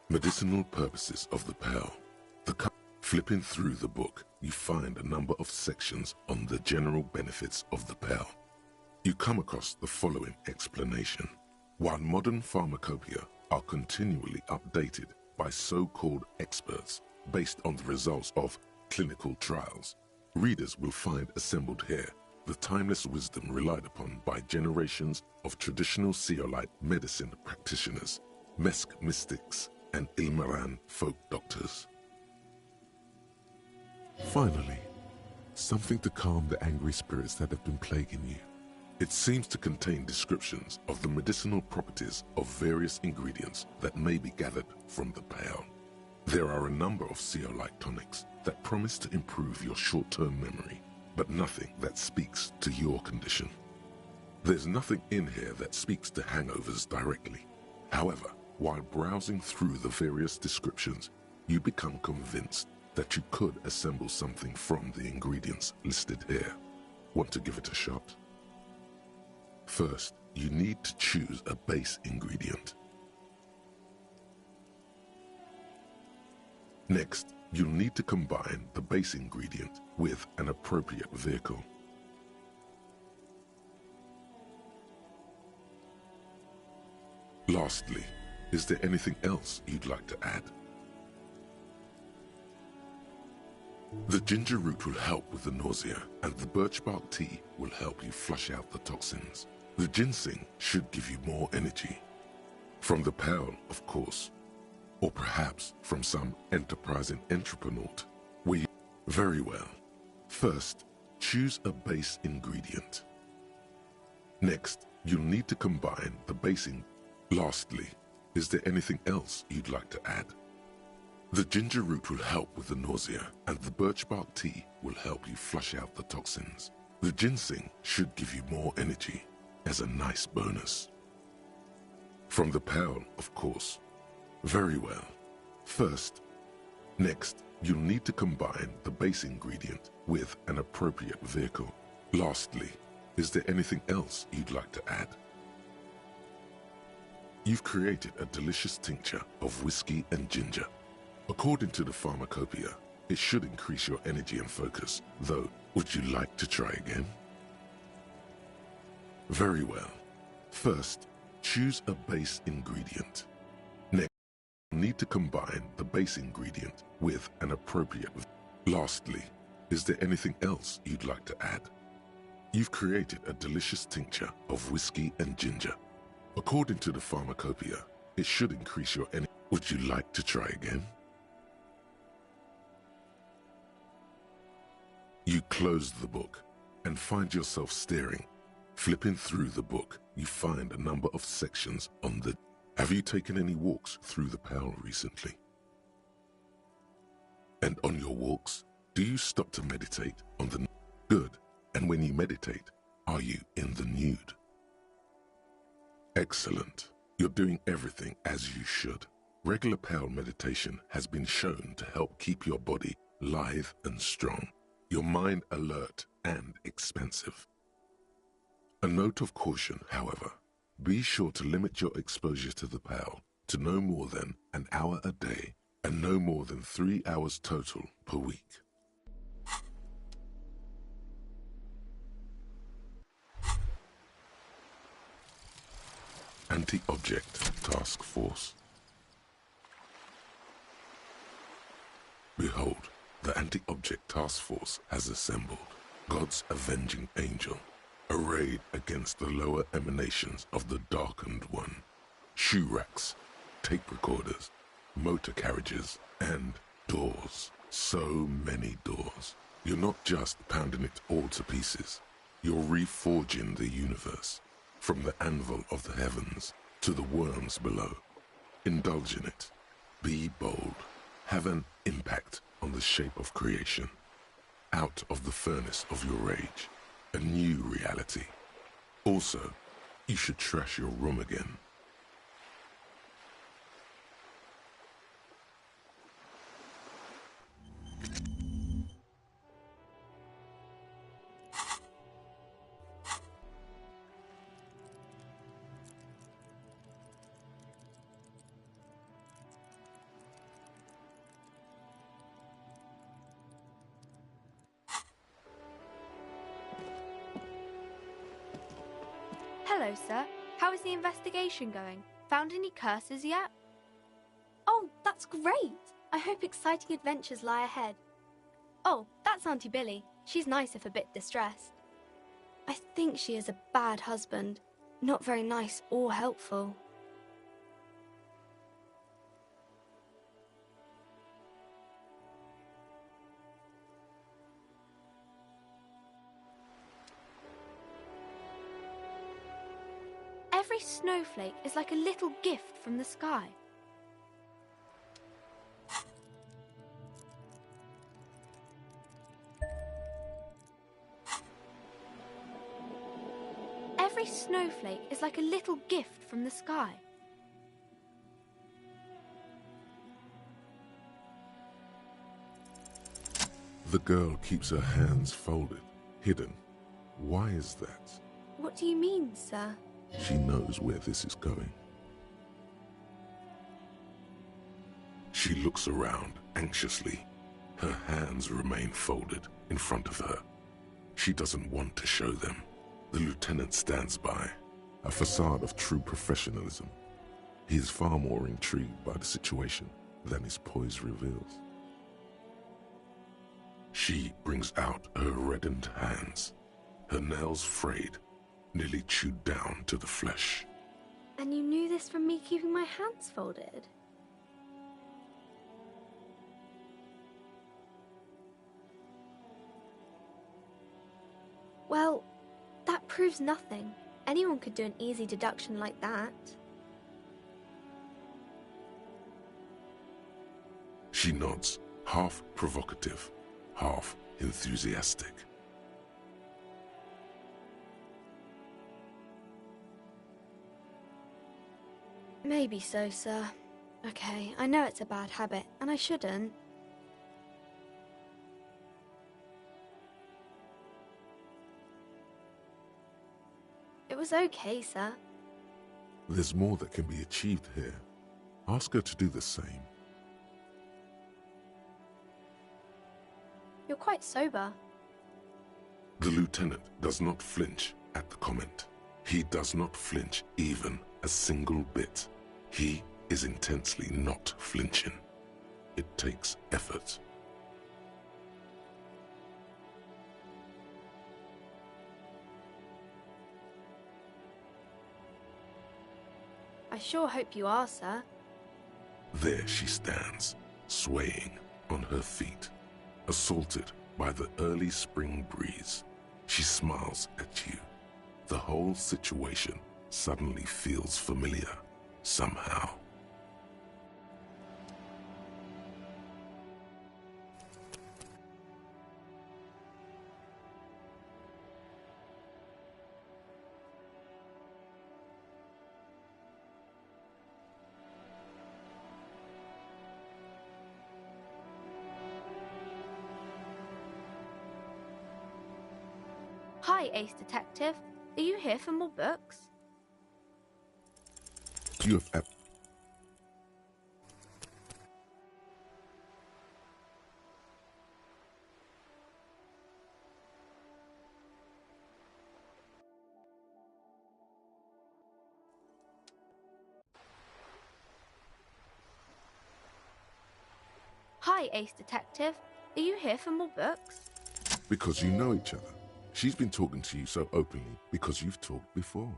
Medicinal purposes of the pearl. Flipping through the book, you find a number of sections on the general benefits of the pearl. You come across the following explanation. While modern pharmacopoeia are continually updated by so-called experts based on the results of clinical trials, readers will find assembled here the timeless wisdom relied upon by generations of traditional Seolite medicine practitioners, Mesk mystics, and Ilmaran folk doctors. Finally, something to calm the angry spirits that have been plaguing you. It seems to contain descriptions of the medicinal properties of various ingredients that may be gathered from the pearl. There are a number of Seolite tonics that promise to improve your short-term memory, but nothing that speaks to your condition. There's nothing in here that speaks to hangovers directly. However, while browsing through the various descriptions, you become convinced that you could assemble something from the ingredients listed here. Want to give it a shot? First, you need to choose a base ingredient. Next, you'll need to combine the base ingredient with an appropriate vehicle. Lastly, is there anything else you'd like to add? The ginger root will help with the nausea, and the birch bark tea will help you flush out the toxins. The ginseng should give you more energy. From the pearl, of course. Or perhaps from some enterprising entrepreneur. Very well. First, choose a base ingredient. Next, you'll need to combine the basing. Lastly, is there anything else you'd like to add? The ginger root will help with the nausea, and the birch bark tea will help you flush out the toxins. The ginseng should give you more energy as a nice bonus. From the pearl, of course. Very well. Next, you'll need to combine the base ingredient with an appropriate vehicle. Lastly, is there anything else you'd like to add? You've created a delicious tincture of whiskey and ginger. According to the pharmacopoeia, it should increase your energy and focus, though, would you like to try again? Very well. First, choose a base ingredient. Next, you'll need to combine the base ingredient with an appropriate. Lastly, is there anything else you'd like to add? You've created a delicious tincture of whiskey and ginger. According to the pharmacopoeia, it should increase your energy. Would you like to try again? You close the book and find yourself staring. Flipping through the book, you find a number of sections on the... Have you taken any walks through the Pearl recently? And on your walks, do you stop to meditate on the... Good. And when you meditate, are you in the nude? Excellent. You're doing everything as you should. Regular Pearl meditation has been shown to help keep your body lithe and strong, your mind alert and expansive. A note of caution, however, be sure to limit your exposure to the Pearl to no more than an hour a day and no more than 3 hours total per week. Anti-Object Task Force. Behold, the Anti-Object Task Force has assembled, God's avenging angel, arrayed against the lower emanations of the Darkened One. Shoe racks, tape recorders, motor carriages, and doors. So many doors. You're not just pounding it all to pieces. You're reforging the universe, from the anvil of the heavens to the worms below. Indulge in it. Be bold. Have an impact on the shape of creation. Out of the furnace of your rage. A new reality. Also, you should trash your room again. Hello, sir. How is the investigation going? Found any curses yet? Oh, that's great! I hope exciting adventures lie ahead. Oh, that's Auntie Billy. She's nice if a bit distressed. I think she is a bad husband. Not very nice or helpful. Every snowflake is like a little gift from the sky. Every snowflake is like a little gift from the sky. The girl keeps her hands folded, hidden. Why is that? What do you mean, sir? She knows where this is going. She looks around anxiously. Her hands remain folded in front of her. She doesn't want to show them. The lieutenant stands by, a facade of true professionalism. He is far more intrigued by the situation than his poise reveals. She brings out her reddened hands, her nails frayed, nearly chewed down to the flesh. And you knew this from me keeping my hands folded? Well, that proves nothing. Anyone could do an easy deduction like that. She nods, half provocative, half enthusiastic. Maybe so, sir. Okay, I know it's a bad habit, and I shouldn't. It was okay, sir. There's more that can be achieved here. Ask her to do the same. You're quite sober. The lieutenant does not flinch at the comment. He does not flinch even a single bit. He is intensely not flinching. It takes effort. I sure hope you are, sir. There she stands, swaying on her feet, assaulted by the early spring breeze. She smiles at you. The whole situation suddenly feels familiar, somehow. Hi, Ace Detective. Are you here for more books? You have Hi, Ace Detective. Are you here for more books? because you know each other. She's been talking to you so openly because you've talked before.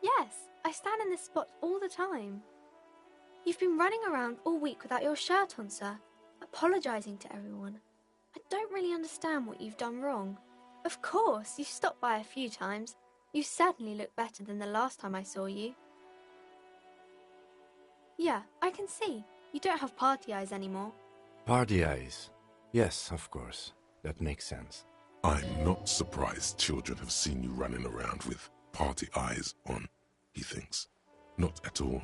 Yes, I stand in this spot all the time. You've been running around all week without your shirt on, sir, apologising to everyone. I don't really understand what you've done wrong. Of course, you've stopped by a few times. You certainly look better than the last time I saw you. Yeah, I can see. You don't have party eyes anymore. Party eyes. Yes, of course. That makes sense. I'm not surprised children have seen you running around with party eyes on, he thinks. Not at all.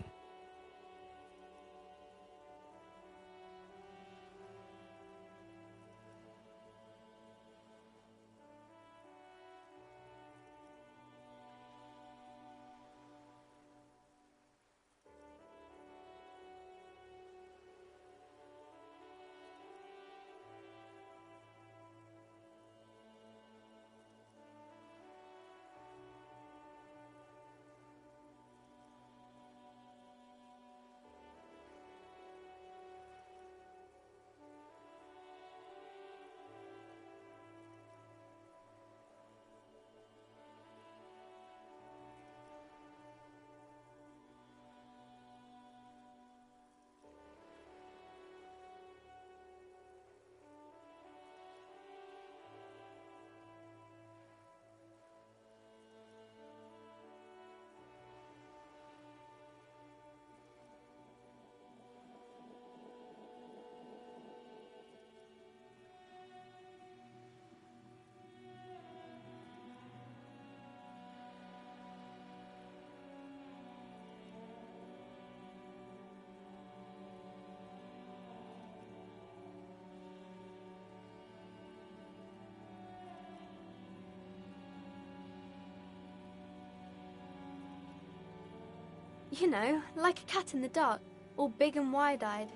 You know, like a cat in the dark, all big and wide-eyed.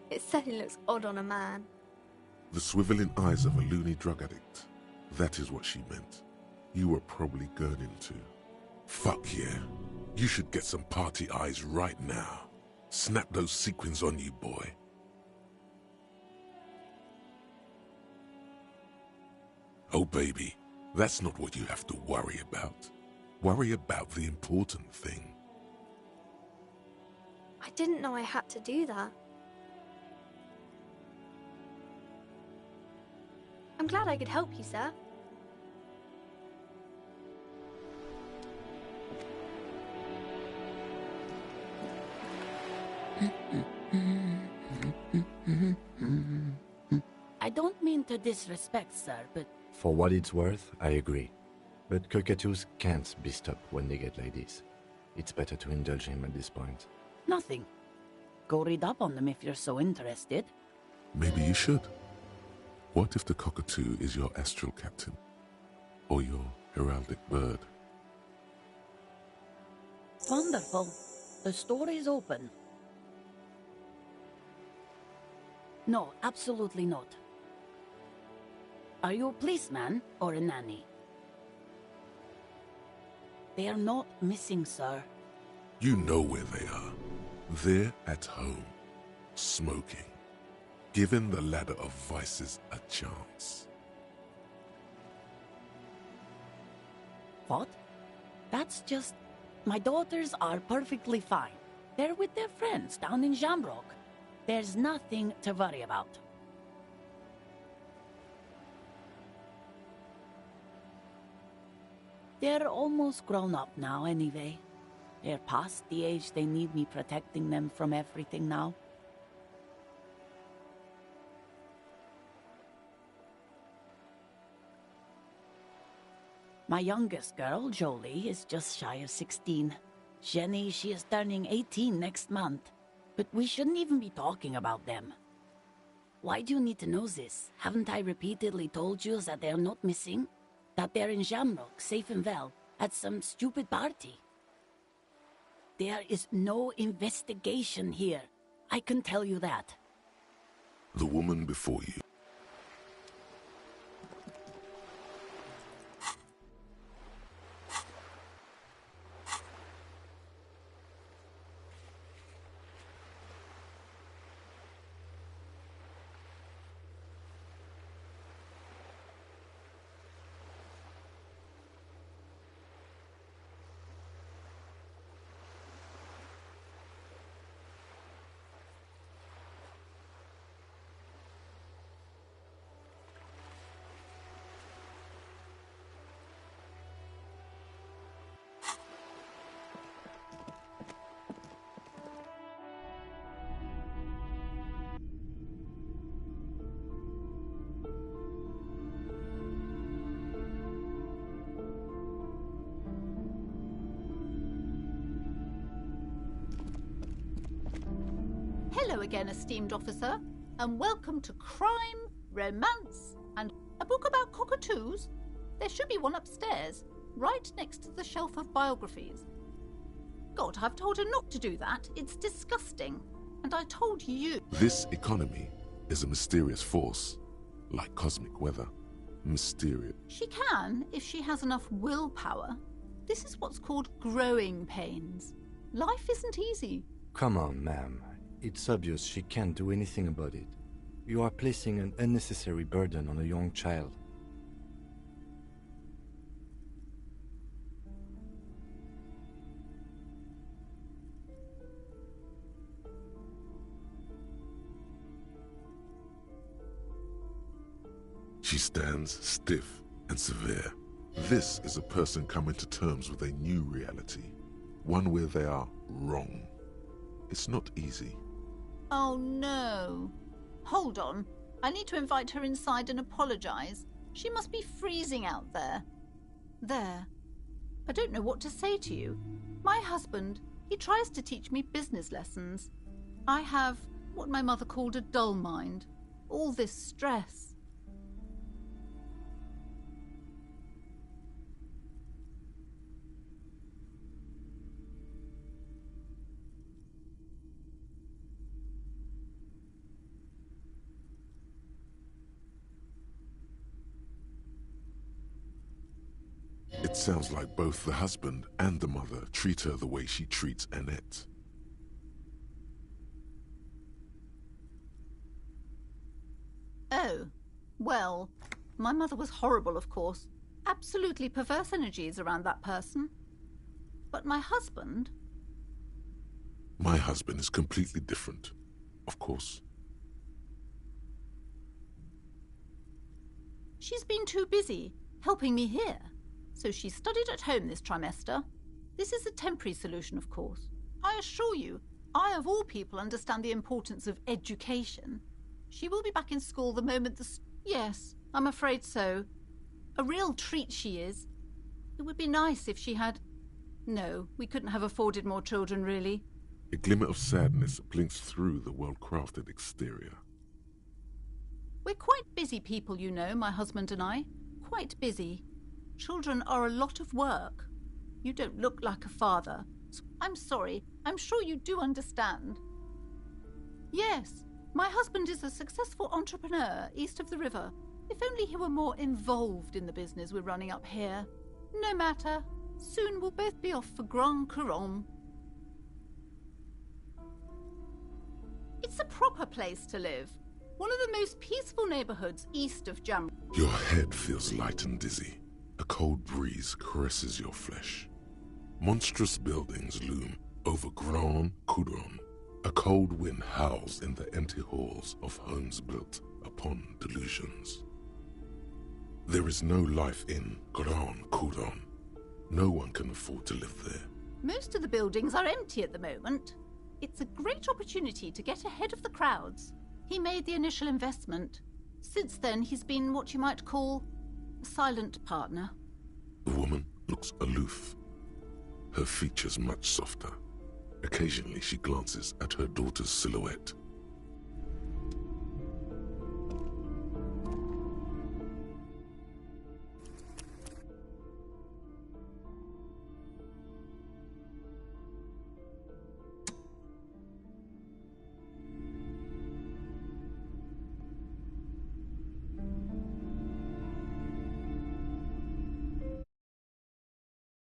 It certainly looks odd on a man. The swiveling eyes of a loony drug addict. That is what she meant. You were probably gurning too. Fuck yeah. You should get some party eyes right now. Snap those sequins on you, boy. Oh, baby, that's not what you have to worry about. Worry about the important thing. I didn't know I had to do that. I'm glad I could help you, sir. I don't to disrespect, sir, but... For what it's worth, I agree. But cockatoos can't be stopped when they get like this. It's better to indulge him at this point. Nothing. Go read up on them if you're so interested. Maybe you should. What if the cockatoo is your astral captain? Or your heraldic bird? Wonderful. The store is open. No, absolutely not. Are you a policeman or a nanny? They are not missing, sir. You know where they are. They're at home, smoking, giving the ladder of vices a chance. What? That's just... My daughters are perfectly fine. They're with their friends down in Shamrock. There's nothing to worry about. They're almost grown up now anyway. They're past the age they need me protecting them from everything now. My youngest girl, Jolie, is just shy of 16. Jenny, she is turning 18 next month. But we shouldn't even be talking about them. Why do you need to know this? Haven't I repeatedly told you that they're not missing? That they're in Shamrock, safe and well, at some stupid party? There is no investigation here. I can tell you that. The woman before you. Hello again, esteemed officer, and welcome to Crime, Romance, and a book about cockatoos. There should be one upstairs, right next to the shelf of biographies. God, I've told her not to do that. It's disgusting. And I told you. This economy is a mysterious force, like cosmic weather. Mysterious. She can, if she has enough willpower. This is what's called growing pains. Life isn't easy. Come on, ma'am. It's obvious she can't do anything about it. You are placing an unnecessary burden on a young child. She stands stiff and severe. This is a person coming to terms with a new reality, one where they are wrong. It's not easy. Oh no. Hold on. I need to invite her inside and apologize. She must be freezing out there. There. I don't know what to say to you. My husband, he tries to teach me business lessons. I have what my mother called a dull mind. All this stress. It sounds like both the husband and the mother treat her the way she treats Annette. Oh, well, my mother was horrible, of course. Absolutely perverse energies around that person. But my husband... My husband is completely different, of course. She's been too busy helping me here. So she studied at home this trimester. This is a temporary solution, of course. I assure you, I of all people understand the importance of education. She will be back in school the moment the... Yes, I'm afraid so. A real treat she is. It would be nice if she had... No, we couldn't have afforded more children, really. A glimmer of sadness blinks through the well-crafted exterior. We're quite busy people, you know, my husband and I. Quite busy. Children are a lot of work. You don't look like a father. I'm sorry. I'm sure you do understand. Yes, my husband is a successful entrepreneur east of the river. If only he were more involved in the business we're running up here. No matter. Soon we'll both be off for Grand Couronne. It's a proper place to live. One of the most peaceful neighborhoods east of Jam. Your head feels light and dizzy. A cold breeze caresses your flesh. Monstrous buildings loom over Grand Couronne. A cold wind howls in the empty halls of homes built upon delusions. There is no life in Grand Couronne. No one can afford to live there. Most of the buildings are empty at the moment. It's a great opportunity to get ahead of the crowds. He made the initial investment. Since then, he's been what you might call a silent partner. The woman looks aloof, her features much softer. Occasionally, she glances at her daughter's silhouette.